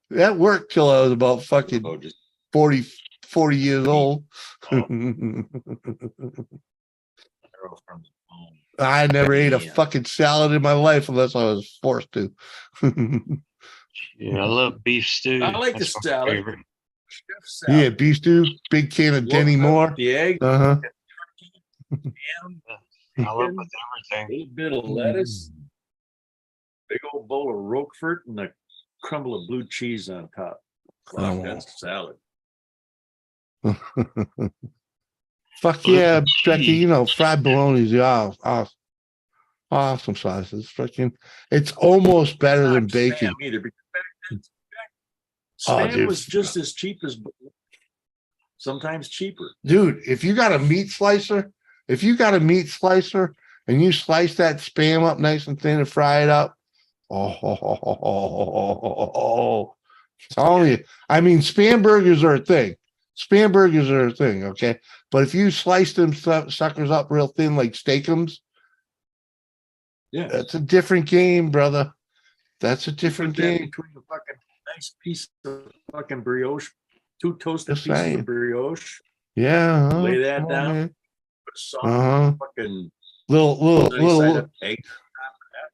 That worked till I was about fucking 40 years old. I never ate a fucking salad in my life unless I was forced to. Yeah, I love beef stew. I like the That's my salad. favorite. Yeah, beef stew, big can of Denny Moore. The egg, Uh-huh. ham, I love chicken, with a everything. little bit of lettuce, big old bowl of Roquefort, and a crumble of blue cheese on top. Wow, that's salad. Fuck yeah, Becky, you know, fried bologna's the awesome sauces. Freaking, it's almost better than bacon. Spam either, because Oh, spam dude. was just as cheap as, sometimes cheaper. Dude, if you got a meat slicer and you slice that spam up nice and thin and fry it up, telling you. I mean, spam burgers are a thing. Okay? But if you slice them suckers up real thin like steakums, Yeah, that's a different game, brother. That's a different game. Between a fucking nice piece of fucking brioche, 2 toasted Just pieces saying. of brioche. Yeah. Lay that come on, down. man. Put salt, Uh-huh. fucking Little nice side little of egg on top of that.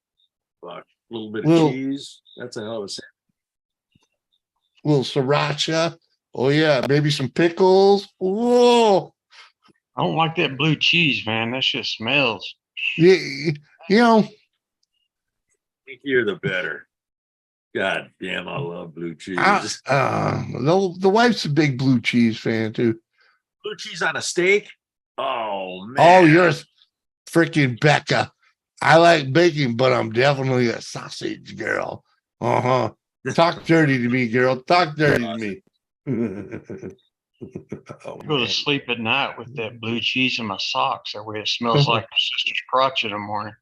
Fuck, a little bit of Little- cheese. That's a hell of a sandwich. little sriracha. Oh yeah, maybe some pickles. Whoa. I don't like that blue cheese, man. That shit smells. Yeah, you know, Think you're the better. God damn, I love blue cheese. the wife's a big blue cheese fan too. Blue cheese on a steak? Oh man. Oh, you're freaking Becca. I like bacon, but I'm definitely a sausage girl. Uh-huh. Talk dirty to me, girl. Talk dirty to me. Oh, I go to man. sleep at night with that blue cheese in my socks. That way it smells like my sister's crotch in the morning.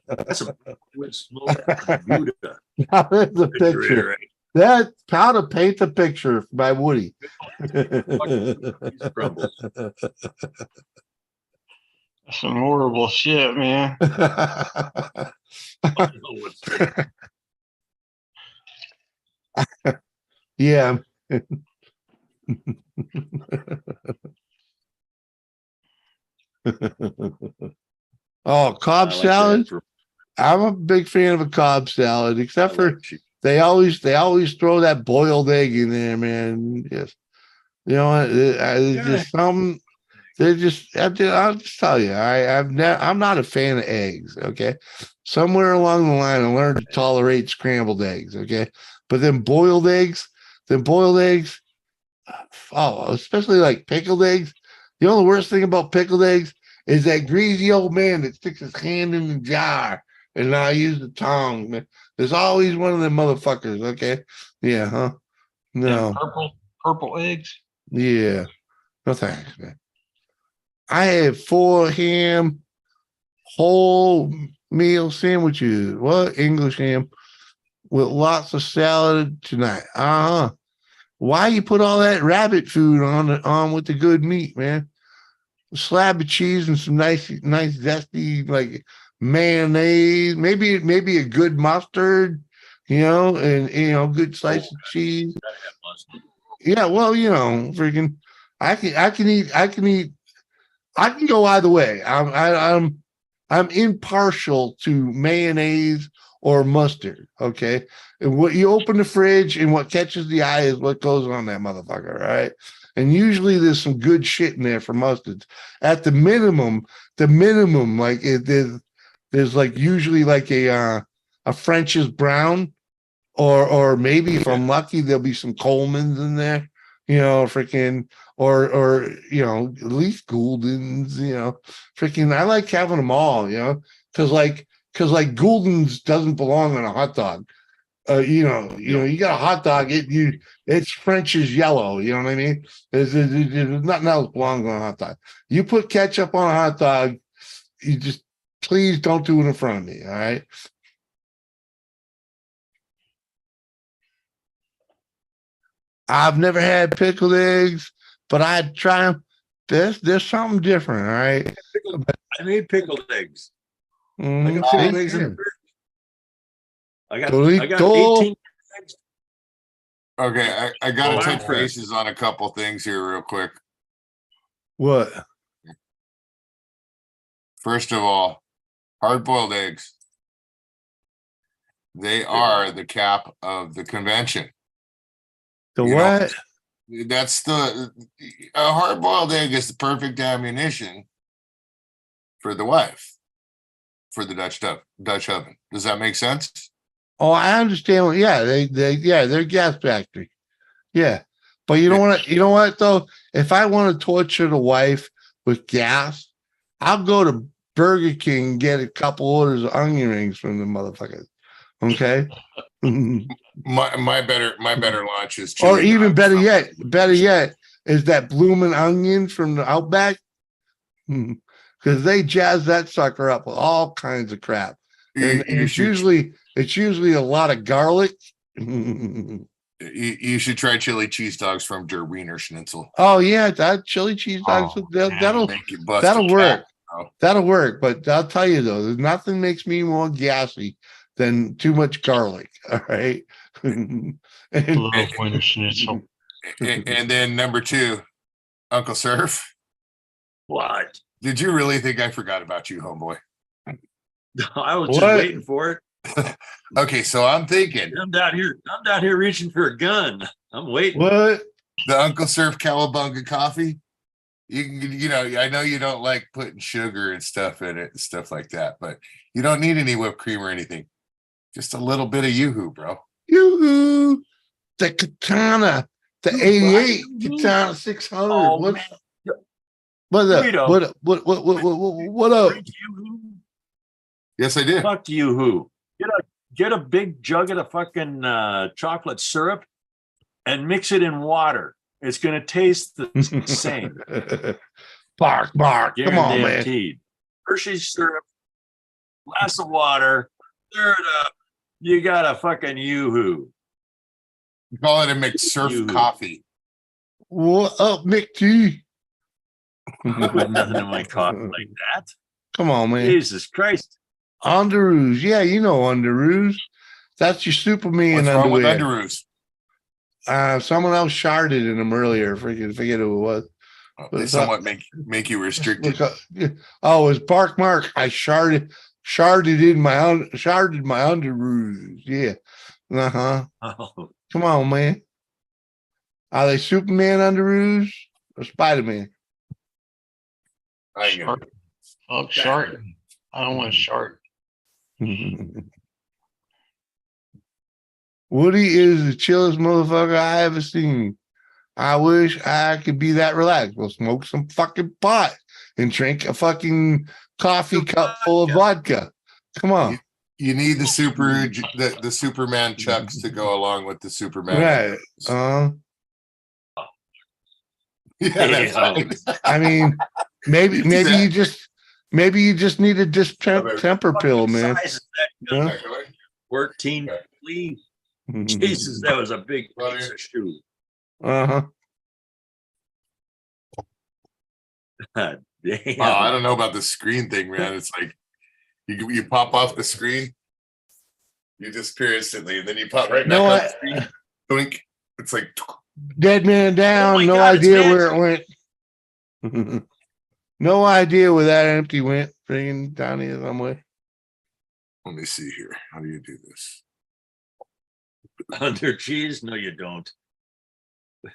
That's a good smoke Bermuda. Now there's the picture. That's how to paint the picture by Woody. Crumbles. That's some horrible shit, man. Yeah. Oh, Cobb I like salad. that for- I'm a big fan of a Cobb salad, I except for like chicken. they always throw that boiled egg in there, man. Yes, you know what? It's just some. They're just. I'll just tell you, I'm not a fan of eggs. Okay, somewhere along the line, I learned to tolerate scrambled eggs. Okay, but then boiled eggs. Oh, especially like pickled eggs. You know the worst thing about pickled eggs is that greasy old man that sticks his hand in the jar and I use the tongue. Man. There's always one of them motherfuckers. Okay, yeah, huh? Them No, purple eggs. yeah, no thanks, man. I had 4 ham whole meal sandwiches. What English ham with lots of salad tonight? Why you put all that rabbit food on with the good meat, man? A slab of cheese and some nice zesty like mayonnaise, maybe a good mustard, and good slice of cheese. Yeah, well, freaking, I can go either way. I'm impartial to mayonnaise or mustard. Okay, and what you open the fridge and what catches the eye is what goes on that motherfucker, right? And usually there's some good shit in there for mustards. At the minimum, like there's like usually like a French's brown, or maybe if I'm lucky, there'll be some Coleman's in there, freaking, or at least Gouldens, freaking. I like having them all, because like Gouldens doesn't belong on a hot dog. You got a hot dog, it's French's yellow, you know what I mean? There's nothing else belongs on a hot dog. You put ketchup on a hot dog, you just please don't do it in front of me, all right? I've never had pickled eggs, but I'd try them. There's something different, all right? I made pickled eggs. Mhm. I got pickled eggs in the fridge. I got Dorito. 18 eggs. Okay, I gotta Oh, touch I'm bases on a couple things here real quick. What? First of all, hard-boiled eggs. They are the cap of the convention. The You know, what? That's a hard-boiled egg is the perfect ammunition for the wife, for the Dutch oven. Does that make sense? Oh, I understand. Yeah, they're gas factory. Yeah, but you know what? You know what though? If I want to torture the wife with gas, I'll go to Burger King and get a couple orders of onion rings from the motherfuckers. Okay. My better launch is Or chili even dogs better yet, is that bloomin' onion from the Outback, because they jazz that sucker up with all kinds of crap, and it's usually a lot of garlic. You should try chili cheese dogs from Der Wiener Schnitzel. Oh yeah, that chili cheese dogs. That'll Make you bust that'll a work. cat, bro. That'll work. But I'll tell you though, there's nothing makes me more gassy than too much garlic. All right. And Little Wiener Schnitzel. And then number 2, Uncle Surf. What? Did you really think I forgot about you, homeboy? I was just What? waiting for it. Okay, so I'm thinking I'm down here reaching for a gun. I'm waiting. what? the Uncle Surf Cowabunga coffee. I know you don't like putting sugar and stuff in it and stuff like that, but you don't need any whipped cream or anything. Just a little bit of yoo-hoo, bro. Yoo-hoo. The Katana, the 88 Katana 600. Oh, What? man. What up? Burrito. What up? Drink Yoo-hoo. Yes, I did. Fuck Yoo-hoo. Get a big jug of the fucking chocolate syrup and mix it in water. It's gonna taste the same. Bark. Come on, man. Guaranteed. Hershey's syrup, glass of water, stir it up. You got a fucking Yoo-hoo. Call it a McSurf Yoo-hoo. coffee. What up, Mick T? I put nothing in my coffee like that. Come on, man. Jesus Christ. Underoos. Yeah, you know Underoos. That's your Superman What's wrong with underwear. Underoos? Someone else sharded in them earlier. Forget who it was. They somewhat make you restricted. Oh, it's Bark Mark. I sharded my underoos. Yeah. Uh-huh. Oh, Come on, man. Are they Superman underoos or Spider-Man? I ain't gonna- Shark. Oh, shark. I don't want a shark. Woody is the chillest motherfucker I ever seen. I wish I could be that relaxed. We'll smoke some fucking pot and drink a fucking coffee cup full of vodka. Come on. You need the Superman chucks to go along with the Superman. Right. Yeah, that's right. I mean, maybe you just need a distemper pill, man. Size is that gun? 14 please. Jesus, that was a big piece of shoe. Uh-huh. God damn. I don't know about the screen thing, man. It's like you pop off the screen, you disappear instantly, and then you pop right back on the screen. Blink. It's like Dead man down. Oh my No God, it's idea where it went. No idea where that empty went. Bringing down here somewhere. let me see here. How do you do this? Under cheese? No, you don't.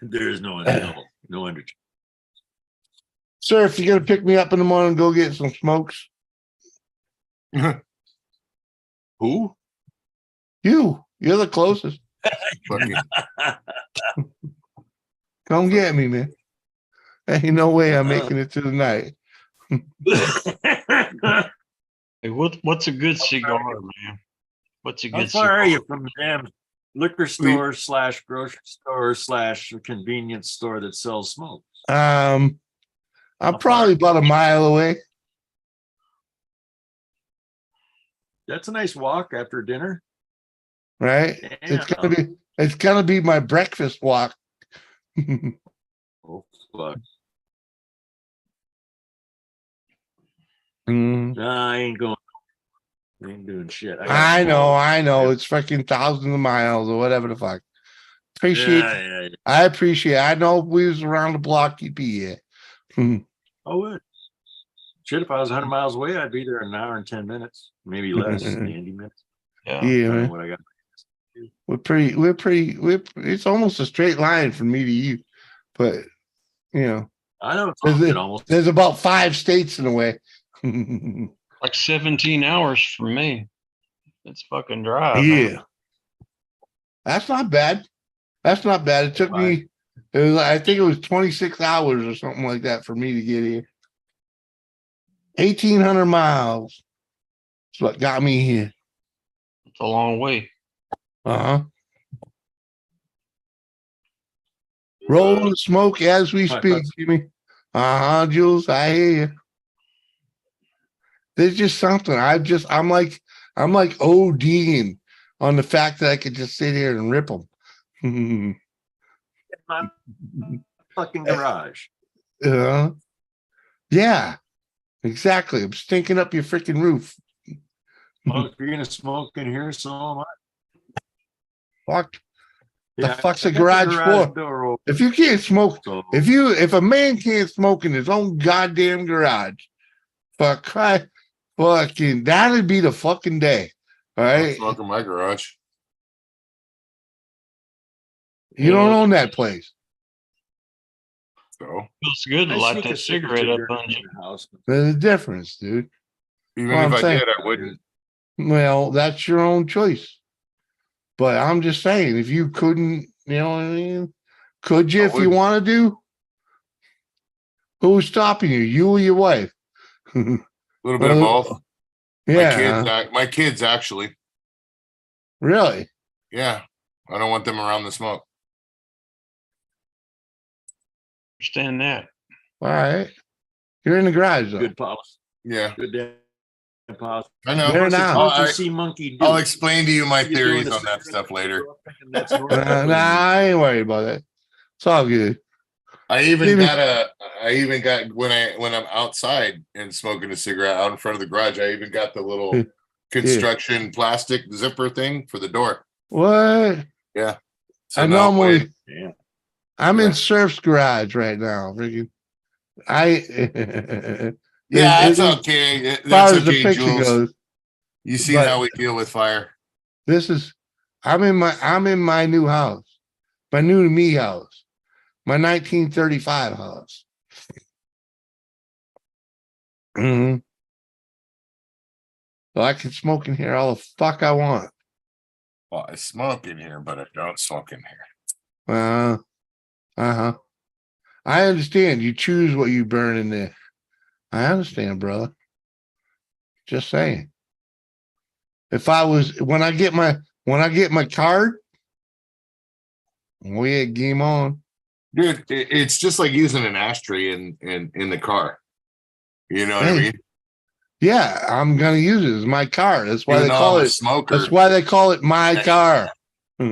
There is no under cheese. Sir, if you're gonna pick me up in the morning, go get some smokes. Who? You're the closest. Fucking- Come get me, man. Ain't no way I'm making it to the night. Hey, what's a good cigar, man? What's a How good far cigar? are you from the damn liquor store / grocery store / convenience store that sells smoke? I'm probably about a mile away. That's a nice walk after dinner. Right? Yeah. It's gonna be my breakfast walk. Oh fuck. Mm. Nah, I ain't going. I ain't doing shit. I know. It's fucking thousands of miles or whatever the fuck. Yeah. I appreciate it. I know if we was around the block, you'd be here. Oh, what? Shit, if I was 100 miles away, I'd be there in an hour and 10 minutes, maybe less, 90 minutes. Yeah. Yeah, Depending on man. what I got. It's almost a straight line from me to you. But I know it's almost. there's about 5 states in a way. Like 17 hours for me. It's fucking drive. Yeah. Man. That's not bad. It took me, I think it was 26 hours or something like that for me to get here. 1,800 miles. That's what got me here. It's a long way. Uh-huh. Rolling the smoke as we speak, Jimmy. Uh-huh, Jules, I hear you. There's just something. I'm like ODing on the fact that I could just sit here and rip them. In my fucking garage. Yeah, exactly. I'm stinking up your freaking roof. Well, if you're gonna smoke in here, so am I. Fuck. The Yeah, fuck's I a got the garage for? door open, If you can't smoke, so if a man can't smoke in his own goddamn garage, fucking that'd be the fucking day. All I'm right. smoking my garage. You don't own that place. So Feels good to I light sneak a that cigarette up cigarette on in you. the house. There's a difference, dude. even Well, if I'm I saying- did, I wouldn't. Well, that's your own choice. But I'm just saying, if you couldn't, you know what I mean? Could you I if you would. want to do? Who's stopping you? You or your wife? A little bit of both. Yeah. My kids actually. Really? Yeah. I don't want them around the smoke. Understand that. All right. You're in the garage though. Good policy. Yeah. Good damn policy. I know. There now. What you see monkey do? I'll explain to you my You're theories doing on that stuff later. That's Nah, I ain't worried about that. It's all good. I even got when I'm outside and smoking a cigarette out in front of the garage, I even got the little construction plastic zipper thing for the door. What? Yeah. So I now normally Yeah. I'm Yeah. in Surf's garage right now. Freaking Yeah, As that's okay. far That's as the okay, picture Jules. goes, You see but how we deal with fire. this is I'm in my new house, my new to me house, my 1935 house. Hmm. So I can smoke in here all the fuck I want. Well, I smoke in here, but I don't smoke in here. Uh-huh. I understand. You choose what you burn in there. I understand, brother. Just saying. If I was when I get my card, we had game on. Dude, it's just like using an ashtray in the car. You know what I Hey, mean? yeah, I'm gonna use it as my car. That's why Even they though call I'm a it. smoker. That's why they call it my Yeah. car. I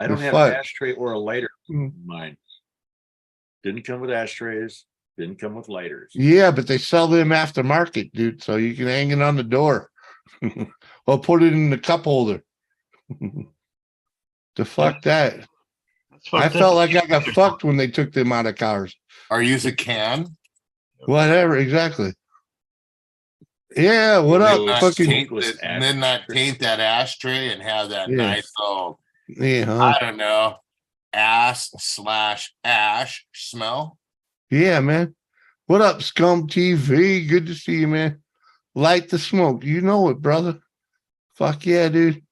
don't The have fuck? an ashtray or a lighter Mm. in mine. Didn't come with ashtrays. Didn't come with lighters. Yeah, but they sell them aftermarket, dude. So you can hang it on the door, or put it in the cup holder. The fuck that. That's I fucked felt up. like I got fucked when they took them out of cars. Or use a can. Whatever, exactly. Yeah, what up? Not Fucking taint and then not taint that ashtray and have that Yeah. nice old, yeah, I don't know, ass/ash smell. yeah, man. What up, Scum TV? Good to see you, man. Light the smoke. You know it, brother. Fuck yeah, dude.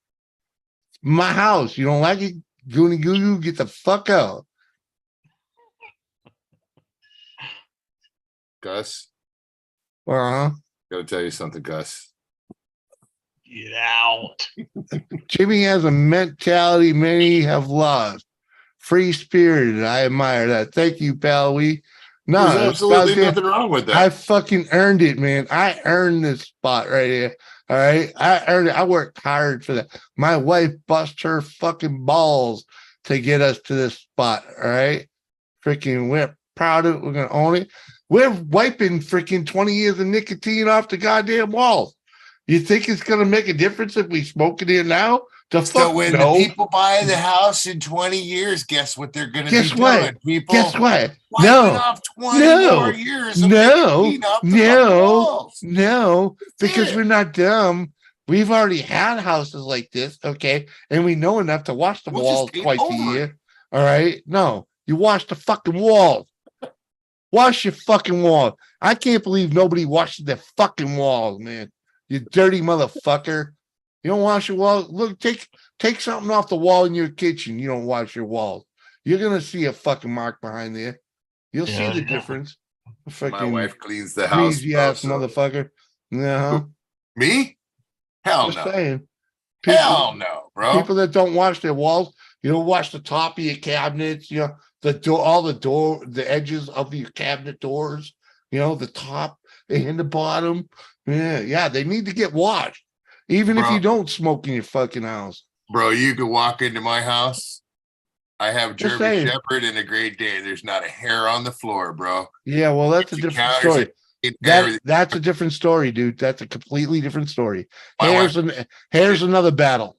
My house. You don't like it? Goonie goo goo, get the fuck out. Gus, Uh-huh. gotta tell you something, Gus. Get out. Jimmy has a mentality many have lost. Free spirited. I admire that. Thank you, pal. No, There's absolutely nothing wrong with I that. fucking earned it, man. I earned this spot right here. All right. I earned it. I worked hard for that. My wife bust her fucking balls to get us to this spot. All right. Freaking, we're proud of it. We're going to own it. We're wiping freaking 20 years of nicotine off the goddamn walls. You think it's going to make a difference if we smoke it here now? So fuck when no. the people buy the house in 20 years, guess what they're going to be Guess what? doing? People Guess what? wiping No. off 20 No. more years of No. nicotine off the fucking No. walls. No. That's Because it. we're not dumb. We've already had houses like this, okay? And we know enough to wash the We'll just walls paint twice a over it. year. All right? No. You wash the fucking walls. Wash your fucking walls. I can't believe nobody washes their fucking walls, man. You dirty motherfucker. You don't wash your walls. Look, take something off the wall in your kitchen. You don't wash your walls. You're gonna see a fucking mark behind there. You'll see the difference. My Fucking wife cleans the house. greasy ass so- motherfucker. Yeah. Me? Hell Just no. saying. Hell no, bro. People that don't wash their walls, you don't wash the top of your cabinets, you know, the door, all the edges of your cabinet doors, you know, the top and the bottom. Yeah, they need to get washed. Even if Bro. you don't smoke in your fucking house. Bro, you could walk into my house. I have Just German saying. Shepherd and a Great Dane. There's not a hair on the floor, bro. Yeah, well, that's a Kitchen different counters story. and everything. That's a different story, dude. That's a completely different story. My Hair's another battle.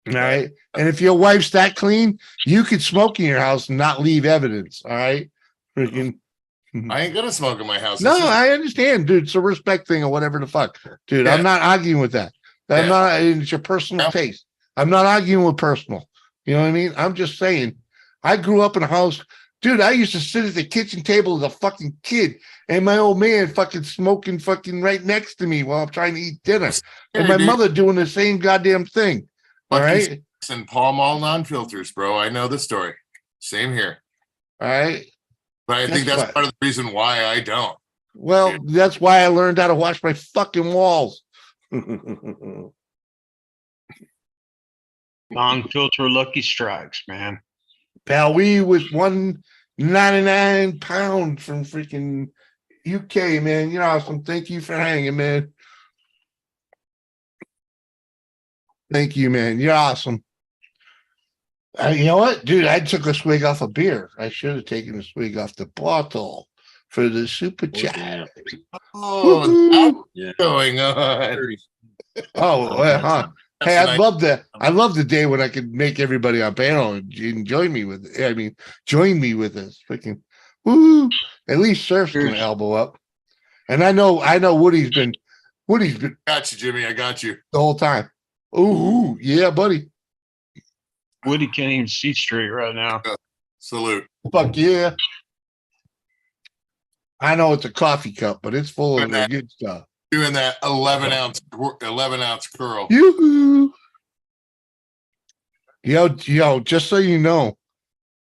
All right. And if your wife's that clean, you could smoke in your house and not leave evidence. All right. Freaking. I ain't gonna smoke in my house. No, This is- I understand, dude. It's a respect thing or whatever the fuck. Dude, Yeah. I'm not arguing with that. I'm Yeah. not, it's your personal Yeah. taste. I'm not arguing with personal. You know what I mean? I'm just saying, I grew up in a house, dude. I used to sit at the kitchen table as a fucking kid, and my old man fucking smoking fucking right next to me while I'm trying to eat dinner. And my dude. mother doing the same goddamn thing. All Lucky right. and Pall Mall non-filters, bro. I know the story. Same here. All right. But I think Guess that's what? part of the reason why I don't. Well, Yeah. that's why I learned how to wash my fucking walls. Non-filter Lucky Strikes, man. Pal, we was 199 pounds from freaking UK, man. You're awesome. Thank you for hanging, man. Thank you, man. You're awesome. You know what, dude? I took a swig off a beer. I should have taken a swig off the bottle for the super chat. Oh, Woohoo. that's Yeah. going on. 30. Oh, huh. Hey, That's I'd nice. love that. I love the day when I could make everybody on panel and join me with it. I mean, join me with this. Freaking woo! At least Surf's gonna elbow up. And I know Woody's been Got you, Jimmy. I got you. the whole time. Ooh, yeah, buddy. Woody can't even see straight right now. Salute. Fuck yeah. I know it's a coffee cup, but it's full of the that. good stuff. Doing that 11 ounce curl. Yoo-hoo. Yo, just so you know,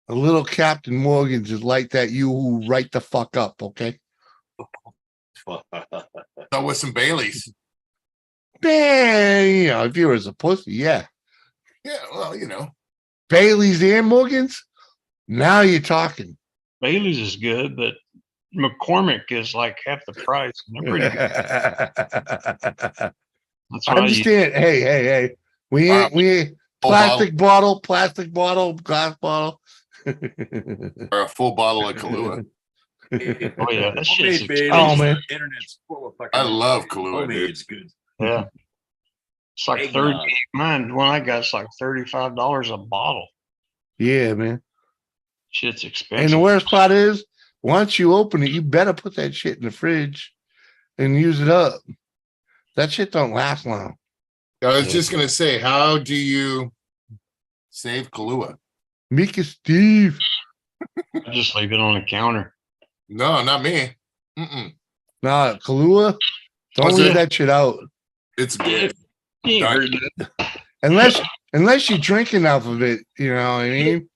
a little Captain Morgan's is like that. You right the fuck up, okay? So with some Baileys. Man, if you was a pussy, yeah. Yeah, well, you know. Bailey's and Morgan's. Now you're talking. Bailey's is good, but McCormick is like half the price. They're pretty good. That's I why understand. Hey. We ain't plastic bottle, glass bottle. Or a full bottle of Kahlua. Oh yeah, that shit's Homemade Baileys. Oh, man. Internet's full of fucking. I love Kahlua, homemade. dude. It's good. yeah. It's like Eggnog. 30. Mine, when I got, it's like $35 a bottle. Yeah, man. Shit's expensive. And the worst part is, once you open it, you better put that shit in the fridge and use it up. That shit don't last long. I was just gonna say, how do you save Kahlua? Mika Steve. I just leave it on the counter. No, not me. Mm-mm. Nah, Kahlua, don't What's leave it? that shit out. It's good. He ain't heard that. Unless you drink enough of it, you know what I mean?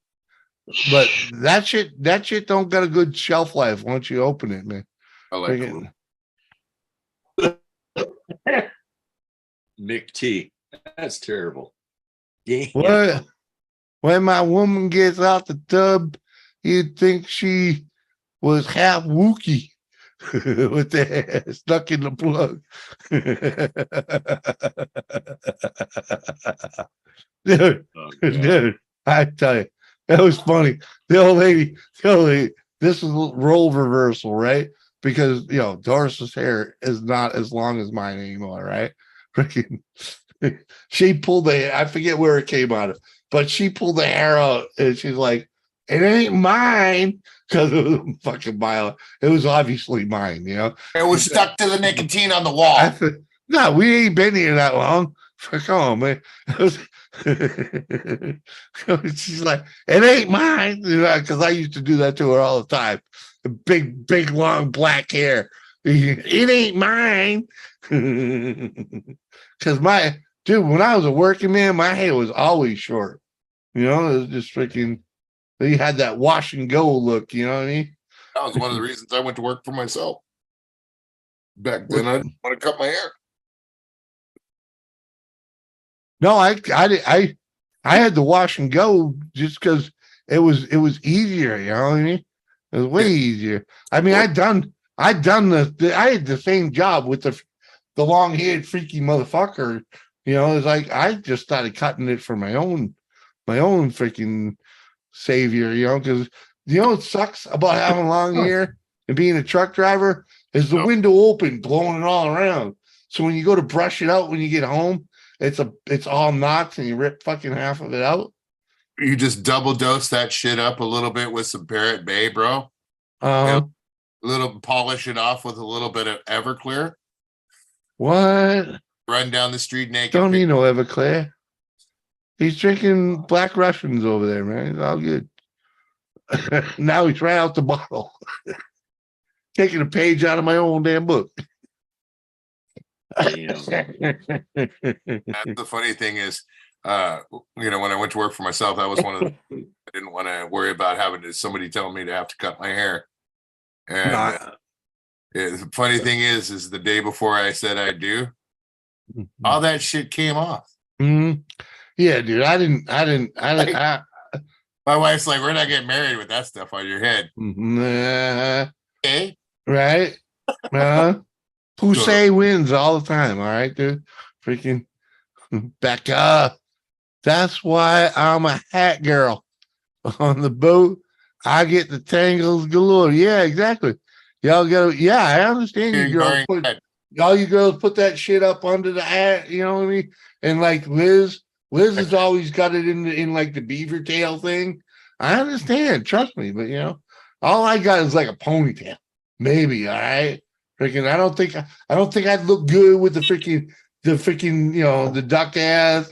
But that shit don't got a good shelf life once you open it, man. I like Freaking- Kahlua. Nick T. That's terrible. Yeah. What? When my woman gets out the tub, you'd think she was half Wookie with the head stuck in the plug. Dude, Oh, God. dude, I tell you, that was funny. The old lady, this is a role reversal, right? Because Doris's hair is not as long as mine anymore, right? Freaking, she pulled I forget where it came out of, but she pulled the hair out and she's like, "It ain't mine," because it was fucking violent. It was obviously mine, It was stuck to the nicotine on the wall. No, we ain't been here that long. Come on, man. She's like, "It ain't mine," because I used to do that to her all the time. Big, long black hair. It ain't mine. Because when I was a working man, my hair was always short. It was just freaking. You had that wash and go look. You know what I mean? That was one of the reasons I went to work for myself. Back then, I didn't want to cut my hair. No, I had to wash and go just because it was easier. You know what I mean? It was way easier. I mean, I had the same job with the long haired freaky motherfucker. It's like I just started cutting it for my own freaking savior. Because what sucks about having long hair and being a truck driver is the window open, blowing it all around. So when you go to brush it out when you get home, it's all knots and you rip fucking half of it out. You just double dose that shit up a little bit with some Barrett Bay, bro. Uh-huh. A little polish it off with a little bit of Everclear. What? Run down the street naked. Don't need no Everclear. He's drinking Black Russians over there, man. It's all good. Now he's right out the bottle. Taking a page out of my own damn book. Damn. The funny thing is, when I went to work for myself, that was one of the I didn't want to worry about having somebody tell me to have to cut my hair. And the funny thing is the day before I said I do, all that shit came off. Mm-hmm. Yeah, dude. I didn't. My wife's like, "We're not getting married with that stuff on your head." Okay. Right? Poussey wins all the time. All right, dude. Freaking back up. That's why I'm a hat girl. On the boat, I get the tangles galore. Yeah, exactly. Y'all gotta. Yeah, I understand you girls all you girls put that shit up under the ad, you know what I mean? And like Liz has always got it in like the beaver tail thing. I understand, trust me, but you know, all I got is like a ponytail, maybe. All right, freaking. I don't think I'd look good with the freaking you know the duck ass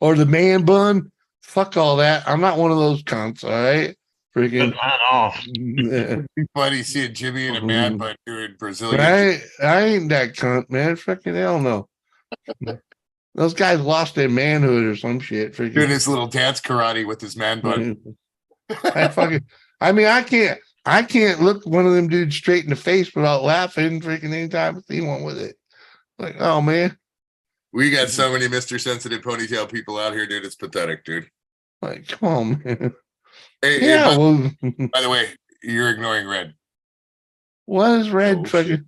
or the man bun. Fuck all that. I'm not one of those cunts. All right, freaking. Off. It'd be funny seeing Jimmy in a man bun doing Brazilian. Right? I ain't that cunt, man. Freaking hell no. Those guys lost their manhood or some shit. doing Freaking. his little dance karate with his man bun. I mean, I can't look one of them dudes straight in the face without laughing freaking anytime I see one with it. Like, oh man. We got so many Mr. Sensitive Ponytail people out here, dude. It's pathetic, dude. Like, come on, man. Hey, Yeah, hey, well, by the way, you're ignoring Red. what is red Oh, fucking? shit.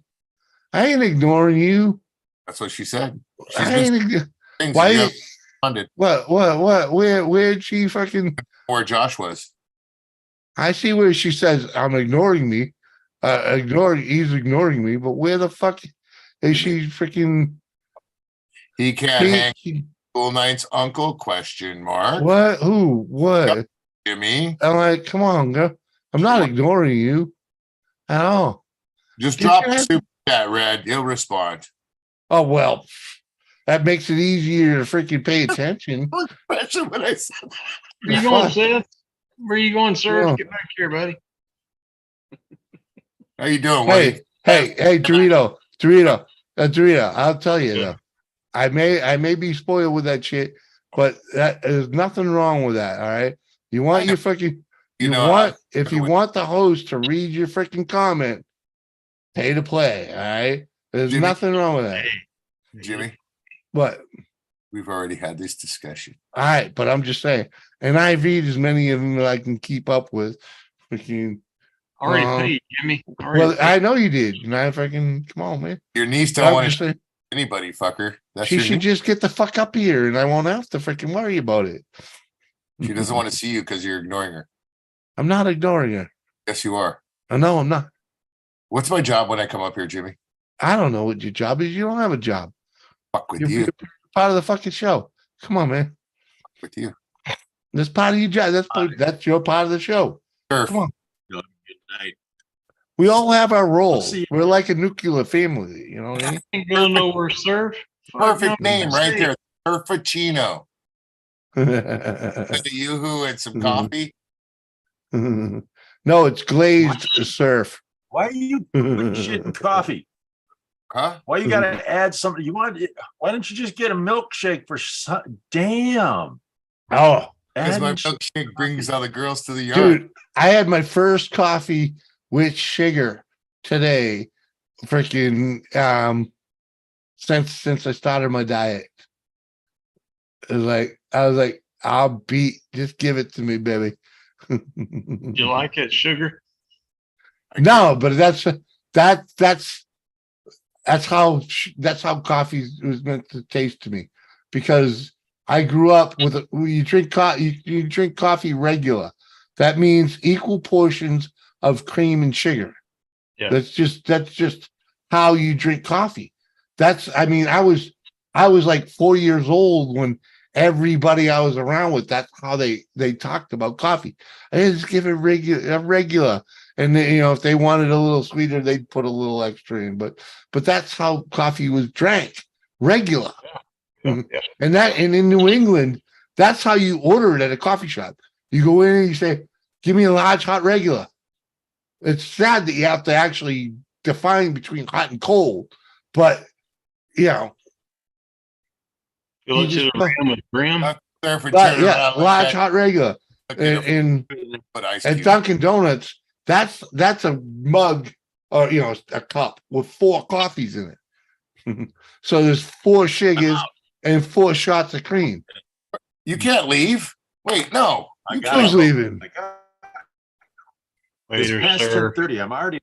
I ain't ignoring you. That's what she said. She's I been ain't things why that you you- haven't funded what? Where'd she fucking where Josh was. I see where she says I'm ignoring me. He's ignoring me, but where the fuck is she freaking He can't hang he- school night's uncle? Question mark. what? Who? What? Jimmy, I'm like, come on, girl. I'm not ignoring you at all. just Did drop you a have- super chat, Red. He'll respond. Oh well, that makes it easier to freaking pay attention. Especially when I said that. Where you going, Fuck. Seth? Where you going, sir? Yeah. Get back here, buddy. How you doing, Hey, Woody? hey, Dorito. I'll tell you though. I may be spoiled with that shit, but there's nothing wrong with that. All right. You want your fucking You you know, want if you want the host to read your freaking comment, pay to play. All right. There's Jimmy- nothing wrong with that. Jimmy, But we've already had this discussion. all right, but I'm just saying, and I read as many of them that I can keep up with. Freaking Already paid, Jimmy. Already well, paid. I know you did. And I freaking come on, man. Your niece But don't I'm want just to saying, anybody, fucker. That's she your should niece. just get the fuck up here, and I won't have to freaking worry about it. She doesn't want to see you because you're ignoring her. I'm not ignoring her. Yes, you are. I know I'm not. What's my job when I come up here, Jimmy? I don't know what your job is. You don't have a job. Fuck with You're you. part of the fucking show. Come on, man. With you. That's part of your job. That's your part of the show. Surf. Come on. Good night. We all have our roles. see you. We're like a nuclear family. You know what I mean? Ain't going nowhere, sir. Perfect name right Hey, there. Surfacino. With a yoo-hoo and some coffee. No, it's glazed surf. Why are you putting shit in coffee? Huh? Why you gotta add something? Why don't you just get a milkshake for damn? Oh, Because my Adding shit- milkshake brings all the girls to the yard. dude, I had my first coffee with sugar today. Freaking since I started my diet. It was like I was like, just give it to me, baby. You like it, sugar? No, but that's how coffee was meant to taste to me, because I grew up with you drink coffee, you drink coffee regular. That means equal portions of cream and sugar. Yeah. That's just how you drink coffee. I was like 4 years old when everybody I was around with, that's how they talked about coffee. I just give it regular. And then, if they wanted a little sweeter, they'd put a little extra in. But that's how coffee was drank, regular. Yeah. And in New England, that's how you order it at a coffee shop. You go in and you say, "Give me a large hot regular." It's sad that you have to actually define between hot and cold, but Fill You it to just- the rim with brim. There for but turning yeah, around like large that, hot regular. And put ice at cubes. Dunkin' Donuts, that's a mug or a cup with 4 coffees in it. So there's 4 sugars and 4 shots of cream. You can't leave. Wait, no. I You got Who's can't. leaving? It's Later, past sir. 10:30. I'm already.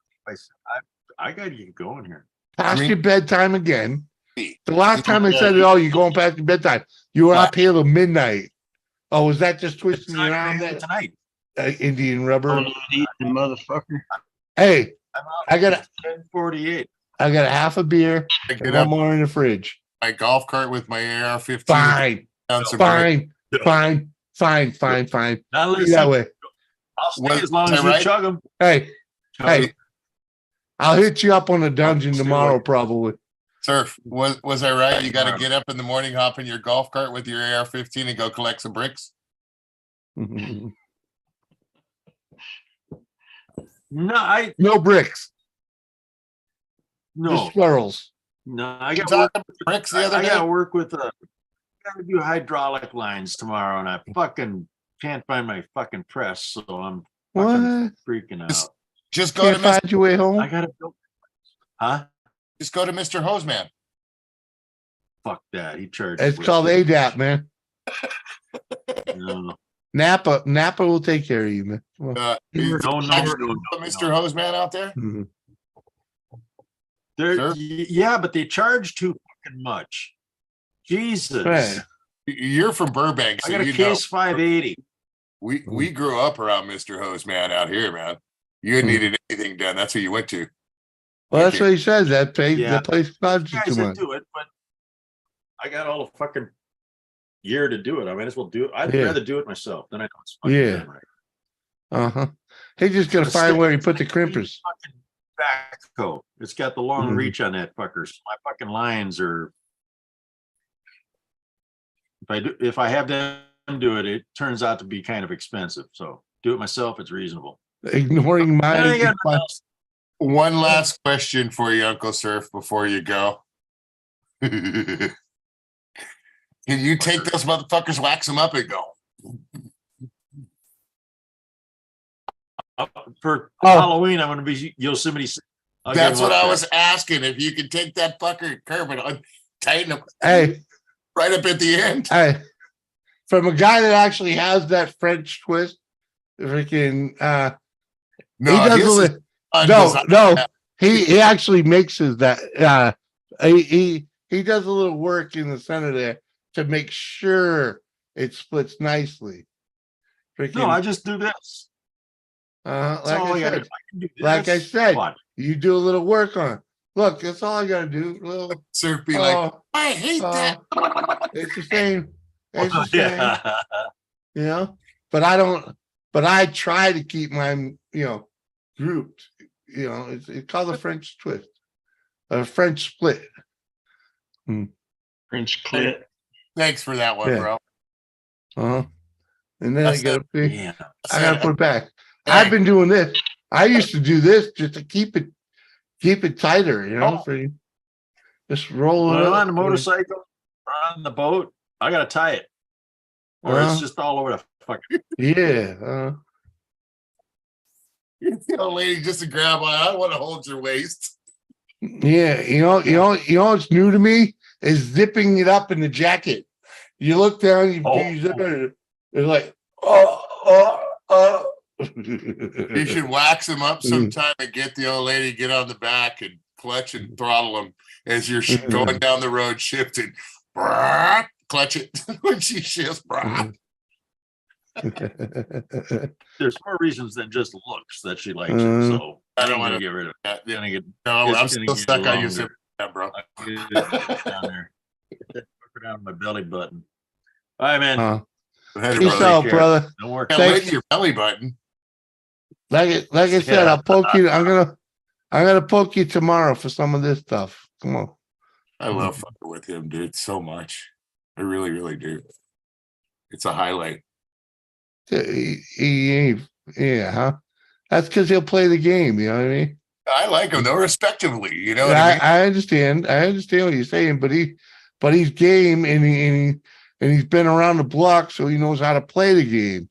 I got to get going here. Past Drink- your bedtime again. Hey, The last time I said it, you're going past your bedtime. You were up here till midnight. Oh, was that just twisting you around that tonight. Indian rubber? Oh, no, eating, motherfucker. Hey, I'm out. I gotta. 10:48. I got a half a beer I and get one up more in the fridge. my golf cart with my AR-15. Fine, Down some brick. fine. Now Be that listen, way. I'll stay Was as long I as you right? chug them. Hey, I'll hit you up on the dungeon stay tomorrow, away. probably. Surf, was I right? You got to Tomorrow. get up in the morning, hop in your golf cart with your AR-15 and go collect some bricks. No, No bricks, no, just squirrels. no. I You got talking work. about bricks the other I day? got to work with. I got to do hydraulic lines tomorrow, and I fucking can't find my fucking press, so I'm fucking What? freaking Just- out. Just go Can't to Mr. find your way I home? gotta go. Huh? Just go to Mr. Hoseman. Fuck that. He charges. It's way called too much. ADAP, man. No, Napa will take care of you, man. Come on. Is no, Mr. Hoseman out there? Mhm. Sure. Yeah, but they charge too fucking much. Jesus. Right. You're from Burbank, I so got a you know. case 580. We grew up around Mr. Hoseman out here, man. You needed anything done, that's who you went to. Well, that's what he says. That place, Yeah. that place charges Guys too that much. do it, but I got all the fucking year to do it. I might as well do it. I'd Yeah. rather do it myself than I know it's fucking Yeah. done right. Uh-huh. He just gotta The find stick- where he put the crimpers. Fucking backhoe. It's got the long Mhm. reach on that fucker. So my fucking lines are. If I have them do it, it turns out to be kind of expensive. So do it myself. It's reasonable. Ignoring And I mine. got One last question for you, Uncle Surf, before you go. Can you take those motherfuckers, wax them up, and go? For Oh. Halloween, I'm going to be Yosemite. I'll give That's them what up I there. was asking. If you could take that fucker curb and tighten them Hey, right up at the end. hey. From a guy that actually has that French twist, freaking he does his a is little, undesigned. no. He actually mixes that he does a little work in the center there to make sure it splits nicely. Freaking, No, I just do this. like That's all I I gotta said, do. I can do like I this. said, What? you do a little work on it. Look, that's all I gotta do. Little, Surf be like, oh, I hate that. it's the same. It's the same. Yeah. You know, but I try to keep mine, grouped. It's called a French twist, a French split. French clit. Thanks for that one, Yeah. bro. Uh-huh. And then That's I gotta put Yeah. it back. Hey. I've been doing this. I used to do this just to keep it tighter, for you. Just roll When it I'm up. on the motorcycle or on the boat, I gotta tie it. Or it's just all over the fucking. Yeah. The old lady just to grab on. I want to hold your waist. Yeah. You know what's new to me is zipping it up in the jacket. You look down, you zip it, it's like, You should wax them up sometime and get the old lady, get on the back and clutch and throttle them as you're going down the road shifting. Clutch it when she shifts. There's more reasons than just looks that she likes it. So I I don't don't want wanna- to get rid of it. Yeah, Gonna get, no, it's I'm gonna still get stuck on you, longer. bro. I'll get it down there. Get that fucker down my belly button. All right, man. Peace out, brother. Don't work. With your belly button. Like I said, I'll poke you. I'm gonna poke you tomorrow for some of this stuff. Come on. I love fucking with him, dude, so much. I really, really do. It's a highlight. Yeah, huh? That's because he'll play the game. You know what I mean? I like him though, respectively. You know what I mean? I understand. I understand what you're saying, but he's game and he's been around the block, so he knows how to play the game.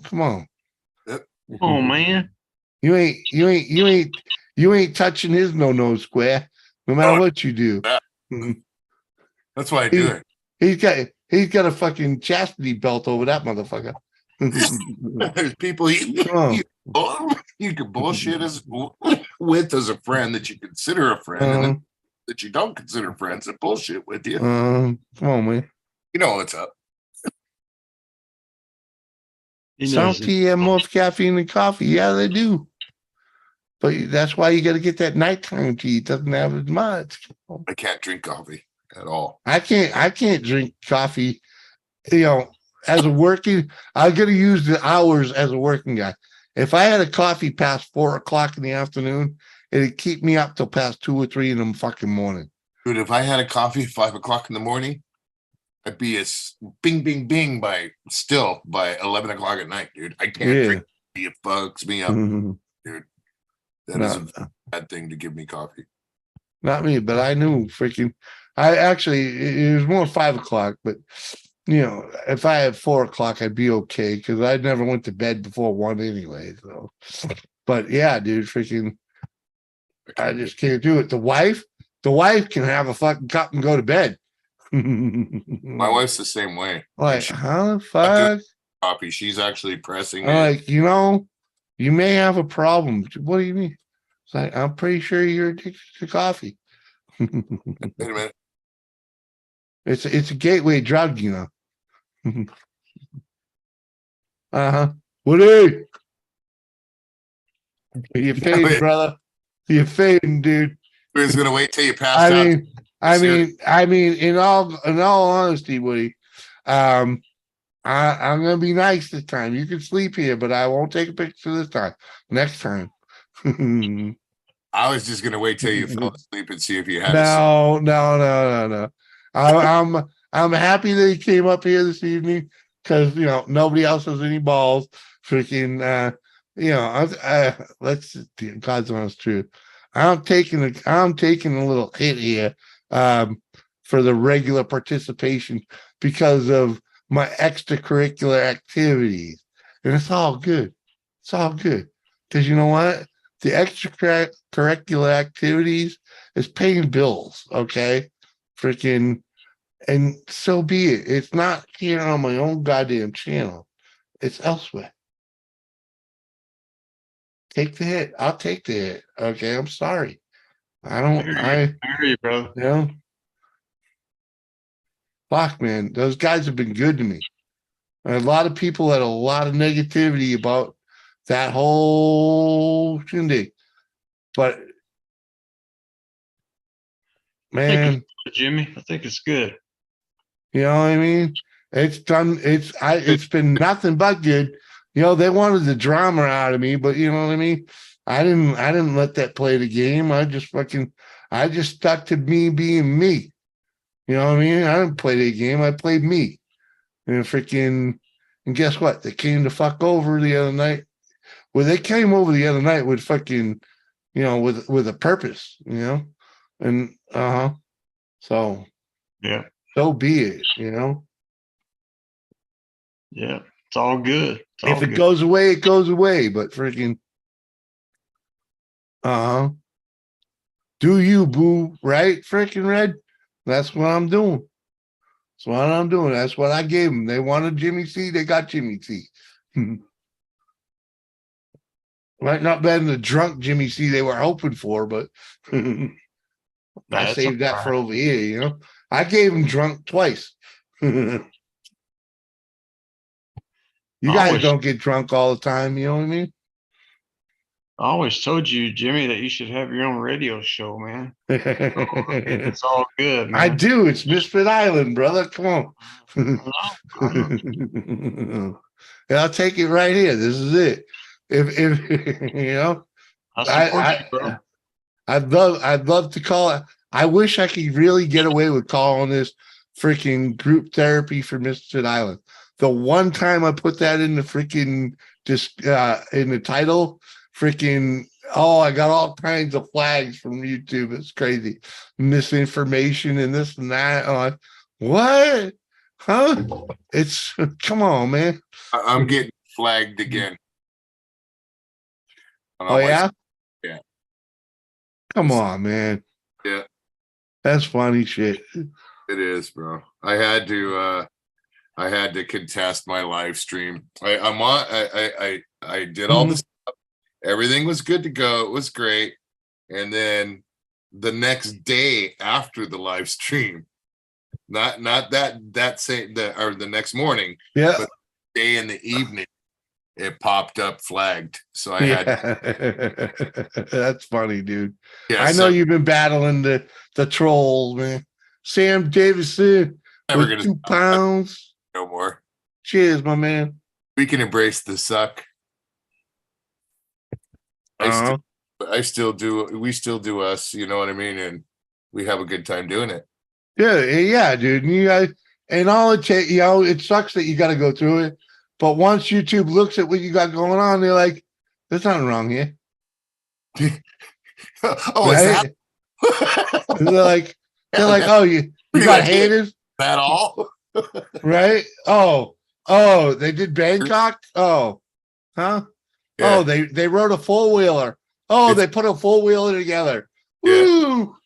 Come on. Oh man. You ain't touching his no square, no matter what you do. That's why I do it. He's got a fucking chastity belt over that motherfucker. There's people you can bullshit with as a friend that you consider a friend, and then that you don't consider friends that bullshit with you. Come on, man. You know what's up. Some tea have more caffeine than coffee. Yeah, they do. But that's why you got to get that nighttime tea. It doesn't have as much. I can't drink coffee at all. I can't drink coffee, as a working, I'm gonna use the hours as a working guy. If I had a coffee past 4 o'clock in the afternoon, it'd keep me up till past 2 or 3 in the fucking morning. Dude, if I had a coffee at 5 o'clock in the morning, I'd be a bing, bing, bing by 11 o'clock at night, dude. I can't drink coffee. It fucks me up, dude. That is a bad thing to give me coffee. Not me, but I knew I actually, it was more 5 o'clock, but if I had 4 o'clock, I'd be okay because I never went to bed before 1 anyway. So, but yeah, dude, I just can't do it. The wife can have a fucking cup and go to bed. My wife's the same way. Like, huh? Fuck. Coffee. She's actually pressing. Like, you may have a problem. What do you mean? It's like, I'm pretty sure you're addicted to coffee. Wait a minute. It's a gateway drug, Woody, you're fading, brother. You're fading, dude. We're just gonna wait till you pass out. I mean, in all honesty, Woody, I'm gonna be nice this time. You can sleep here, but I won't take a picture this time. Next time. I was just gonna wait till you fell asleep and see if you had. No. I'm happy that he came up here this evening because nobody else has any balls. Freaking, let's God's honest truth. I'm taking a little hit here for the regular participation because of my extracurricular activities, and it's all good. It's all good because you know what? The extracurricular activities is paying bills, okay? Freaking, and so be it. It's not here on my own goddamn channel. It's elsewhere. Take the hit. I'll take the hit. Okay, I'm sorry. I hear you, bro. Fuck, man. Those guys have been good to me. And a lot of people had a lot of negativity about that whole shindig. But man, Jimmy, I think it's good. You know what I mean? It's been nothing but good. They wanted the drama out of me, but you know what I mean? I didn't let that play the game. I just stuck to me being me. You know what I mean? I didn't play the game. I played me. And guess what? They came to fuck over the other night. Well, they came over the other night with fucking, with a purpose, and so yeah, so be it, Yeah, it's all good. If it goes away, it goes away. But freaking, do you, boo? Right, freaking Red. That's what I'm doing. That's what I gave them. They wanted Jimmy C. They got Jimmy C. Might not been the drunk Jimmy C. they were hoping for, but I saved that for over here. I gave him drunk twice. You guys don't get drunk all the time. You know what I mean? I always told you, Jimmy, that you should have your own radio show, man. It's all good, man. I do. It's Misfit Island, brother. Come on. And I'll take it right here. This is it. If I'd love to call it. I wish I could really get away with calling this freaking group therapy for Misfit Island. The one time I put that in the freaking in the title, freaking, I got all kinds of flags from YouTube. It's crazy. Misinformation and this and that. I'm like, what? Huh? It's, come on, man. I'm getting flagged again. Oh, yeah? Yeah. Come on, man. Yeah. That's funny shit. It is, bro. I had to contest my live stream. I did all this stuff. Everything was good to go. It was great. And then the next day after the live stream, not that same or the next morning, yeah, but the day in the evening, it popped up flagged. So I had, That's funny, dude. yeah, I know so you've been battling the trolls, man. Sam Davison never with gonna 2 pounds. no more. Cheers, my man. We can embrace the suck. Uh-huh. I still do. We still do us. You know what I mean? And we have a good time doing it. Yeah, dude. And you guys, and all it takes, it sucks that you got to go through it. But once YouTube looks at what you got going on, they're like, "There's nothing wrong here." Oh, is Right? that? they're like, "Oh, you got haters, That all? right? Oh, they did Bangkok. Oh, huh? Yeah. Oh, they rode a 4-wheeler. Oh, It's- they put a 4-wheeler together. Yeah. Woo!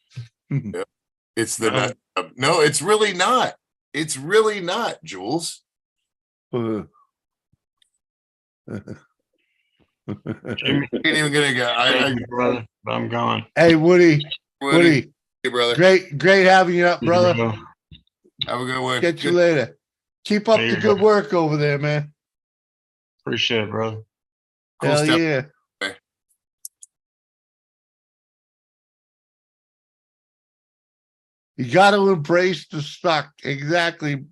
It's the nut. No, it's really not. It's really not, Jules. Jimmy, Ain't even gonna go. thank you, brother, but I'm gone. Hey, Woody, Woody, hey, brother. great having you up, brother. Have a good one. Catch you later. Keep up There the you good go. work over there, man. Appreciate it, brother. Cool Hell stuff. yeah. You got to embrace the suck. Exactly,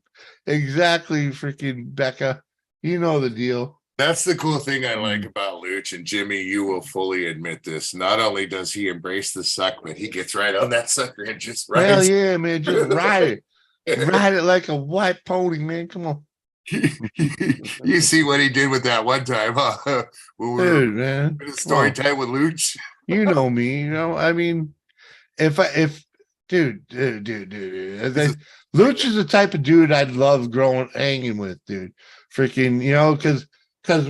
freaking Becca. You know the deal. That's the cool thing I like about Luch, and Jimmy, you will fully admit this. Not only does he embrace the suck, but he gets right on that sucker and just rides. Hell yeah, man. Just ride it. Ride it like a white pony, man. Come on. You see what he did with that one time, huh? When we were Dude, man. in a story time with Luch. You know me, I mean, dude. Luch is the type of dude I'd love hanging with, dude. Freaking, because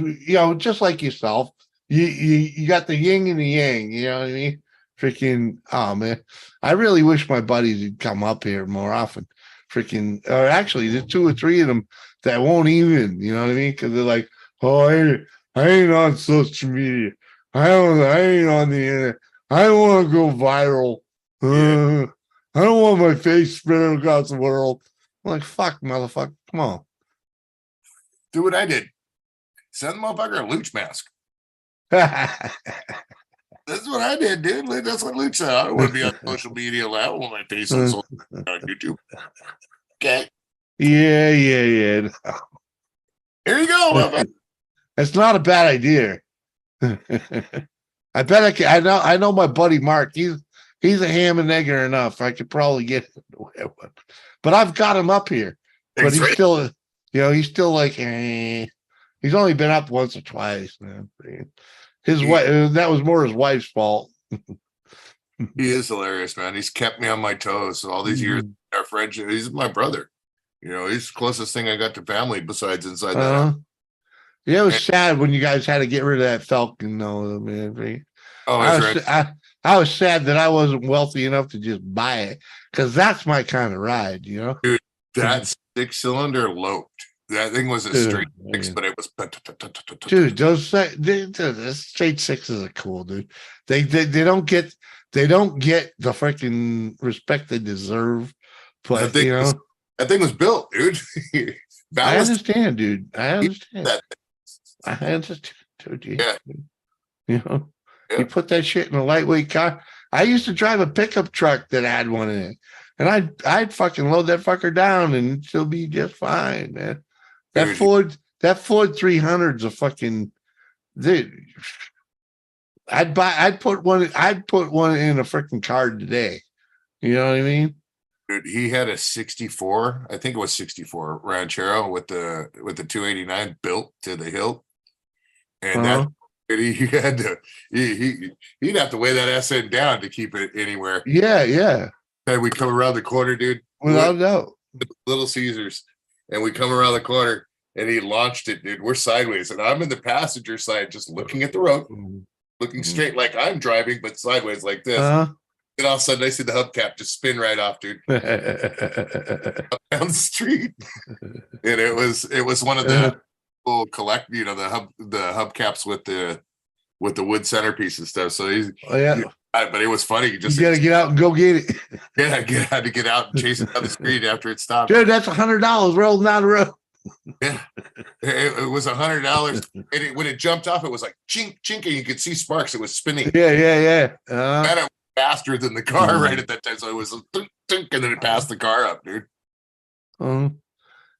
just like yourself, you got the yin and the yang, you know what I mean? Freaking, oh man, I really wish my buddies would come up here more often. Freaking, or actually, there's 2 or 3 of them that won't even, you know what I mean? Because they're like, oh, I ain't on social media. I ain't on the internet. I don't want to go viral. Yeah. I don't want my face spread across the world. I'm like, fuck, motherfucker. Come on. Do what I did. Send the motherfucker a Luch mask. That's That's what I did, dude. That's what Luch said. I don't want to be on social media. I don't want my face on YouTube. Okay. Yeah. Here you go, motherfucker. It's not a bad idea. I bet I know my buddy Mark. He's a ham and egger enough. I could probably get him to wear one. But I've got him up here. But he's still, he's still like, he's only been up once or twice, man. His wife, that was more his wife's fault. He is hilarious, man. He's kept me on my toes all these years. Our friendship. He's my brother. He's the closest thing I got to family besides inside that house. Yeah, it was sad when you guys had to get rid of that Falcon, though, man. Oh, I was sad that I wasn't wealthy enough to just buy it, because that's my kind of ride, Dude, that 6-cylinder loped. That thing was a straight 6, but it was. Dude, those straight 6s are cool, dude. They don't get the freaking respect they deserve. But that thing was built, dude. I understand, dude. I understand, dude. Yeah. You put that shit in a lightweight car. I used to drive a pickup truck that had one in it, and I'd fucking load that fucker down and it'd still be just fine, man. That Ford 300's a fucking dude. I'd put one in a freaking car today. You know what I mean? Dude, he had a 64, I think it was 64 Ranchero with the 289 built to the hilt. And that he had to he'd have to weigh that ass end down to keep it anywhere. Yeah. And we come around the corner, dude. Without doubt. Little Caesars. And we come around the corner and he launched it, dude. We're sideways. And I'm in the passenger side just looking at the road, looking straight like I'm driving, but sideways like this. And all of a sudden I see the hubcap just spin right off, dude. Down the street. And it was one of the full collect, the hubcaps with the wood centerpiece and stuff. So he's but it was funny. You gotta get out and go get it. Yeah, had to get out and chase it down the street after it stopped. Dude, that's $100 rolling down the road. Yeah, it was $100. And when it jumped off, it was like chink, chink, and you could see sparks. It was spinning. Yeah. And it was faster than the car right at that time. So it was thunk, thunk, and then it passed the car up, dude.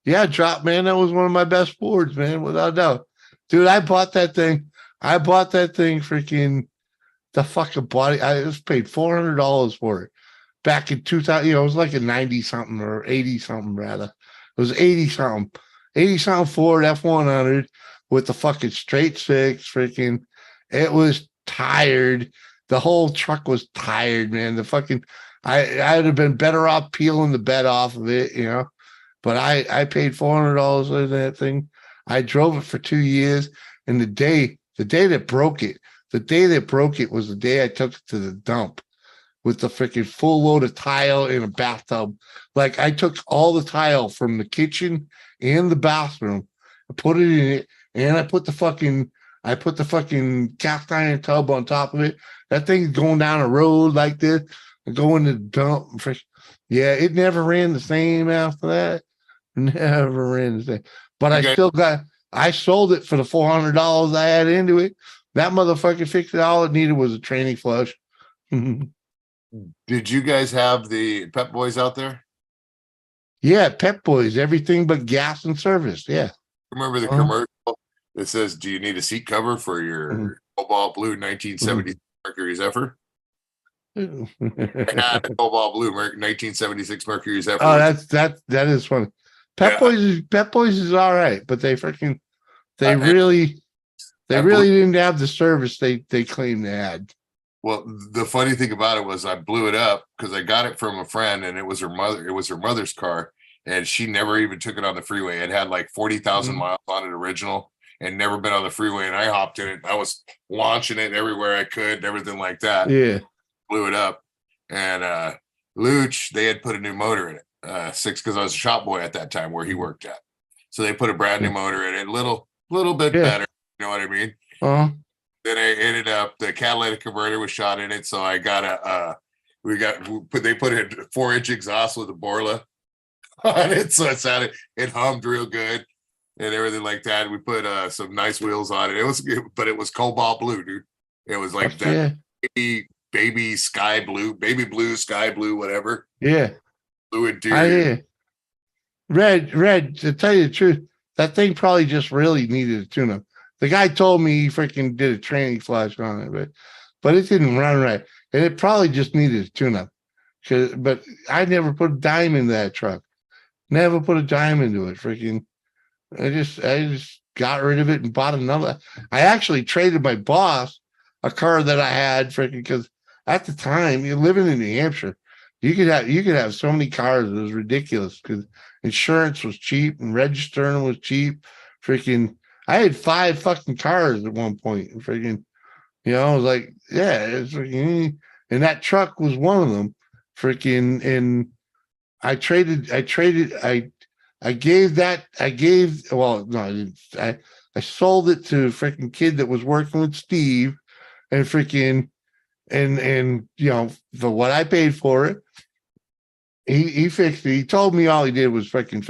Yeah, drop, man. That was one of my best boards, man, without a doubt. Dude, I bought that thing. Freaking the fucking body. I just paid $400 for it back in 2000. It was like a 90 something or 80 something rather. It was 80 something Ford F100 with the fucking straight six. Freaking, it was tired. The whole truck was tired, man. I'd have been better off peeling the bed off of it, But I paid $400 for that thing. I drove it for 2 years, and the day that broke it was the day I took it to the dump with the freaking full load of tile in a bathtub. Like, I took all the tile from the kitchen and the bathroom, I put it in it, and I put the fucking cast iron tub on top of it. That thing's going down a road like this and going to the dump. Yeah, it never ran the same after that. Never ran the same. But I sold it for the $400 I had into it. That motherfucker fixed it. All it needed was a training flush. Did you guys have the Pep Boys out there? Yeah, Pep Boys, everything but gas and service. Yeah. Remember the commercial that says, "Do you need a seat cover for your cobalt blue 1970 Mercury Zephyr?" I had a cobalt blue 1976 Mercury Zephyr. Oh, that is funny. Pep Boys is all right, but they really didn't have the service they claimed they had. Well, the funny thing about it was I blew it up because I got it from a friend, and it was her mother's car, and she never even took it on the freeway. It had like 40,000 miles on it original, and never been on the freeway. And I hopped in it. I was launching it everywhere I could and everything like that. Yeah, blew it up, and Luch, they had put a new motor in it. Because I was a shop boy at that time where he worked at, so they put a brand new motor in it, little bit better. You know what I mean? Then I ended up, the catalytic converter was shot in it, so I got they put a 4-inch exhaust with a Borla on it, so it hummed real good and everything like that. We put some nice wheels on it. But it was cobalt blue, dude. It was like that baby sky blue, sky blue, whatever. Yeah. Blue interior. Red, to tell you the truth, that thing probably just really needed a tune-up. The guy told me he freaking did a training flash on it, but it didn't run right. And it probably just needed a tune-up. But I never put a dime into that truck. Never put a dime into it. Freaking, I just got rid of it and bought another. I actually traded my boss a car that I had, freaking, because at the time, you're living in New Hampshire, you could have so many cars. It was ridiculous because insurance was cheap and registering was cheap. Freaking, I had 5 fucking cars at one point. Freaking, I was like, yeah, it's freaking, and that truck was one of them. Freaking, and I sold it to a freaking kid that was working with Steve, and freaking, and for what I paid for it, he fixed it. He told me all he did was freaking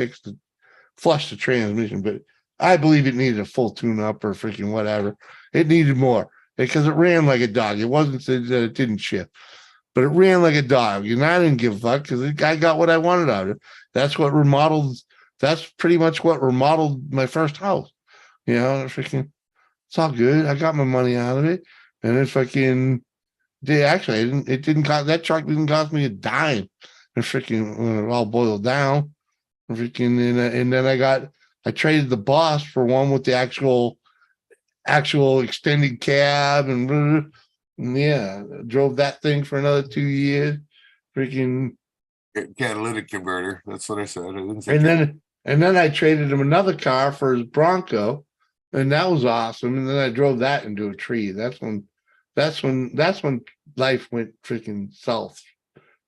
flush the transmission, but I believe it needed a full tune-up or freaking whatever. It needed more because it ran like a dog. It wasn't that it didn't shift, but it ran like a dog. And I didn't give a fuck because I got what I wanted out of it. That's pretty much what remodeled my first house. Freaking, it's all good. I got my money out of it. And it freaking, that truck didn't cost me a dime. And freaking, when it all boiled down, freaking, and then I traded the boss for one with the actual extended cab, and yeah, drove that thing for another 2 years. Freaking catalytic converter. That's what I said. And then I traded him another car for his Bronco, and that was awesome. And then I drove that into a tree. That's when life went freaking south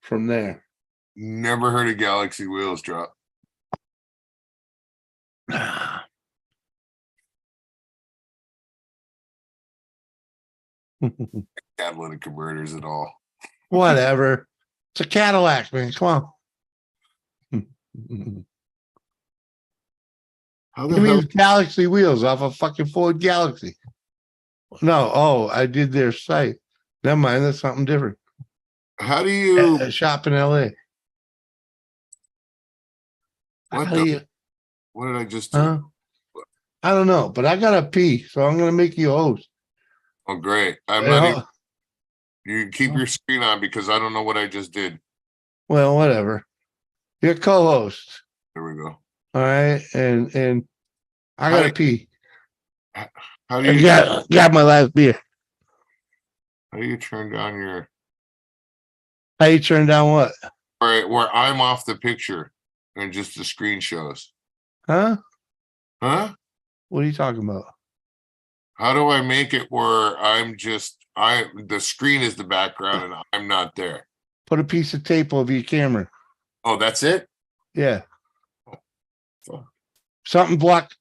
from there. Never heard of Galaxy wheels drop. Catalytic converters at all. Whatever. It's a Cadillac, man. Come on. How the Give me hell? these Galaxy wheels off a fucking Ford Galaxy. No, oh, I did their site. Never mind, that's something different. How do you? A shop in LA. What How do you, What did I just do? huh? I don't know, but I gotta pee, so I'm gonna make you a host. Oh, great. I'm You not know? even. You can keep your screen on because I don't know what I just did. Well, whatever. You're co-host. There we go. All right. And I How gotta do, pee. how do I you got my last beer. how do you turn down your How you turn down what? where I'm off the picture and just the screen shows? Huh? Huh? What are you talking about? How do I make it where the screen is the background and I'm not there? Put a piece of tape over your camera. Oh, that's it? Yeah. Oh, Something block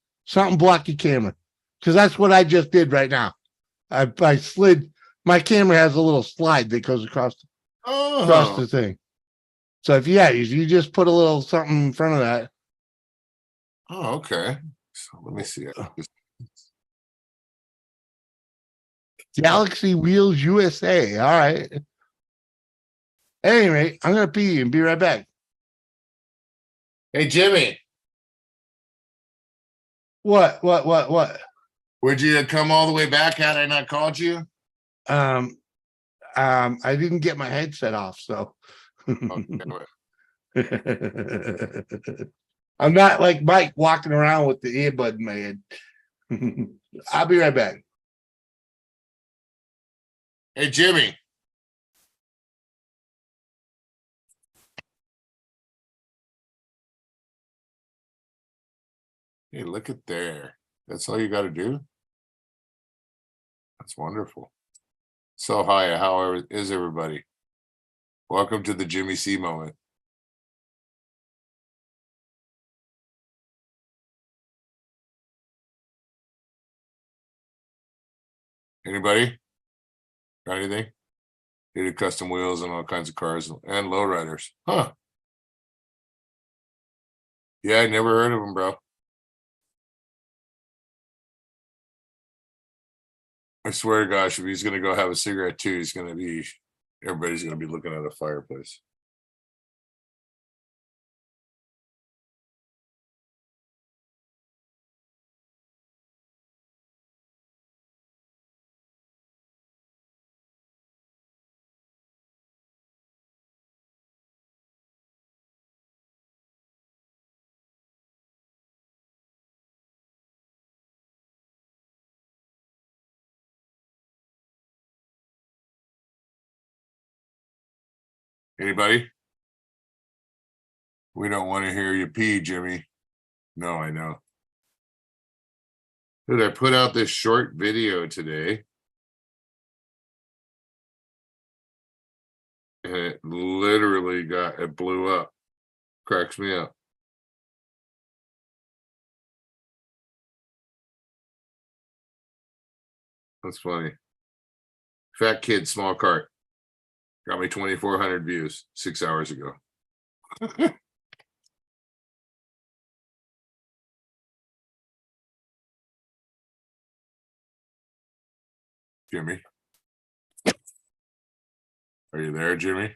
your camera. Because that's what I just did right now. I slid my camera has a little slide that goes across oh, the thing. So if you just put a little something in front of that. okay. So let me see. Galaxy Wheels USA. All right. Anyway, I'm gonna pee and be right back. Hey Jimmy, What? would you come all the way back had I not called you? Um, I didn't get my headset off, so Oh, damn it. I'm not like Mike walking around with the earbud in my head. I'll be right back. Hey Jimmy. Hey, look at there. That's all you got to do. That's wonderful. So hi, how is everybody? Welcome to the Jimmy C moment. Anybody? Got anything? They did custom wheels and all kinds of cars and lowriders. Huh. Yeah, I never heard of them, bro. I swear to gosh, if he's gonna go have a cigarette too, everybody's gonna be looking at a fireplace. Anybody? We don't want to hear you pee, Jimmy. No, I know. Dude, I put out this short video today. And it literally it blew up. Cracks me up. That's funny. Fat kid, small cart. Got me 2,400 views 6 hours ago. Jimmy. Are you there, Jimmy?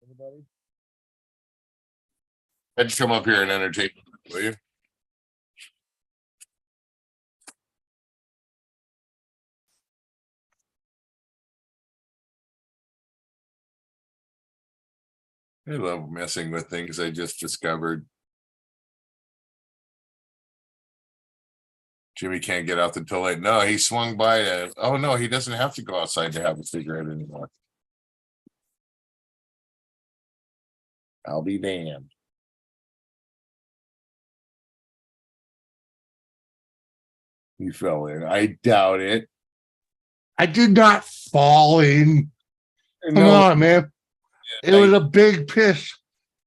Anybody? I'd come up here and entertain you, will you? I love messing with things I just discovered. Jimmy can't get out until late. No, he swung by. Oh no, he doesn't have to go outside to have a cigarette anymore. I'll be damned. You fell in. I doubt it. I did not fall in. Come No, on, man. It was a big piss.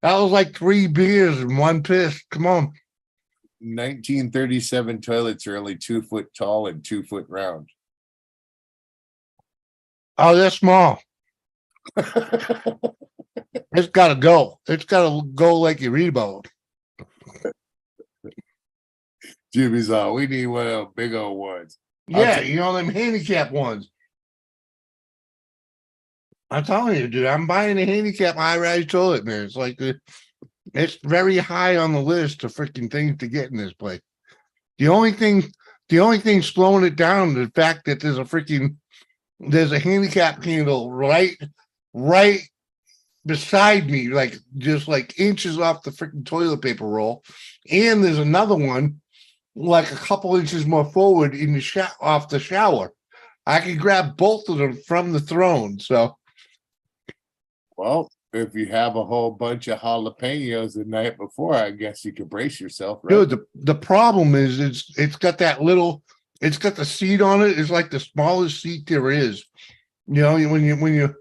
That was like 3 beers and 1 piss. Come on. 1937 toilets are only 2 foot tall and 2 foot round. Oh, they're small. It's got to go. It's got to go like you read about. Jimmy's all, we need one of those big old ones. Yeah, you know them handicap ones. I'm telling you, dude, I'm buying a handicap high-rise toilet, man. It's like it's very high on the list of freaking things to get in this place. The only thing slowing it down is the fact that there's a handicap handle right beside me, like just like inches off the freaking toilet paper roll, and there's another one like a couple inches more forward in the off the shower. I can grab both of them from the throne. So, well, if you have a whole bunch of jalapenos the night before, I guess you could brace yourself, right? dude, the problem is it's got it's got the seat on it. It's like the smallest seat there is. You know, when you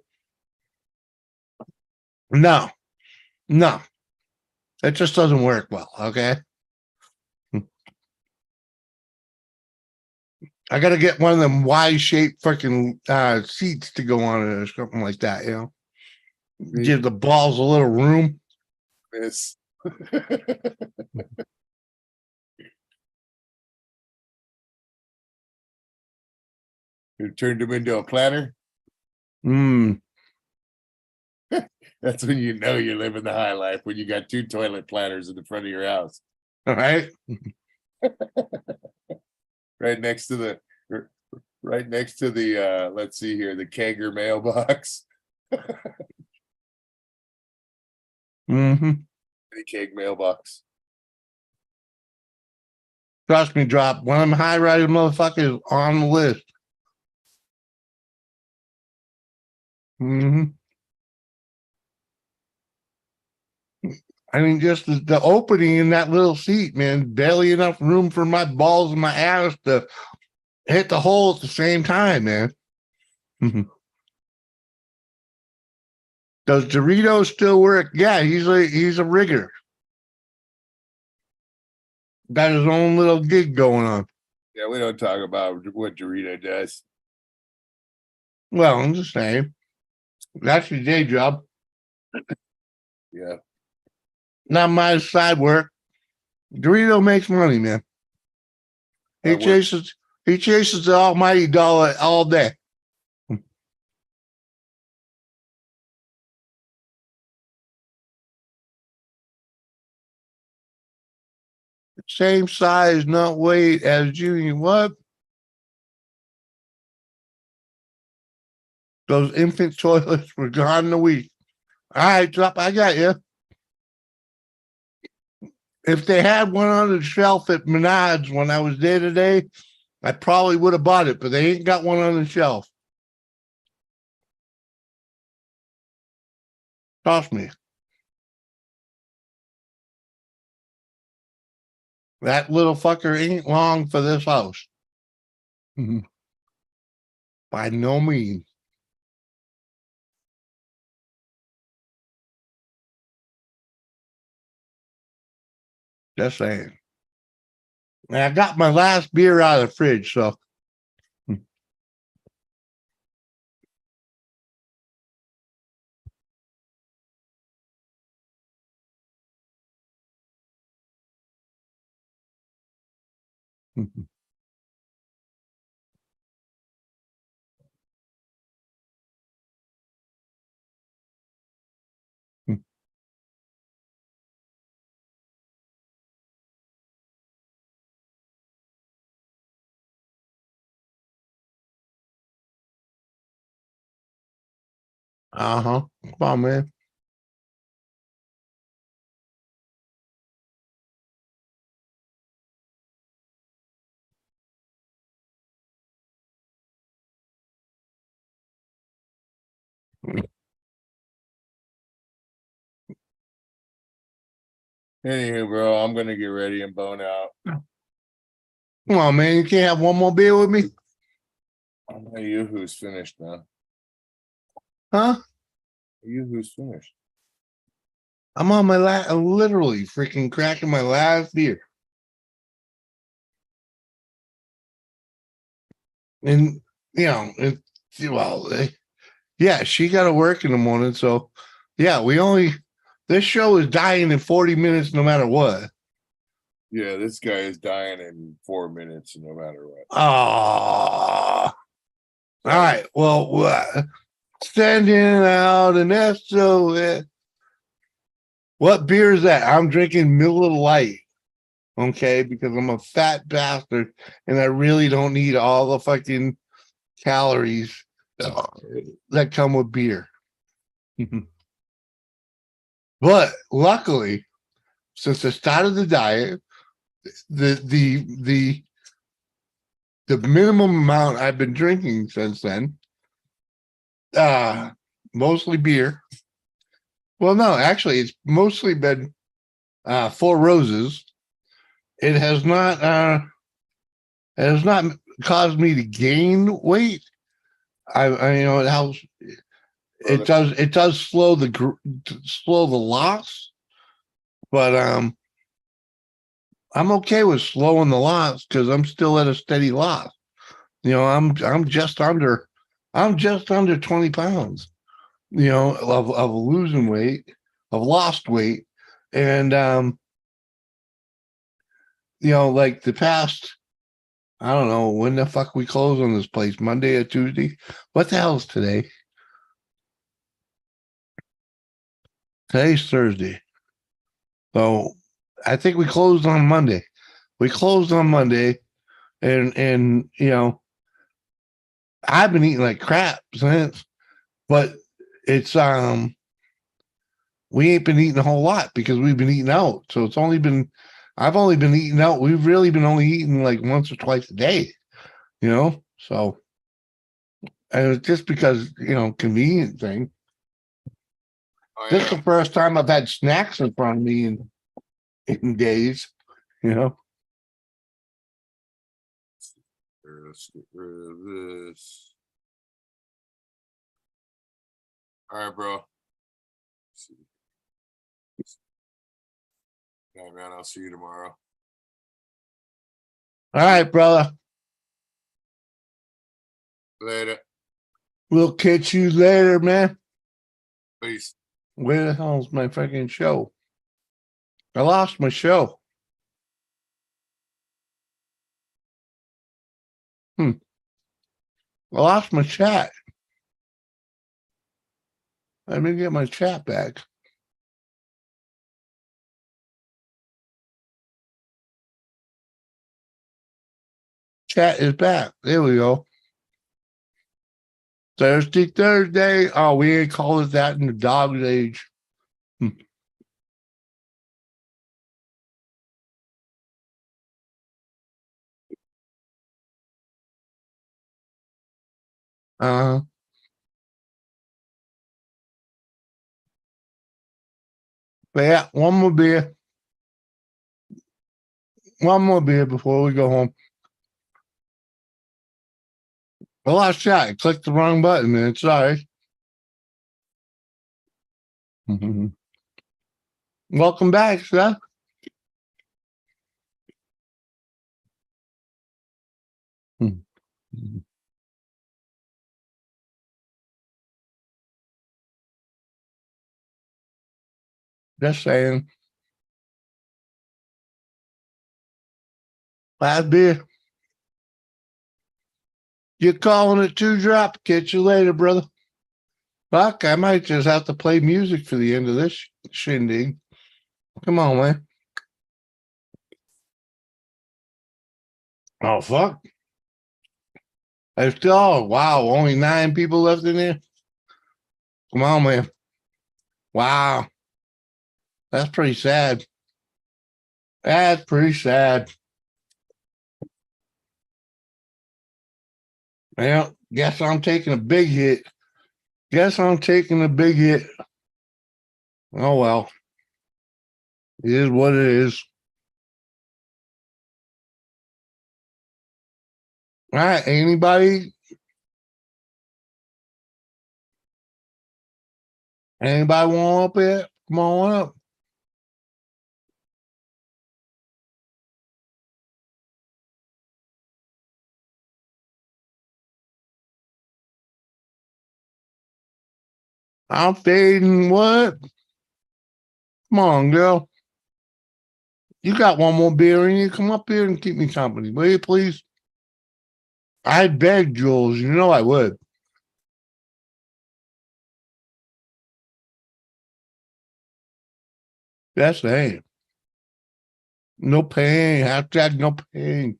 no, it just doesn't work well. Okay. I got to get one of them Y-shaped freaking seats to go on it or something like that, you know. Give the balls a little room. Yes. You turned them into a planner. That's when you know you're living the high life, when you got 2 toilet planners in the front of your house. All right. Right next to the let's see here, the kegger mailbox. Mm-hmm. The keg mailbox. Trust me, drop one of them high-rise motherfuckers on the list. Mm-hmm. I mean, just the opening in that little seat, man, barely enough room for my balls and my ass to hit the hole at the same time, man. Mm-hmm. Does Doritos still work? Yeah, he's a rigger. Got his own little gig going on. Yeah, we don't talk about what Dorito does. Well, I'm just saying. That's his day job. Yeah. Not my side work. Dorito makes money, man. He chases the almighty dollar all day. Same size, not weight as Junior. What? Those infant toilets were gone in a week. All right, Drop, I got you. If they had one on the shelf at Menards when I was there today, I probably would have bought it, but they ain't got one on the shelf. Trust me. That little fucker ain't long for this house. By no means. Just saying. And I got my last beer out of the fridge, so. Uh-huh. Come on, man. Anywho, bro, I'm gonna get ready and bone out. Come on, man. You can't have one more beer with me? I know you who's finished now. Huh? You who's finished. I'm on my last, literally freaking cracking my last beer. And, you know, yeah, she got to work in the morning. So, yeah, this show is dying in 40 minutes no matter what. Yeah, this guy is dying in 4 minutes, no matter what. Oh, all right. Well, standing out, and that's so it. What beer is that? I'm drinking Miller Lite. Okay, because I'm a fat bastard and I really don't need all the fucking calories that come with beer. But luckily, since I started the diet, the minimum amount I've been drinking since then, mostly beer. Well, no, actually, it's mostly been Four Roses. It has not caused me to gain weight. I you know it helps. It does slow the loss, but I'm okay with slowing the loss because I'm still at a steady loss. You know, I'm just under 20 pounds. You know, of losing weight, of lost weight, and you know, like the past. I don't know when the fuck we close on this place, Monday or Tuesday. What the hell is today? Today's Thursday. So I think we closed on Monday. We closed on Monday, and you know, I've been eating like crap since, but it's we ain't been eating a whole lot because we've been eating out. So I've only been eating out. We've really been only eating like once or twice a day, you know. So and it's just because, you know, convenient thing. This is the first time I've had snacks in front of me in days, you know. Let's get rid of this. All right, bro. Yeah, man, I'll see you tomorrow. All right, brother. Later. We'll catch you later, man. Peace. Where the hell's my fucking show? I lost my show. I lost my chat. Let me get my chat back. Chat is back. There we go. Thursday. Oh, we ain't called it that in the dog's age. But yeah, one more beer. One more beer before we go home. I lost chat. I clicked the wrong button, man. Sorry. Welcome back, Seth. Just saying. Last beer. You're calling it 2-drop. Catch you later, brother. Fuck, I might just have to play music for the end of this shindig. Come on, man. Oh, fuck. There's still, wow, only 9 people left in there. Come on, man. Wow. That's pretty sad. That's pretty sad. Well, guess I'm taking a big hit. Oh, well. It is what it is. All right, anybody? Anybody want up here? Come on up. I'm fading what? Come on, girl. You got one more beer in you. Come up here and keep me company, will you please? I beg, Jules. You know I would. That's the aim. No pain. Hashtag no pain.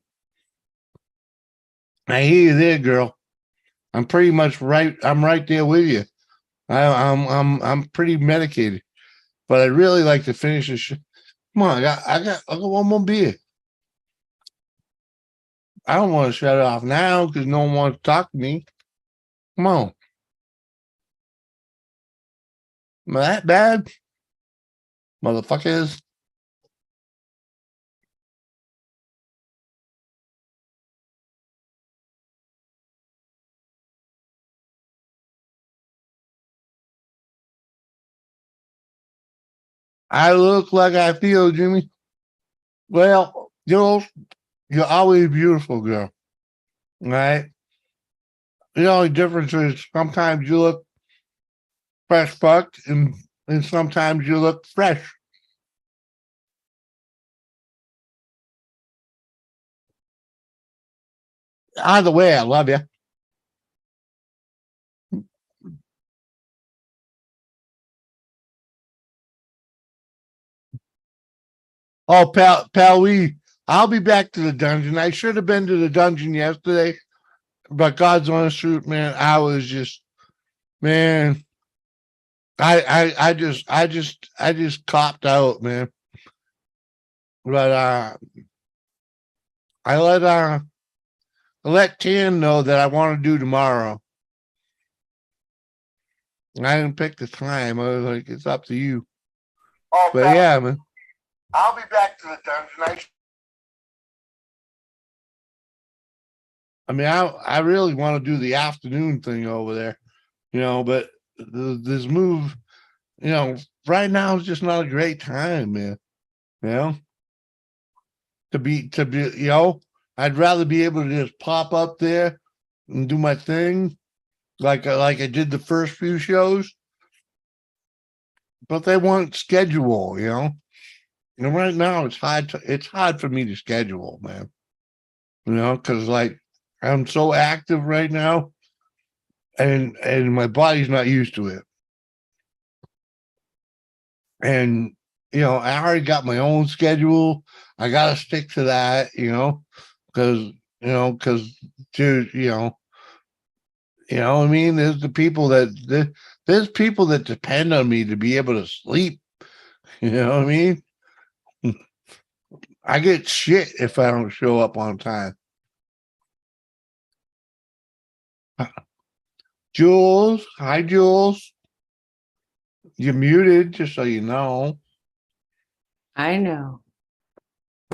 I hear you there, girl. I'm pretty much right. I'm right there with you. I'm pretty medicated, but I really like to finish this. Come on, I got one more beer. I don't want to shut it off now because no one wants to talk to me. Come on. Am I that bad? Motherfuckers. I look like I feel, Jimmy. Well, you're always beautiful, girl. Right? The only difference is sometimes you look fresh fucked and sometimes you look fresh. Either way, I love you. Oh, I'll be back to the dungeon. I should have been to the dungeon yesterday, but God's honest truth, man, I was just, man, I just copped out, man. But I let Tan know that I want to do tomorrow. I didn't pick the time. I was like, it's up to you. Oh, but yeah, man. I'll be back to the dungeon. I mean, I really want to do the afternoon thing over there, but this move, right now is just not a great time, man. To be, I'd rather be able to just pop up there and do my thing like I did the first few shows, but they want schedule, And right now it's hard for me to schedule, man. Because like I'm so active right now, and my body's not used to it. And I already got my own schedule. I gotta stick to that, because dude, what I mean? There's people that depend on me to be able to sleep. You know what I mean? I get shit if I don't show up on time. Jules, hi Jules. You're muted, just so you know. I know.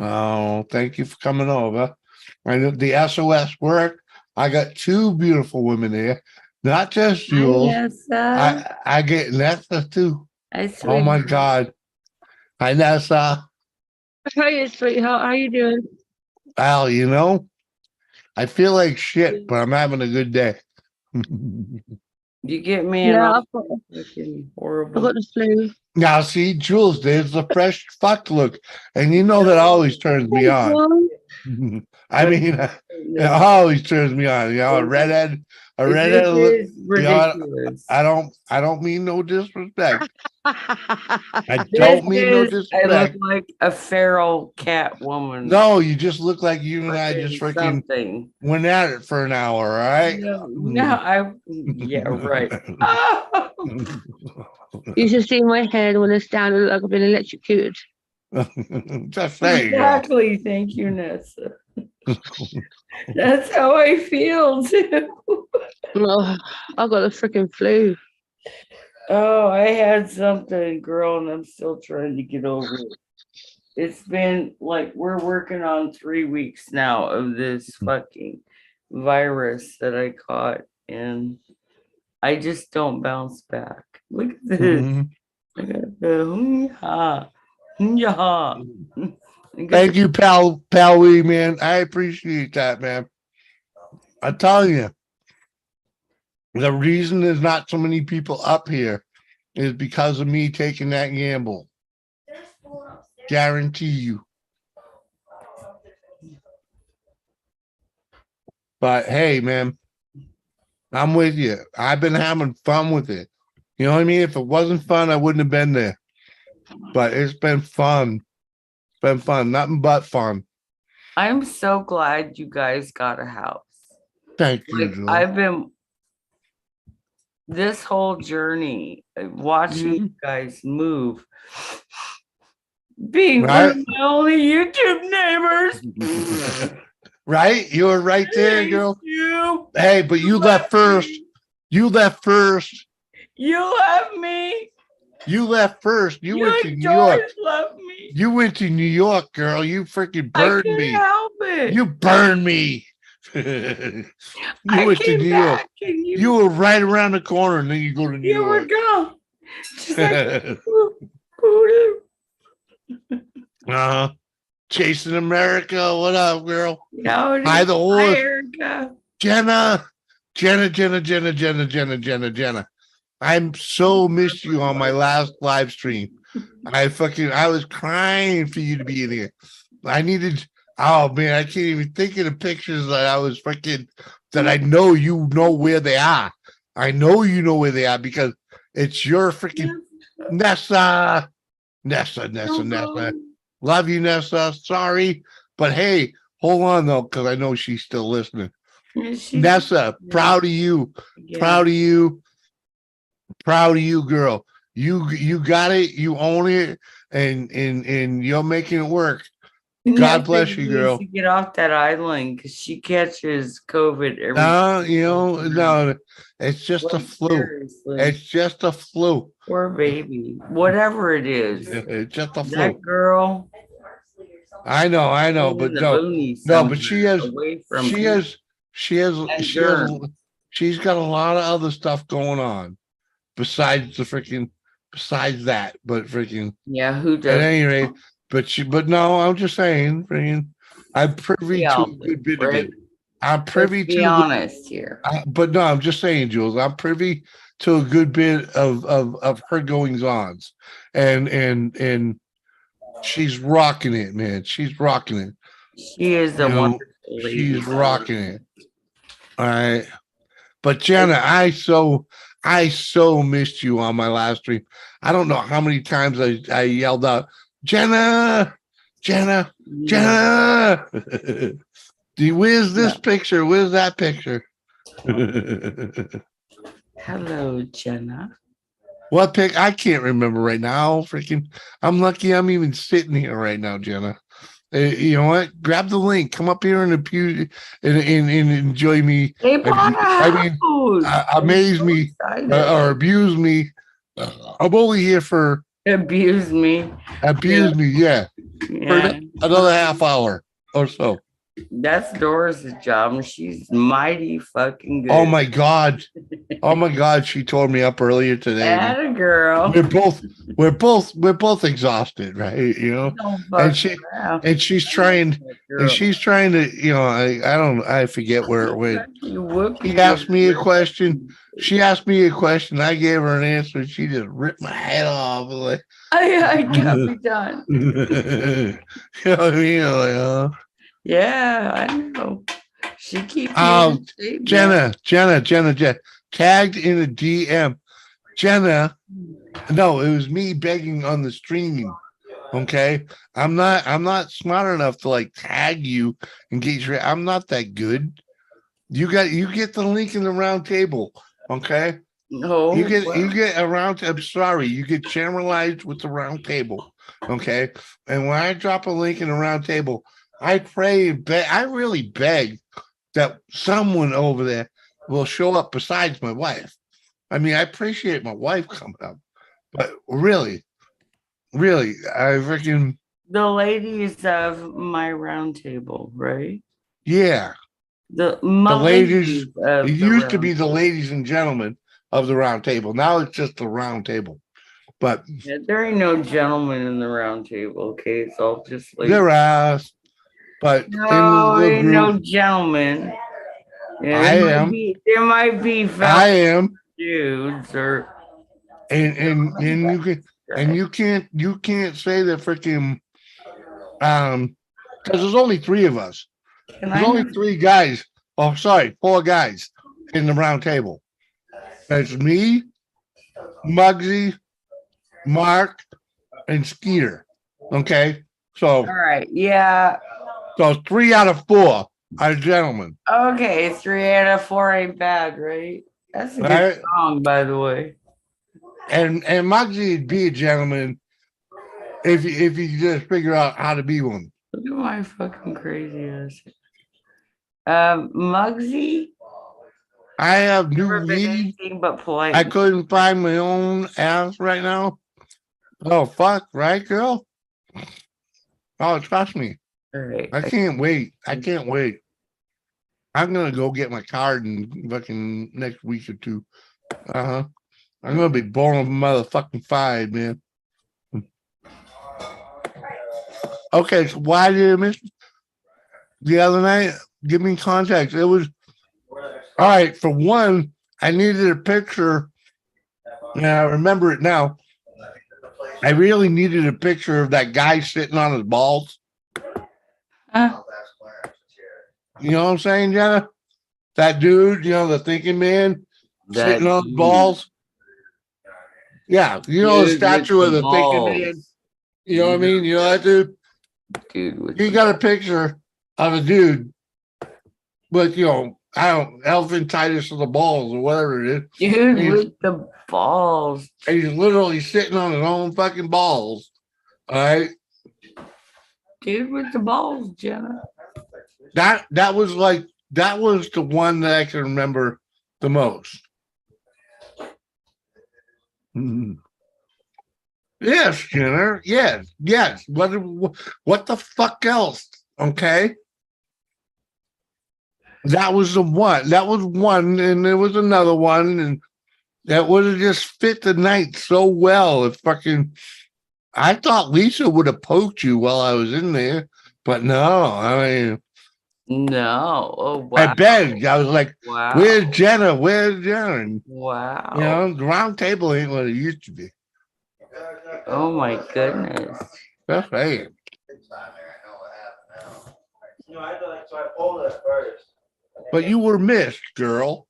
Oh, thank you for coming over. I know the SOS work. I got two beautiful women there, not just Jules. I get Nessa too. Oh my God. Hi Nessa. Hi, sweetheart. How you doing? Al, I feel like shit, but I'm having a good day. You get me Yeah, an I've got horrible. the flu. Now, see, Jules, there's the fresh fuck look, and that always turns me on. I mean, it always turns me on. A redhead. Is ridiculous. I don't mean no disrespect. I This don't mean no is, I look disrespect. like a feral cat woman. No, you just look like you and I just freaking something. went at it for an hour, all right? Yeah, right. You should see my head when it's down and look like I've been electrocuted. Just saying. Exactly. Thank you, Nessa. That's how I feel too. Oh, I got the freaking flu. Oh, I had something, girl, and I'm still trying to get over it. It's been like we're working on 3 weeks now of this fucking virus that I caught, and I just don't bounce back. Look at this. Mhm. I got the hoo-yah, hoo-yah. Thank you, pal Lee, man. I appreciate that, man. I tell you, the reason there's not so many people up here is because of me taking that gamble. Guarantee you. But hey, man, I'm with you. I've been having fun with it. You know what I mean? If it wasn't fun, I wouldn't have been there. But it's been fun. It's been fun. Nothing but fun. I'm so glad you guys got a house. Thank you, Like, Jules. I've been this whole journey watching you guys move, being one Right? of my only YouTube neighbors. Right? You were right there, girl. You. Hey, but you left first. You left first. You left me. You left first. You went to and New York. George left me. You went to New York, girl. You freaking I burned couldn't me. help it. You burned me. You went to came New York. back and You were right around the corner, and then you go to New you were York. gone. Just like voodoo. Chasing America. What up, girl? No, Hi, the horse. America. Jenna. I'm so missed you on my last live stream. I was crying for you to be in here. Oh man, I can't even think of the pictures that I know you know where they are. I know you know where they are because it's your freaking Nessa. Love you, Nessa. Sorry, but hey, hold on though, because I know she's still listening. Nessa, proud of you. Proud of you. Proud of you, girl. You got it. You own it, and you're making it work. God bless you, girl. To get off that island because she catches COVID every. No, it's just a flu. Seriously. It's just a flu. Poor baby, whatever it is. It's just a flu. That girl. I know, but but she's got a lot of other stuff going on besides that, but freaking yeah, who does? At any rate, but no, I'm just saying, freaking, I'm privy to a good bit of it. I'm privy to. Be honest here. But no, I'm just saying, Jules, I'm privy to a good bit of her goings ons, and she's rocking it, man. She's rocking it. She is a wonderful lady. She's rocking it. All right. But Jenna, I so missed you on my last stream. I don't know how many times I yelled out, Jenna. Where's this picture? Where's that picture? Hello, Jenna. What pic? I can't remember right now. Freaking, I'm lucky I'm even sitting here right now, Jenna. You know what? Grab the link. Come up here and enjoy me. Amaze me or abuse me. I'm only here for abuse me. Abuse me, yeah. For another half hour or so. That's Doris' job, and she's mighty fucking good. Oh my god! She tore me up earlier today. Atta girl. We're both exhausted, right? You know, and she's trying to, I forget where it went. She asked me a question. I gave her an answer. And she just ripped my head off. Like, I can't be done. You know what I mean? Like, yeah, I know. She keeps. Oh, Jenna, tagged in a DM. Jenna, no, it was me begging on the stream. Okay, I'm not smart enough to like tag you and get your. I'm not that good. You get the link in the round table. Okay. No, you get a round. I'm sorry, you get generalized with the round table. Okay, and when I drop a link in the round table, I pray and beg. I really beg that someone over there will show up besides my wife. I mean, I appreciate my wife coming up, but really, I reckon the ladies of my round table, right? Yeah, The ladies, of it the used to be round. the ladies and gentlemen of the round table. Now it's just the round table. But Yeah, there ain't no gentleman in the round table, okay? So I'll just like there are, but in the no, little ain't no group, gentleman. Yeah, I am. There might be I fellas, am. dudes or And you can't say that freaking because there's only three of us. can There's I only not- three guys. Oh, sorry, four guys in the round table. That's me, Muggsy, Mark, and Skeeter. Okay. all right, yeah. So 3 out of 4 are gentlemen. Okay, 3 out of 4 ain't bad, right? That's a good Right? song, by the way. And Muggsy would be a gentleman if you just figure out how to be one. Look at my fucking crazy ass. Muggsy, I have new never been weed. anything but polite. I couldn't find my own ass right now. Oh fuck, right, girl? Oh, trust me. All right. I can't wait. I can't wait. I'm gonna go get my card in fucking next week or two. Uh-huh. I'm gonna be born with motherfucking 5, man. Okay, so why did I miss the other night? Give me context. It was all right. For one, I needed a picture. Yeah, I remember it now. I really needed a picture of that guy sitting on his balls. Huh? You know what I'm saying, Jenna? That dude, the thinking man sitting on his balls. Yeah, the Dude statue with of the thinking balls. man. You know what I mean? You know that dude? Dude with You got a picture of a dude with, I don't elephantitis of the balls or whatever it is. dude He's- with the balls. And he's literally sitting on his own fucking balls. All right. Dude with the balls, Jenna. That was the one that I can remember the most. Mhm. Yes, Jenner. Yes, yes. What the fuck else? Okay. That was the one. That was one, and there was another one, and that would have just fit the night so well. If fucking, I thought Lisa would have poked you while I was in there, but no. I mean, No. Oh wow. I begged. I was like, Wow. "Where's Jenna? Where's Jenna?" And, Wow. the round table ain't what it used to be. Oh my goodness. That's right. But you were missed, girl.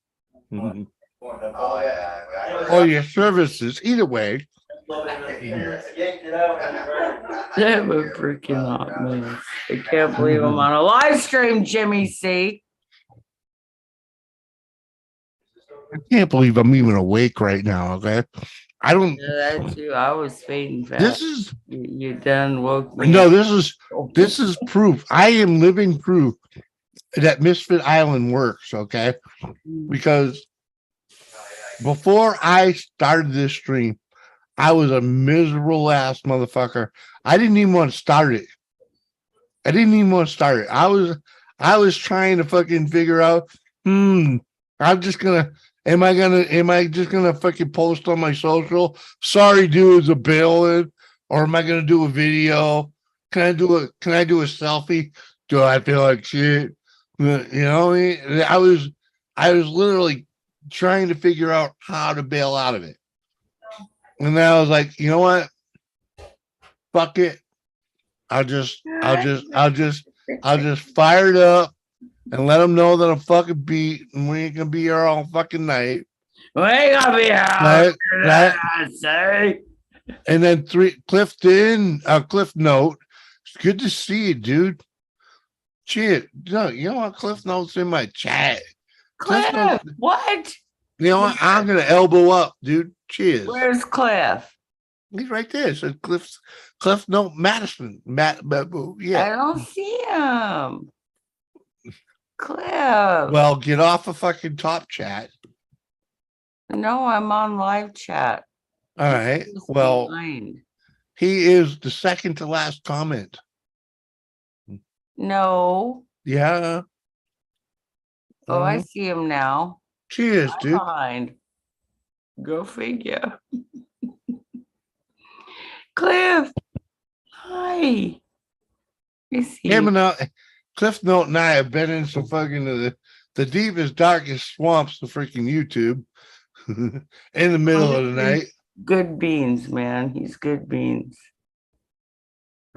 Mhm. Or your services. Either way. I'm a freaking hot mess. I can't believe I'm on a live stream, Jimmy C. I can't believe I'm even awake right now. Okay. I don't. Yeah, that too. I was fading fast. This is You done woke me no. up. This is proof. I am living proof that Misfit Island works. Okay, because before I started this stream, I was a miserable ass motherfucker. I didn't even want to start it. I was trying to fucking figure out, I'm just gonna, am I just gonna fucking post on my social? Sorry, dudes, a bailing, or am I gonna do a video? Can I do a selfie? Do I feel like shit? I was literally trying to figure out how to bail out of it. And then I was like, you know what? Fuck it. I'll just fire it up and let them know that I'm fucking beat and we ain't gonna be here all fucking night. We ain't gonna be out. Say. And then Cliff Note. It's good to see you, dude. Shit. No, you know what? Cliff Note's in my chat. Cliff, what? You know what? I'm gonna elbow up, dude. Cheers. Where's Cliff? He's right there. So Cliff Note Madison. Yeah. I don't see him. Cliff. Well, get off a fucking top chat. No, I'm on live chat. All right. Well, he is the second to last comment. No. Yeah. Oh, I see him now. She is, I'm dude. behind. Go figure. Cliff. Hi. Is he? Him and Cliff Note and I have been in some fucking the deepest, darkest swamps of freaking YouTube in the middle of the night. Good beans, man. He's good beans.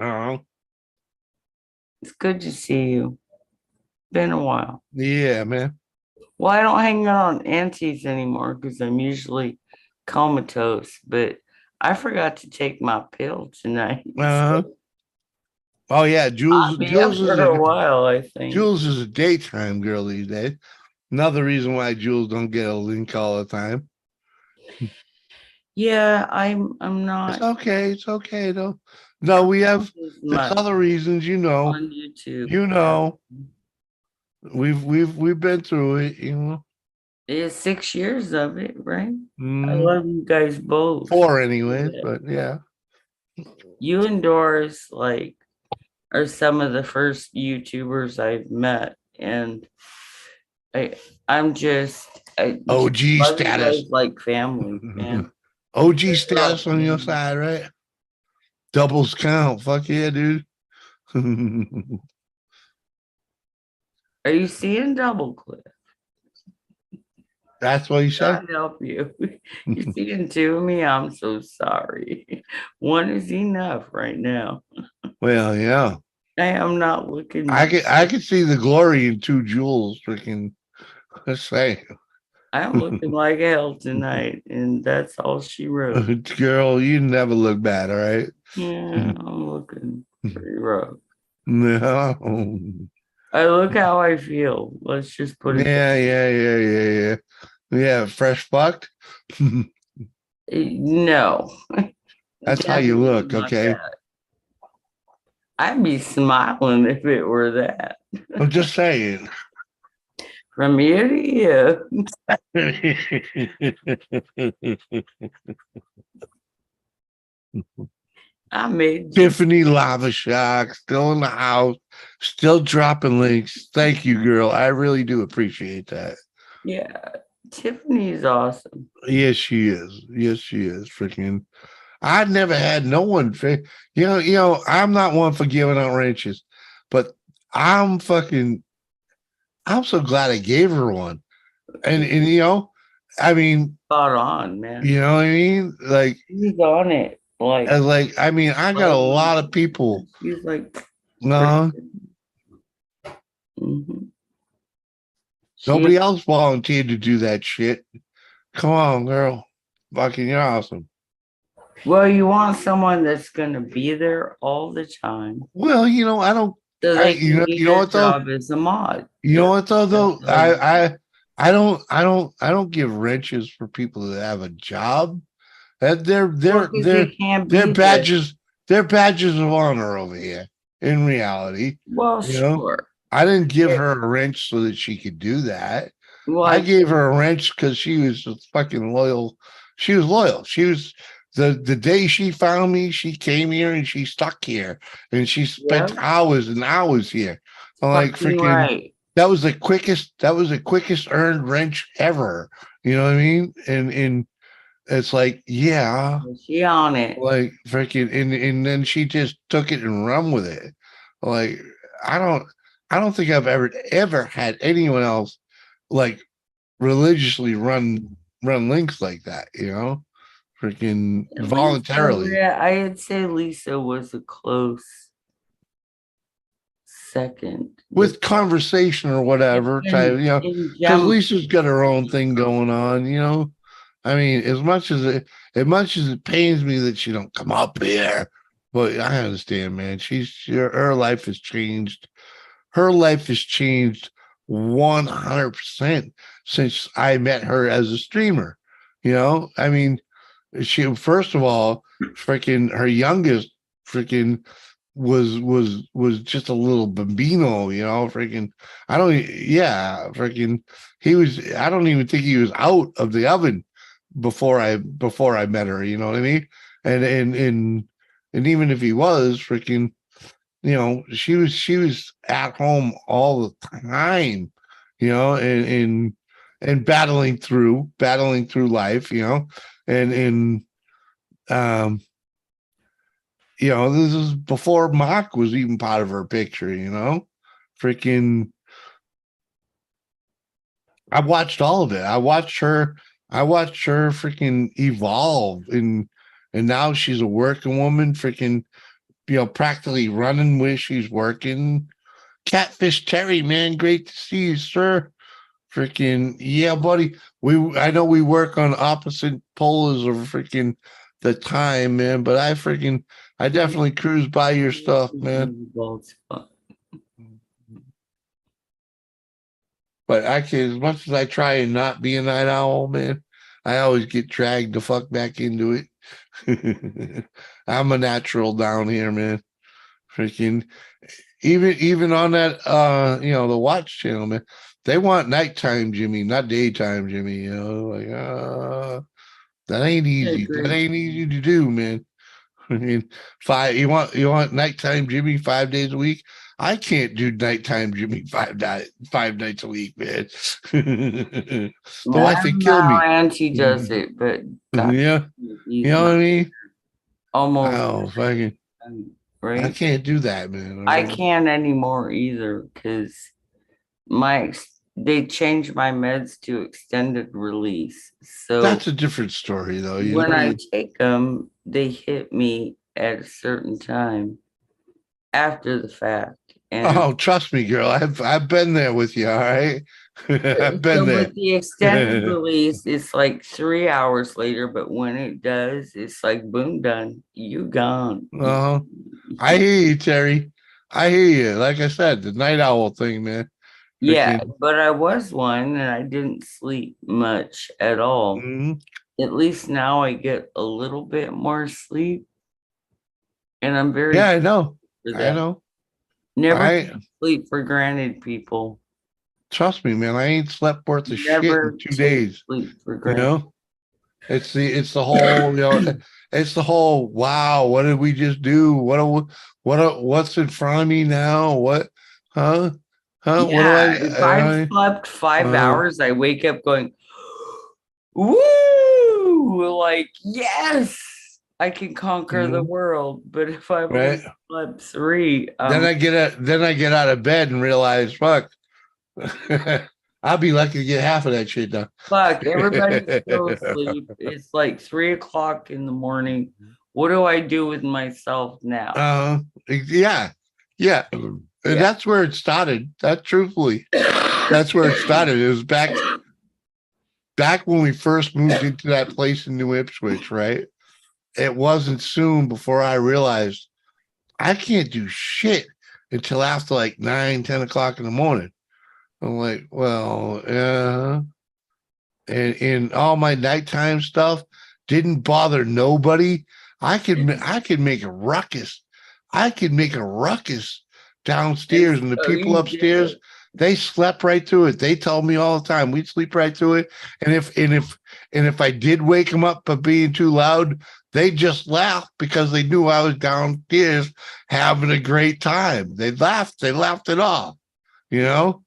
Oh, It's good to see you. Been a while. yeah, man. Well, I don't hang out on Auntie's anymore because I'm usually comatose, but I forgot to take my pill tonight. Oh yeah, I'll Jules. be up Jules is for a while, I think. Jules is a daytime girl these days. Another reason why Jules don't get a link all the time. Yeah, I'm not. It's okay. It's okay though. No, we have there's other reasons, you know. On YouTube. You know. We've been through it, you know. It's 6 years of it, right? I Mm, love you guys both. 4 anyways, but yeah. You and Doris, like, are some of the first YouTubers I've met, and I'm just OG love you status. guys like family, man. OG status on your side, right? Doubles count. Fuck yeah, dude. Are you seeing double clip? That's what you said. I help you. You're seeing two of me. I'm so sorry. One is enough right now. Well, yeah. I am not looking. I could see the glory in 2 jewels. Freaking, let's say, I'm looking like hell tonight, and that's all she wrote. girl, you never look bad, all right? Yeah, I'm looking pretty rough. No. I look how I feel. Let's just put it. Yeah. Yeah, fresh fucked. No. That's how you look, Not okay? that. I'd be smiling if it were that. I'm just saying. From ear to ear. I made Tiffany Lava Shock still in the house, still dropping links. Thank you, girl. I really do appreciate that. Yeah, Tiffany's awesome. Yes, she is. Yes, she is. Freaking, I've never had no one. You know, I'm not one for giving out wrenches, but I'm so glad I gave her one. And you know, I mean, Spot on, man. you know what I mean? Like, he's on it. I mean, I got a lot of people. He's like, no. Mm-hmm. Nobody else volunteered to do that shit. Come on, girl. Fucking, you're awesome. Well, you want someone that's gonna be there all the time. Well, you know, I don't. So You know what though? As a mod. You know what though? I don't give wrenches for people that have a job. That they're badges. They're badges of honor over here. In reality, well, you know, I didn't give her a wrench so that she could do that. Well, I gave her a wrench because she was fucking loyal. She was loyal. She was the day she found me, she came here and she stuck here and she spent hours and hours here. I'm like freaking that was the quickest earned wrench ever. You know what I mean? And it's like, yeah. She on it. Like freaking and then she just took it and run with it. Like I don't think I've ever had anyone else like religiously run links like that, you know, freaking voluntarily. Yeah, I'd say Lisa was a close second with conversation or whatever type, you know, because Lisa's got her own thing going on, you know. I mean, as much as it pains me that she don't come up here, but I understand, man. Her life has changed. Her life has changed 100% since I met her as a streamer. You know, I mean, she first of all, freaking her youngest freaking was just a little bambino, you know, freaking I don't even think he was out of the oven before I met her, you know what I mean? And even if he was freaking, you know, she was at home all the time, you know, and battling through life, you know, and you know, this is before Mock was even part of her picture, you know, freaking. I watched all of it. I watched her freaking evolve, and now she's a working woman, freaking, you know, practically running where she's working. Catfish Terry, man, great to see you, sir. Freaking yeah, buddy. I know we work on opposite poles of freaking the time, man, but I definitely cruise by your stuff, man. But I can, as much as I try and not be a night owl, man, I always get dragged the fuck back into it. I'm a natural down here, man. Freaking even on that you know, the watch channel, man, they want nighttime Jimmy, not daytime Jimmy, you know, like that ain't easy. That ain't easy to do, man. I mean, you want nighttime Jimmy 5 days a week? I can't do nighttime Jimmy 5 nights a week, man. The wife would kill me. Auntie does it, but Yeah, you know what I mean? almost Oh, fucking, right. I can't do that, man. I can't anymore either because they changed my meds to extended release. So That's a different story, though. You when know, I take them, they hit me at a certain time after the fact. And oh, trust me, girl. I've been there with you. All right, I've been so there. with the extended release, it's like 3 hours later, but when it does, it's like boom, done. You gone. I hear you, Terry. I hear you. Like I said, the night owl thing, man. Yeah, Freaking- but I was one and I didn't sleep much at all. Mhm. At least now I get a little bit more sleep. And I'm very Yeah, I know. for I that. know. Never I take sleep for granted, people. trust me, man. I ain't slept worth a shit Never in 2 take days. sleep for You granted. know, it's the whole, you know, it's the whole. Wow, what did we just do? What's in front of me now? What? Huh? Huh? What do Yeah, if I've slept 5 hours, I wake up going, woo, like, yes, I can conquer the world. But if I've only right? slept 3, Then I get out of bed and realize, fuck, I'll be lucky to get half of that shit done. fuck, everybody's still asleep. It's like 3 o'clock in the morning. What do I do with myself now? Yeah, yeah. And that's where it started. That truthfully, that's where it started. It was back when we first moved into that place in New Ipswich, right? It wasn't soon before I realized I can't do shit until after like 9, 10 o'clock in the morning. I'm like, well, yeah. And all my nighttime stuff didn't bother nobody. I could make a ruckus. I could make a ruckus downstairs, and the people upstairs, they slept right through it. They told me all the time we'd sleep right through it. And if I did wake them up by being too loud, they just laughed because they knew I was downstairs having a great time. They laughed it off, you know.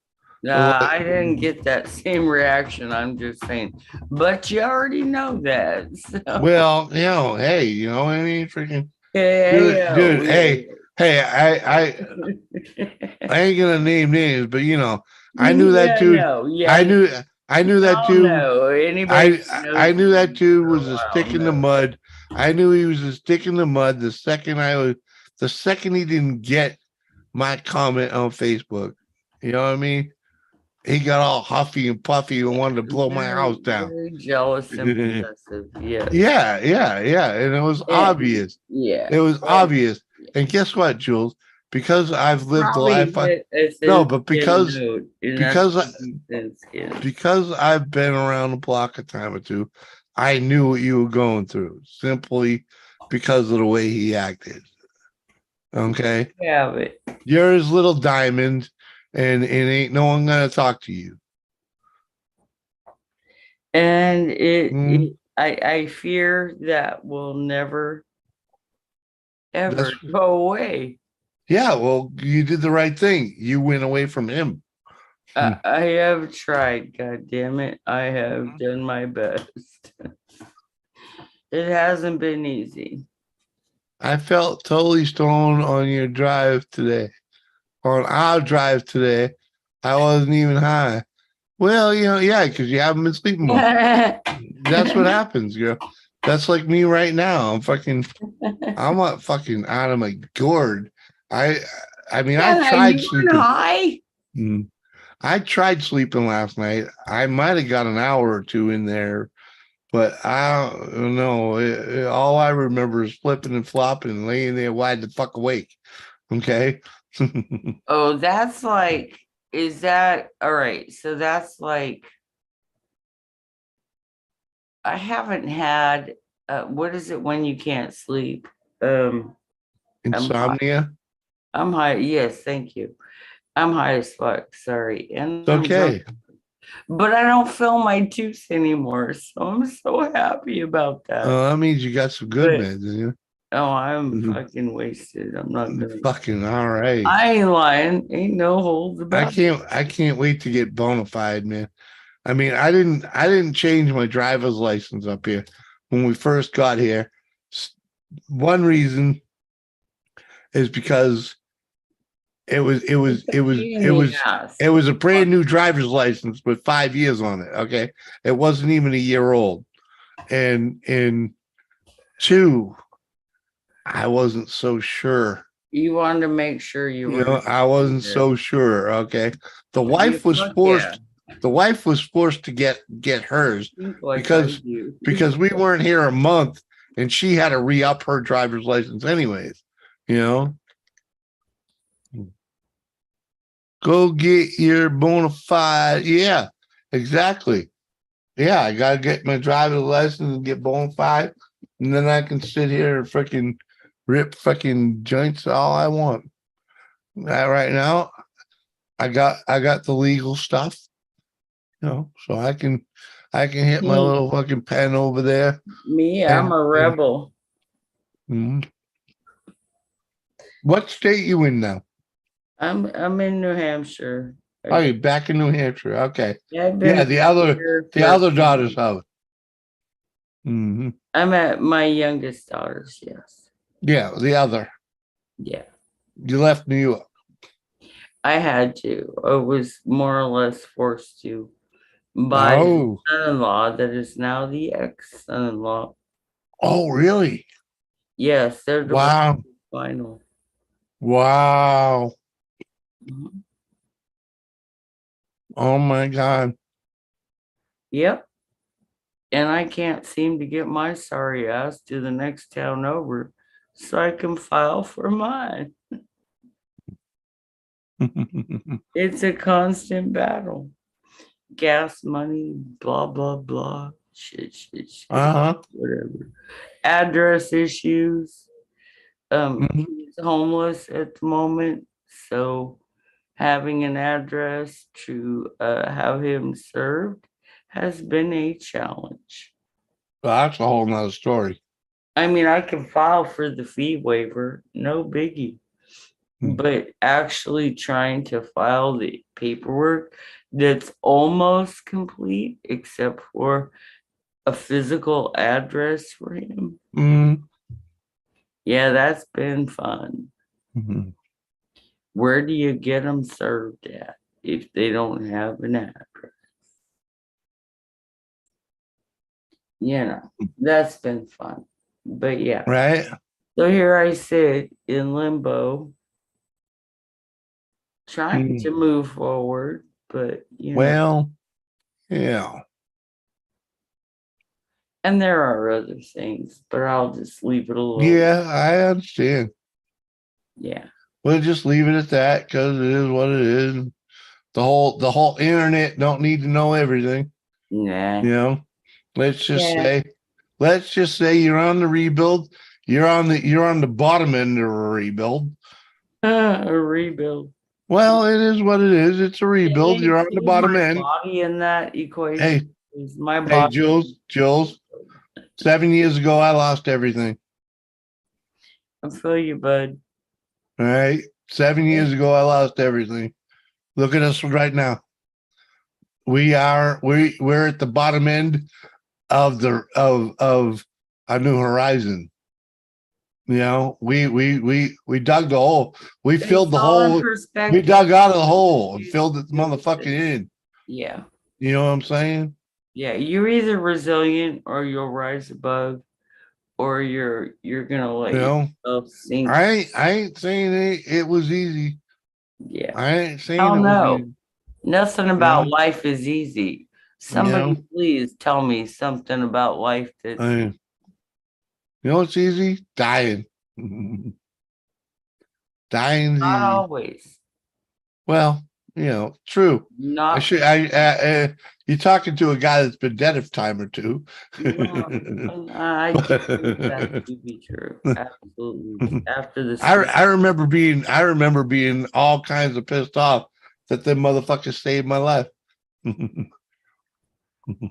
I didn't get that same reaction. I'm just saying, but you already know that. So. Well, you know, hey, you know what I mean? Freaking dude, hey, I ain't gonna name names, but you know, I knew that dude. I knew that dude. I knew that dude was a stick in the mud. I knew he was a stick in the mud the second he didn't get my comment on Facebook. You know what I mean? He got all huffy and puffy and wanted to blow my house down. Very jealous and possessive. Yeah. Yeah. And it was obvious. Yeah. It was obvious. And guess what, Jules? Because I've lived the life because I've been around the block a time or two, I knew what you were going through simply because of the way he acted. Okay. Yeah, but you're his little diamond, and ain't no one gonna talk to you. And I fear that will never ever go away. Yeah, well, you did the right thing. You went away from him. I have tried, god damn it. I have done my best. It hasn't been easy. I felt totally stoned on your drive today. On our drive today, I wasn't even high. Well, yeah, because you haven't been sleeping much. That's what happens, girl. That's like me right now. I'm not fucking out of my gourd. I mean, I tried sleeping. High? I tried sleeping last night. I might have got an hour or two in there, but I don't know. All I remember is flipping and flopping and laying there wide the fuck awake. Okay. Oh, that's like, is that all right? So that's like, I haven't had, what is it when you can't sleep? Insomnia. I'm high. Yes, thank you. I'm high as fuck. Sorry. And It's okay. but I don't feel my tooth anymore. So I'm so happy about that. That means you got some good meds, you? Oh, I'm fucking wasted. I'm not gonna fucking all right. I ain't lying. Ain't no holds about I can't wait to get bona fide, man. I mean, I didn't change my driver's license up here when we first got here. One reason is because it was a brand new driver's license with 5 years on it. Okay. It wasn't even a year old. And two, I wasn't so sure. You wanted to make sure you were. I wasn't so sure. Okay. The wife was forced. The wife was forced to get hers because we weren't here a month and she had to re-up her driver's license anyways. Go get your bona fide. Yeah, exactly. Yeah, I gotta get my driver's license and get bona fide, and then I can sit here and freaking rip fucking joints all I want. Right now, I got the legal stuff, so I can hit my little fucking pen over there. Me, I'm a rebel. What state you in now? I'm in New Hampshire. Oh, you're back in New Hampshire. Okay. Yeah, the other daughter's house. I'm at my youngest daughter's, yes. Yeah, the other. Yeah. You left New York. I had to. I was more or less forced to by the son-in-law that is now the ex-son-in-law. Oh, really? Yes, they're the final. Wow. Oh my God. Yep. And I can't seem to get my sorry ass to the next town over so I can file for mine. It's a constant battle. Gas money, blah, blah, blah. Shit. Whatever. Address issues. He's homeless at the moment. So having an address to have him served has been a challenge. Well, that's a whole nother story. I mean, I can file for the fee waiver, no biggie. But actually trying to file the paperwork that's almost complete, except for a physical address for him. Yeah, that's been fun. Where do you get them served at if they don't have an address? That's been fun. But yeah. Right. So here I sit in limbo, trying to move forward, but well, yeah. And there are other things, but I'll just leave it alone. Yeah, I understand. Yeah. We'll just leave it at that because it is what it is. The whole internet don't need to know everything. Nah. Let's just say you're on the rebuild. You're on the bottom end of a rebuild. A rebuild. Well, it is what it is. It's a rebuild. You're on the bottom end. Body in that equation. Hey, is my body. Jules. 7 years ago, I lost everything. I feel you, bud. All right. 7 years ago, I lost everything. Look at us right now. we're at the bottom end of of a new horizon. You know, we dug the hole. We filled the It's all in hole. We perspective. dug out of the hole and filled it motherfucking in. Yeah. You know what I'm saying? Yeah. You're either resilient or you'll rise above, or you're gonna let You know, yourself sink. I ain't saying it was easy. Yeah. I ain't saying Oh it was no. easy. Nothing about know? life is easy. Somebody please tell me something about life that's You know what's easy? Dying. Dying's not easy. always. Well, you know, true. Not You're talking to a guy that's been dead a time or two. I believe that to be true. Absolutely. After the I remember being all kinds of pissed off that them motherfuckers saved my life.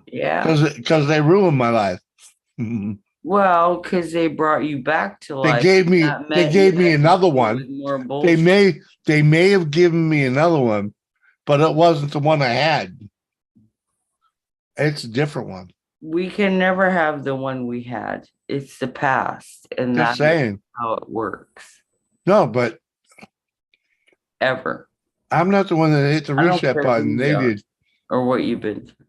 yeah. Because they ruined my life. Well, because they brought you back to They life. gave me That they meant gave you me had to another deal one. with more They bullshit. may have given me another one, but it wasn't the one I had. It's a different one. We can never have the one we had. It's the past, and Just that's saying. how it works. No, but Ever. I'm not the one that hit the I don't reset care button. who They you are did. or what you've been through.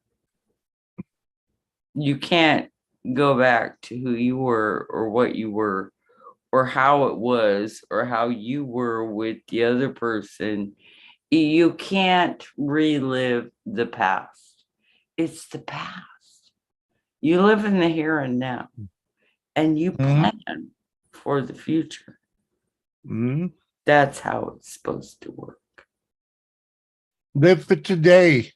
You can't go back to who you were or what you were or how it was or how you were with the other person. You can't relive the past. It's the past. You live in the here and now, and you plan for the future. That's how it's supposed to work. Live for today.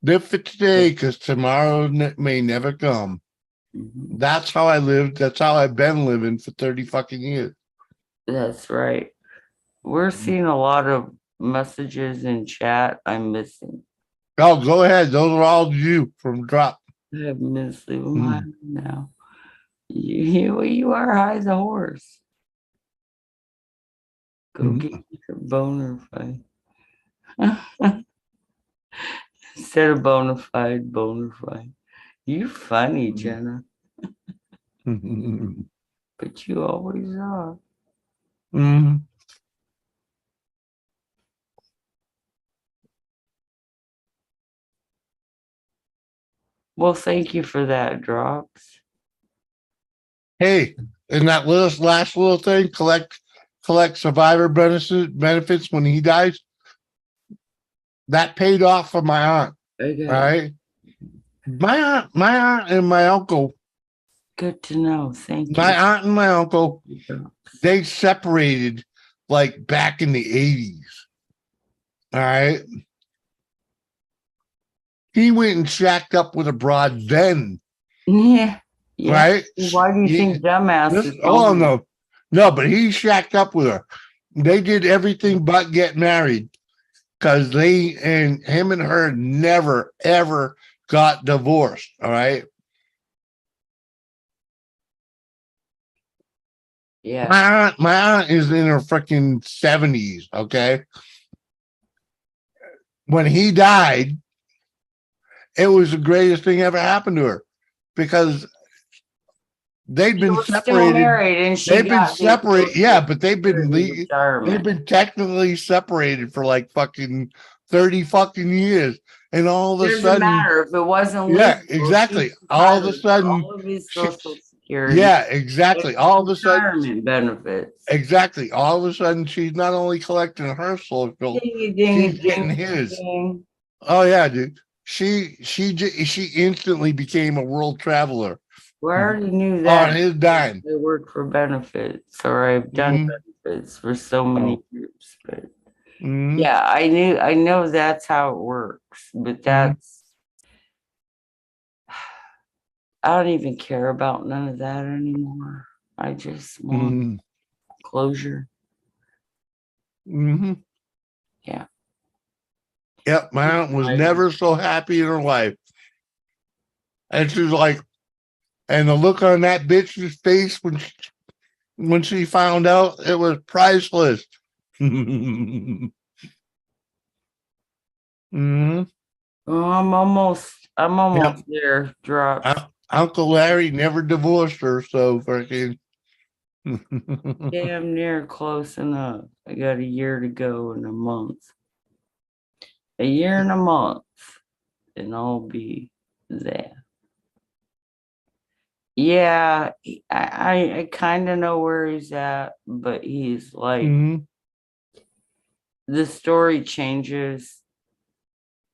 Live for today, because tomorrow may never come. That's how I lived. That's how I've been living for 30 fucking years. That's right. We're seeing a lot of messages in chat I'm missing. Oh, go ahead. Those are all you from drop. I have missed them high now. You are high as a horse. Go get your boner fight. Instead of bona fide, boner fight. You're funny, Jenna. But you always are. Well, thank you for that, Drops. Hey, and that last little thing, collect survivor benefits when he dies. That paid off for my aunt. Okay. All right. My aunt and my uncle. Good to know. Thank you. My aunt and my uncle, they separated like back in the 80s. All right. He went and shacked up with a broad then. Yeah. Right? Why do you think dumbass? Oh, no, but he shacked up with her. They did everything but get married because him and her never, ever got divorced. All right. Yeah. My aunt is in her freaking 70s. Okay. When he died, it was the greatest thing ever happened to her because they'd been separated. Married and they've been separated. Yeah, but they've been technically separated for like fucking 30 fucking years. And all of a sudden, doesn't matter if it wasn't legal. Yeah, exactly. All of a sudden, all of his Social Security. Yeah, exactly. All of a sudden, retirement benefits. Exactly. All of a sudden, she's not only collecting her social, she's getting his. Oh yeah, dude. She instantly became a world traveler. Well, I already knew that on his dime. I work for benefits, or I've done benefits for so many groups, but yeah, I know that's how it works, but that's I don't even care about none of that anymore. I just want closure. Yeah. Yep, my aunt was never so happy in her life. And she's like, and the look on that bitch's face when she found out, it was priceless. Oh, I'm almost there. Drops. Uncle Larry never divorced her, so fucking. Damn near close enough. I got a year to go and a month. A year and a month, and I'll be there. Yeah, I kind of know where he's at, but he's like, Mhm. the story changes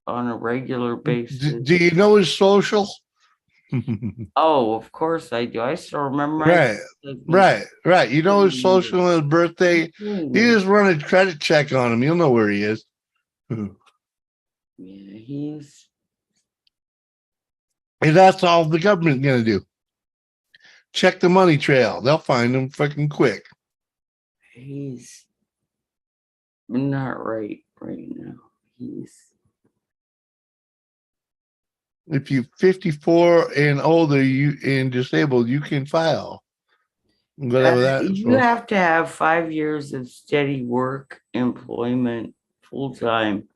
on a regular basis. Do you know his social? Oh, of course I do. I still remember. Right. You know his social and his birthday. You just run a credit check on him. You'll know where he is. Yeah, he's. And that's all the government's gonna do. Check the money trail. They'll find him fucking quick. He's not right now. He's. If you're 54 and older, you and disabled, you can file. Whatever that is. You have to have 5 years of steady work, employment, full time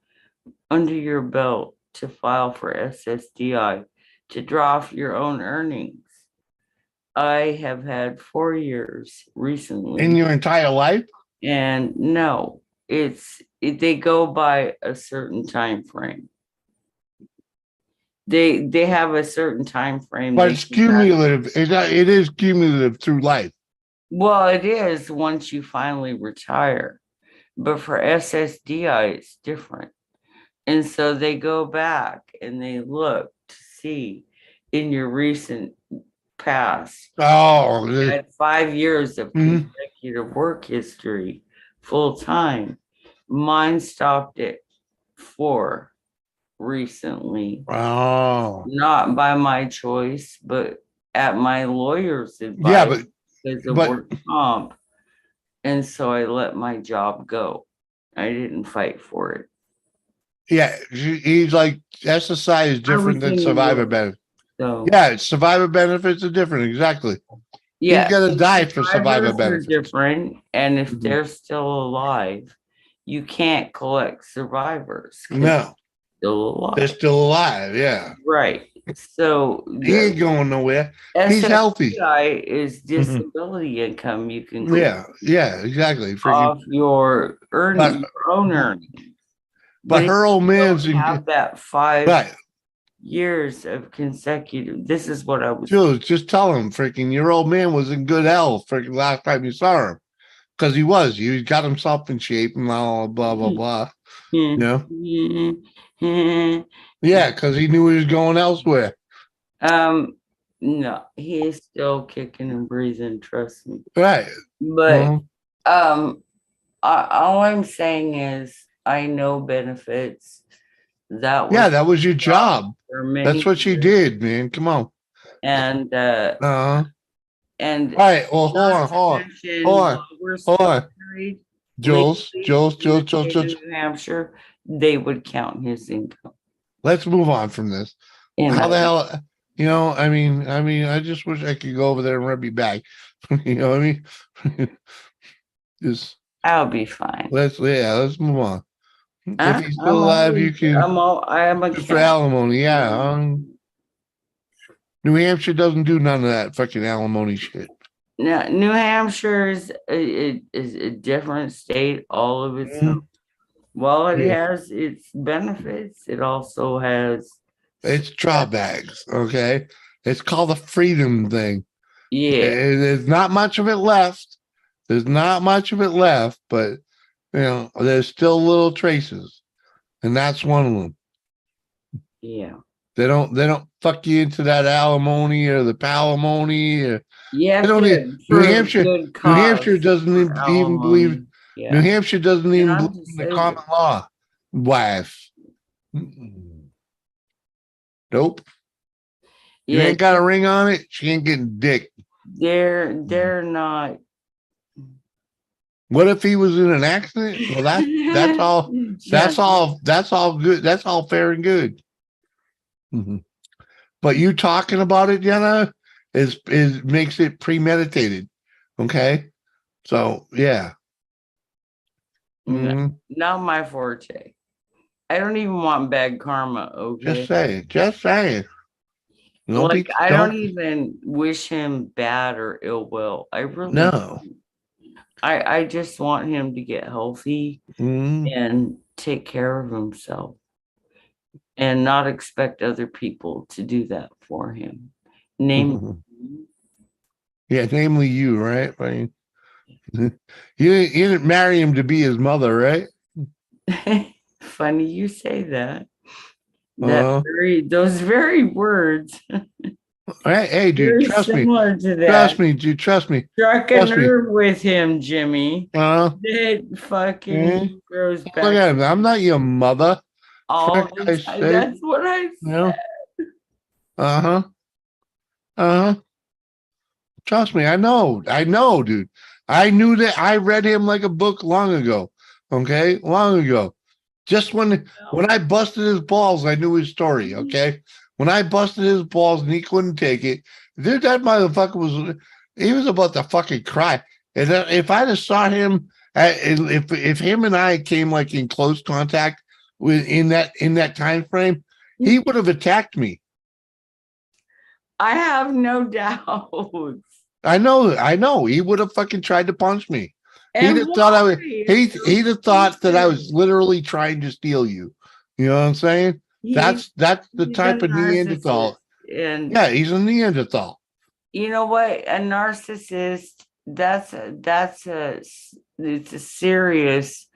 under your belt to file for SSDI to draw off your own earnings. I have had 4 years recently. In your entire life? And no, they go by a certain time frame. They have a certain time frame. But it's cumulative. It is cumulative through life. Well, it is once you finally retire. But for SSDI, it's different. And so they go back and they look to see in your recent past. Oh, you had 5 years of consecutive work history, full time. Mine stopped at 4 recently. Oh, not by my choice, but at my lawyer's advice. Yeah, but because of work comp. And so I let my job go. I didn't fight for it. Yeah, he's like SSI is different than survivor benefits. So yeah, survivor benefits are different. Exactly. yeah, he's gonna die for survivor survivors are benefits. different, and if they're still alive, you can't collect survivors. 'cause No, they're still alive. they're still alive. Yeah, Right. So he ain't going nowhere. He's healthy. SSDI is disability income. You can Yeah, exactly. off your own earnings. But her old man's have that 5 right. years of consecutive. This is what I was. Jules, just tell him, freaking, your old man was in good health, freaking, last time you saw him, because he got himself in shape and all blah blah blah. You know? Yeah, because he knew he was going elsewhere. No, he's still kicking and breathing. Trust me. Right. But all I'm saying is I know benefits. That was your job. That's what you did, man. Come on. And and all right, well, hold on. Jules. New Hampshire, they would count his income. Let's move on from this. How the hell, I mean, I just wish I could go over there and rub your back. You know what I mean? Just I'll be fine. Let's move on. If he's still alive, you can. I am a for alimony, yeah. New Hampshire doesn't do none of that fucking alimony shit. No, New Hampshire is a different state. All of its while it has its benefits, it also has its drawbacks. Okay, it's called the freedom thing. Yeah, there's not much of it left. But there's still little traces, and that's one of them. Yeah. They don't fuck you into that alimony or the palimony. Or, yeah, they don't even, New Hampshire doesn't even believe. Yeah. New Hampshire doesn't even believe in the common law wife. Nope. You ain't got a ring on it. She ain't getting dick. They're not. What if he was in an accident? Well, that's all. That's all good. That's all fair and good. But you talking about it, Jenna, is makes it premeditated. Okay, so yeah. Not my forte. I don't even want bad karma, okay? Just saying. Just saying. Don't Like be, I don't, don't even wish him bad or ill will. I really no. don't. I just want him to get healthy Mm, and take care of himself and not expect other people to do that for him. Name yeah, namely you, right? I mean, you didn't marry him to be his mother, right? funny you say that. Uh, Those very words. hey, dude, Very trust me. similar to that. Trust me, dude, trust me. Struck a Trust me. nerve with him, Jimmy. That fucking goes Look back at him. I'm not your mother. all For the Christ's time. sake. That's what I You know? said. Uh-huh. Uh-huh. Trust me, I know. I know, dude. I knew that. I read him like a book long ago. Okay? Long ago. Just when I busted his balls, I knew his story. Okay? When I busted his balls and he couldn't take it, dude, that motherfucker he was about to fucking cry. And if I'd have saw him, if him and I came like in close contact in that time frame, he would have attacked me. I have no doubt. I know. He would have fucking tried to punch me. He'd And have thought I was. why? He'd have thought that I was literally trying to steal you. You know what I'm saying? That's the He's type a of Neanderthal. And Yeah, he's a Neanderthal. you know what? A narcissist, it's a serious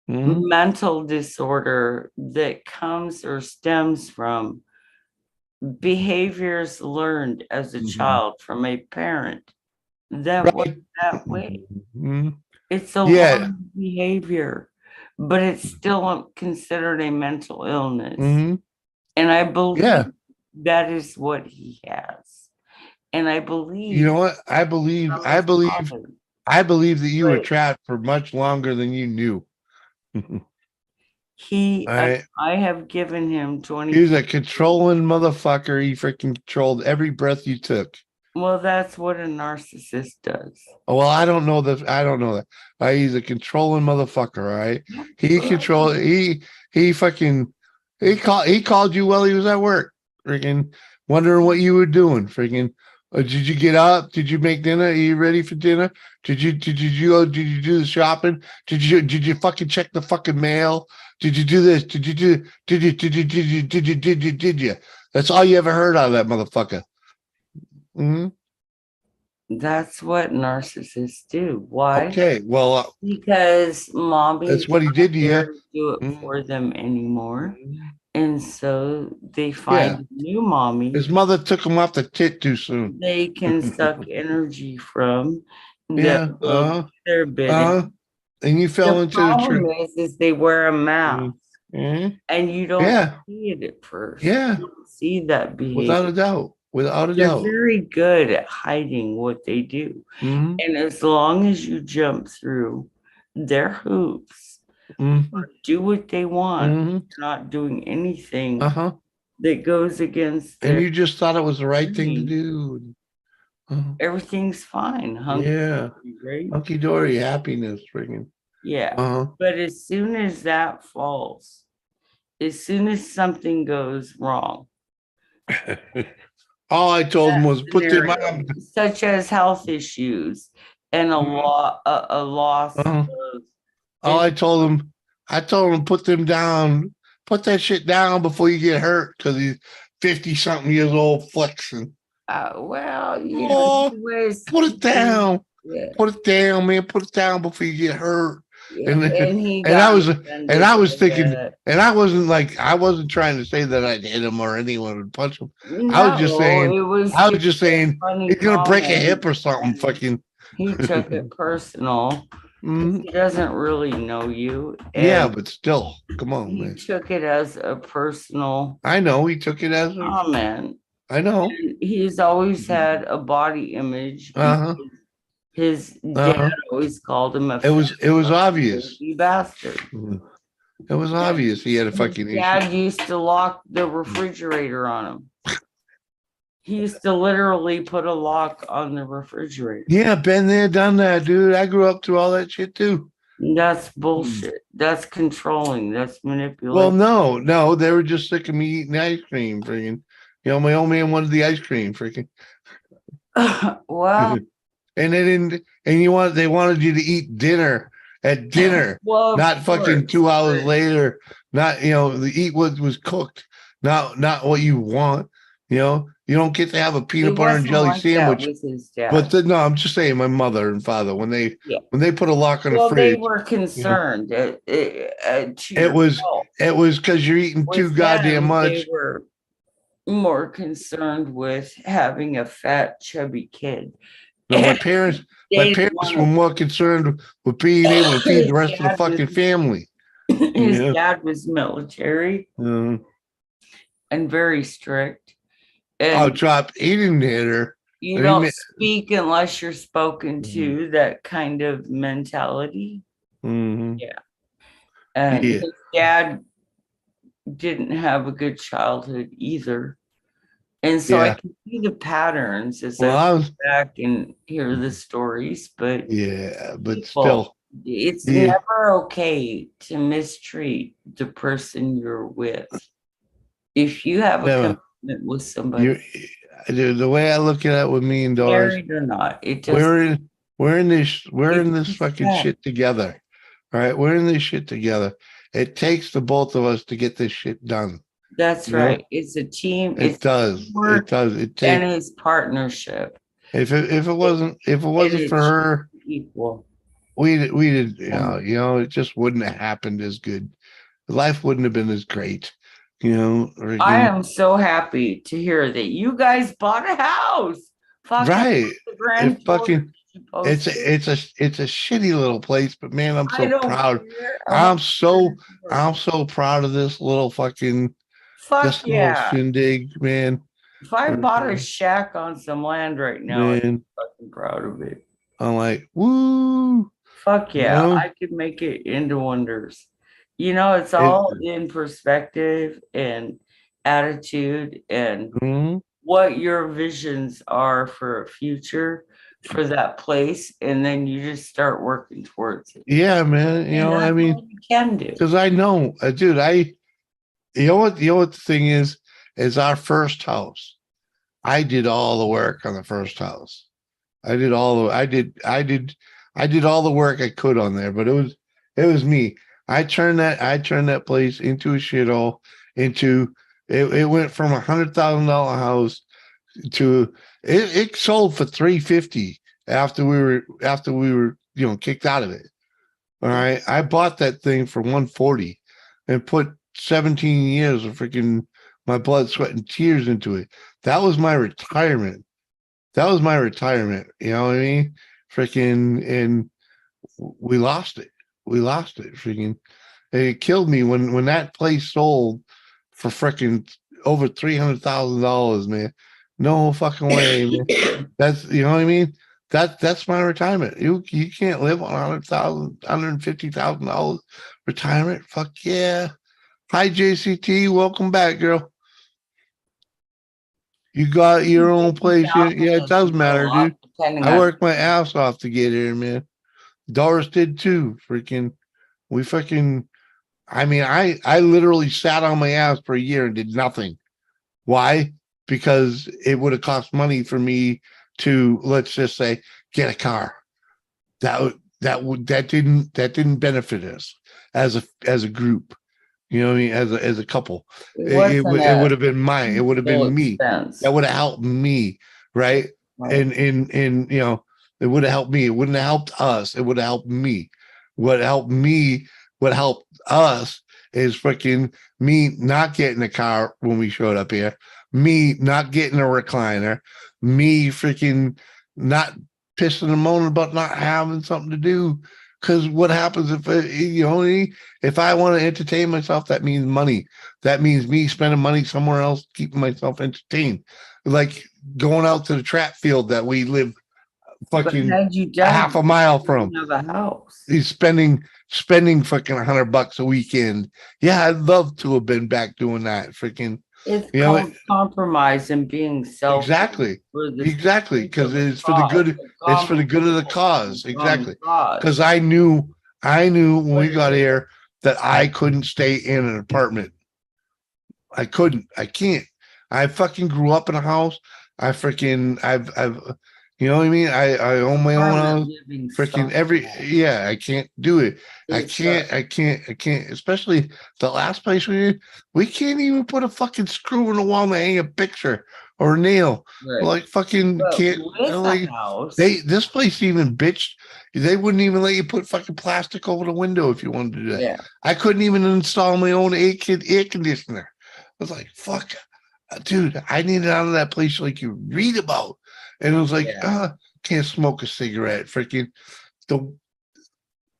Mhm. mental disorder that comes or stems from behaviors learned as a Mhm. child from a parent that Right. was that way. Mhm. It's a Yeah. learned behavior, but it's still considered a mental illness. Mhm. And I believe Yeah. that is what he has. And I believe You know what? I believe that you were But- trapped for much longer than you knew. All right. I have given him 20. He was a controlling motherfucker. He freaking controlled every breath you took. Well, that's what a narcissist does. Oh, well, I don't know that. I don't know that. He's a controlling motherfucker, all right? He fucking he called you while he was at work, freaking wondering what you were doing. Freaking did you get up? Did you make dinner? Are you ready for dinner? Did you did you do the shopping? Did you fucking check the fucking mail? Did you do this? Did you? That's all you ever heard out of that motherfucker. Mm-hmm. That's what narcissists do. Why? Okay, well, Because mommy that's what he did to you. doesn't do it Mhm. for them anymore. And so they Yeah. find a new mommy His mother took him off the tit too soon. they can suck energy from Yeah. that will do their bidding. And you fell The into the problem tree. is they wear a mask Mhm. and you don't Yeah. see it at first. Yeah. You don't see that behavior. Without a doubt. Without a They're doubt. very good at hiding what they do. Mhm. And as long as you jump through their hoops, Mhm. do what they want, Mhm. you're not doing anything Uh-huh. that goes against And their you just thought it was the right thing to dream, do. Uh-huh. everything's fine. Yeah. Right? Hunky dory happiness, freaking. Yeah. Uh-huh. But as soon as that falls, as soon as something goes wrong, All I told him was put them scenario, on. such as health issues and a loss Uh-huh. of All I told him put them down, put that shit down before you get hurt because he's 50 something years old flexing. well, you Oh, know, put it down. Yeah. Put it down, man. Put it down before you get hurt. Yeah. And He and I got was offended thinking, by that. and I wasn't trying to say that I'd hit him or anyone would punch him. I was just No, saying, it was just saying funny he's gonna break a comment. hip or something. Fucking He took it personal. Mhm. He doesn't really know you. Yeah, and but still, come on, he man. took it as a personal I know he took it as comment. I know. And he's always had a body image. Uh-huh. His Uh-huh. dad always called him a It was obvious. lazy bastard. It was obvious he had a His fucking dad issue. used to lock the refrigerator on him. He used to literally put a lock on the refrigerator. Yeah, been there, done that, dude. I grew up through all that shit too. That's bullshit. That's controlling. That's Well, manipulating. no, they were just sick of me eating ice cream, freaking. You know, my old man wanted the ice cream, freaking. Well, And they didn't, and they wanted you to eat dinner at dinner, well, of not fucking course, 2 hours but later. Not, the eat what was cooked, not what you want. You don't get to have a it peanut butter and wasn't jelly like that sandwich. with his But dad. no, I'm just saying, my mother and father, when they Yeah. put a lock on the Well, they fridge, were concerned to it your was health. it was because you're eating too With goddamn them, they much. were more concerned with having a fat, chubby kid. No, my parents They were more concerned with being able to feed the rest of the fucking family. His Yeah. dad was military Mhm. and very strict. Oh, And drop. He didn't hit her. you He don't ma- speak unless you're spoken to, that kind of mentality. Mhm. Yeah. And Yeah. his dad didn't have a good childhood either. And so I Yeah. can see the patterns as Well, I I look was. back and hear the stories, but Yeah, but people, still. it's Yeah. never okay to mistreat the person you're with. If you have a Never. commitment with You. somebody, The way I look at it with me and Doris, married or not, it just we're in this it's fucking respect. shit together. All right, we're in this shit together. It takes the both of us to get this shit done. That's You know? right. It's a team. It It's does. It teamwork does. It and takes. it's partnership. If it wasn't And for it's her, equal. we did. It just wouldn't have happened as good. Life wouldn't have been as great. I am so happy to hear that you guys bought a house. Fucking right. the It grand tour fucking. you It's posted. a shitty little place, but man, I'm I so don't proud. care. I want I'm so proud of this little fucking fuck little yeah. shindig, man. If I bought a shack on some land right now, I'd be Man, fucking proud of it. I'm like, woo. Fuck You yeah, know? I could make it into wonders. It's all in perspective and attitude and Mhm. what your visions are for a future for that place, and then you just start working towards it. Yeah, man. And I that's mean, all you can do. because I know, dude. You know what the thing is our first house. I did all the work on the first house. I did all the work I could on there, but it was me. I turned that place into a shithole. It went from $100,000 house to it sold for 350 after we were kicked out of it. All right, I bought that thing for 140 and put 17 years of freaking my blood, sweat, and tears into it. That was my retirement. You know what I mean? Freaking, and we lost it. Freaking, it killed me when that place sold for freaking over $300,000, man. No fucking way, man. That's what I mean. That's my retirement. You can't live on $150,000 retirement. Fuck yeah. Hi JCT, welcome back, girl. You got your own place. Yeah, it does matter, dude. I worked my ass off to get here, man. Doris did too. Freaking, we fucking. I mean, I literally sat on my ass for a year and did nothing. Why? Because it would have cost money for me to, let's just say, get a car. That didn't benefit us as a group. You know what I mean? As a couple, it would have been mine. It would have been me. That would have helped me, right? And it would have helped me. It wouldn't have helped us. It would have helped me. What helped me, what helped us is freaking me not getting a car when we showed up here, me not getting a recliner, me freaking not pissing and moaning about not having something to do. Because what happens if I want to entertain myself, that means money. That means me spending money somewhere else, keeping myself entertained. Like going out to the trap field that we live fucking a half a mile from. Have a house. He's spending fucking $100 a weekend. Yeah, I'd love to have been back doing that. Freaking, it's called compromise and being selfish. Exactly, because it's for the good. It's for the good of the cause. Exactly, because I knew I knew when we got here that I couldn't stay in an apartment. I couldn't. I can't. I fucking grew up in a house. I've you know what I mean? I own my own house. Freaking I can't do it. I can't, especially the last place we can't even put a fucking screw in the wall and hang a picture or a nail. Right. Like fucking can't like this place even bitched. They wouldn't even let you put fucking plastic over the window if you wanted to do that. Yeah. I couldn't even install my own air conditioner. I was like, fuck, dude, I need it out of that place like you read about. And it was like, can't smoke a cigarette. Freaking the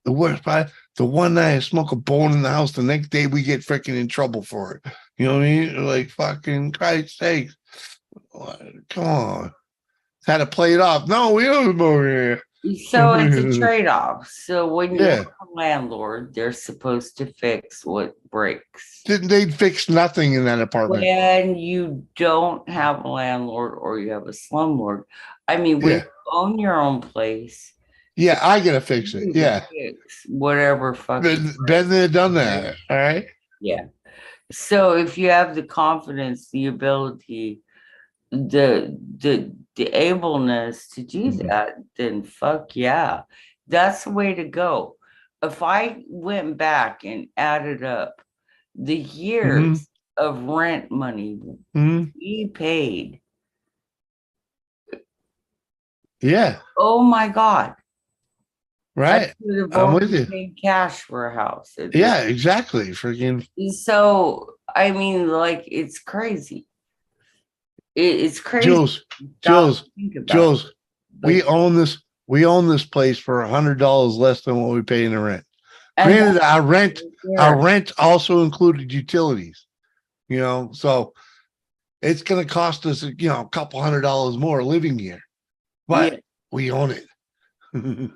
worst part, the one night I smoke a bone in the house, the next day we get freaking in trouble for it. You know what I mean? Like fucking Christ's sake. Come on. Had to play it off. No, we don't smoke here. So it's a trade-off. So when you're a landlord, they're supposed to fix what breaks. They'd fix nothing in that apartment. When you don't have a landlord or you have a slumlord, I mean, when you own your own place. Yeah, I gotta fix it. Yeah. Fix whatever fucking. Been there, done that. All right. Yeah. So if you have the confidence, the ability, the ableness to do that, then fuck yeah, that's the way to go. If I went back and added up the years of rent money we paid, oh my god, right, I'm with you. Paid cash for a house. Yeah, exactly. Freaking. So I mean, like, it's crazy. It's crazy. Jules, we own this place for $100 less than what we pay in the rent. Granted, our rent also included utilities, you know, so it's going to cost us, you know, a couple $100 more living here, but we own it, you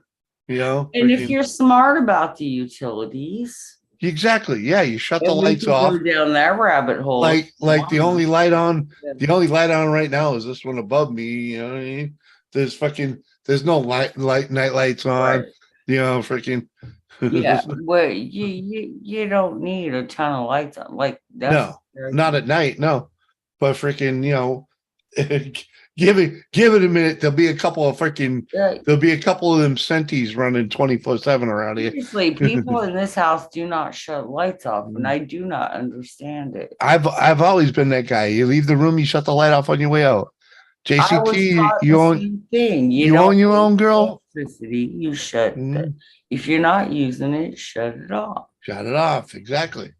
know. And if you're smart about the utilities. Exactly. Yeah, you shut the lights off. Go down that rabbit hole. Like the only light on right now is this one above me. You know what I mean? There's no night lights on. Right. You know, freaking. Yeah, well, you don't need a ton of lights on. Like no, not at night. No, but freaking, you know, give it a minute. There'll be a couple of them Centis running 24/7 around here. Seriously, people in this house do not shut lights off, and I do not understand it. I've always been that guy. You leave the room, you shut the light off on your way out. JCT, you own thing. You own your own, girl. Electricity, you shut. If you're not using it, shut it off. Shut it off. Exactly.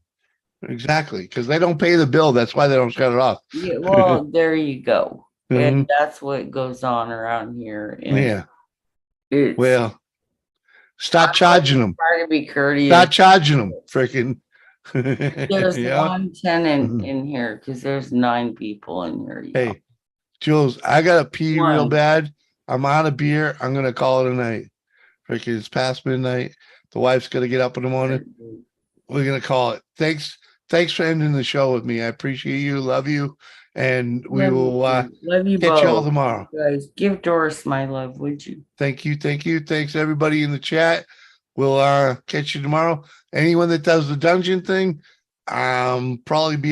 Because they don't pay the bill. That's why they don't shut it off. Yeah. Well, there you go. And that's what goes on around here. And well, stop charging them. Try to be courteous. Stop charging them. Freaking. There's one tenant in here because there's 9 people in here. Hey, Jules, I gotta pee real bad. I'm out of beer. I'm gonna call it a night. Freaking, it's past midnight. The wife's gonna get up in the morning. We're gonna call it. Thanks for ending the show with me. I appreciate you. Love you. And we will love you catch y'all tomorrow. Guys, give Doris my love, would you? Thank you. Thanks everybody in the chat. We'll catch you tomorrow. Anyone that does the dungeon thing, probably be on.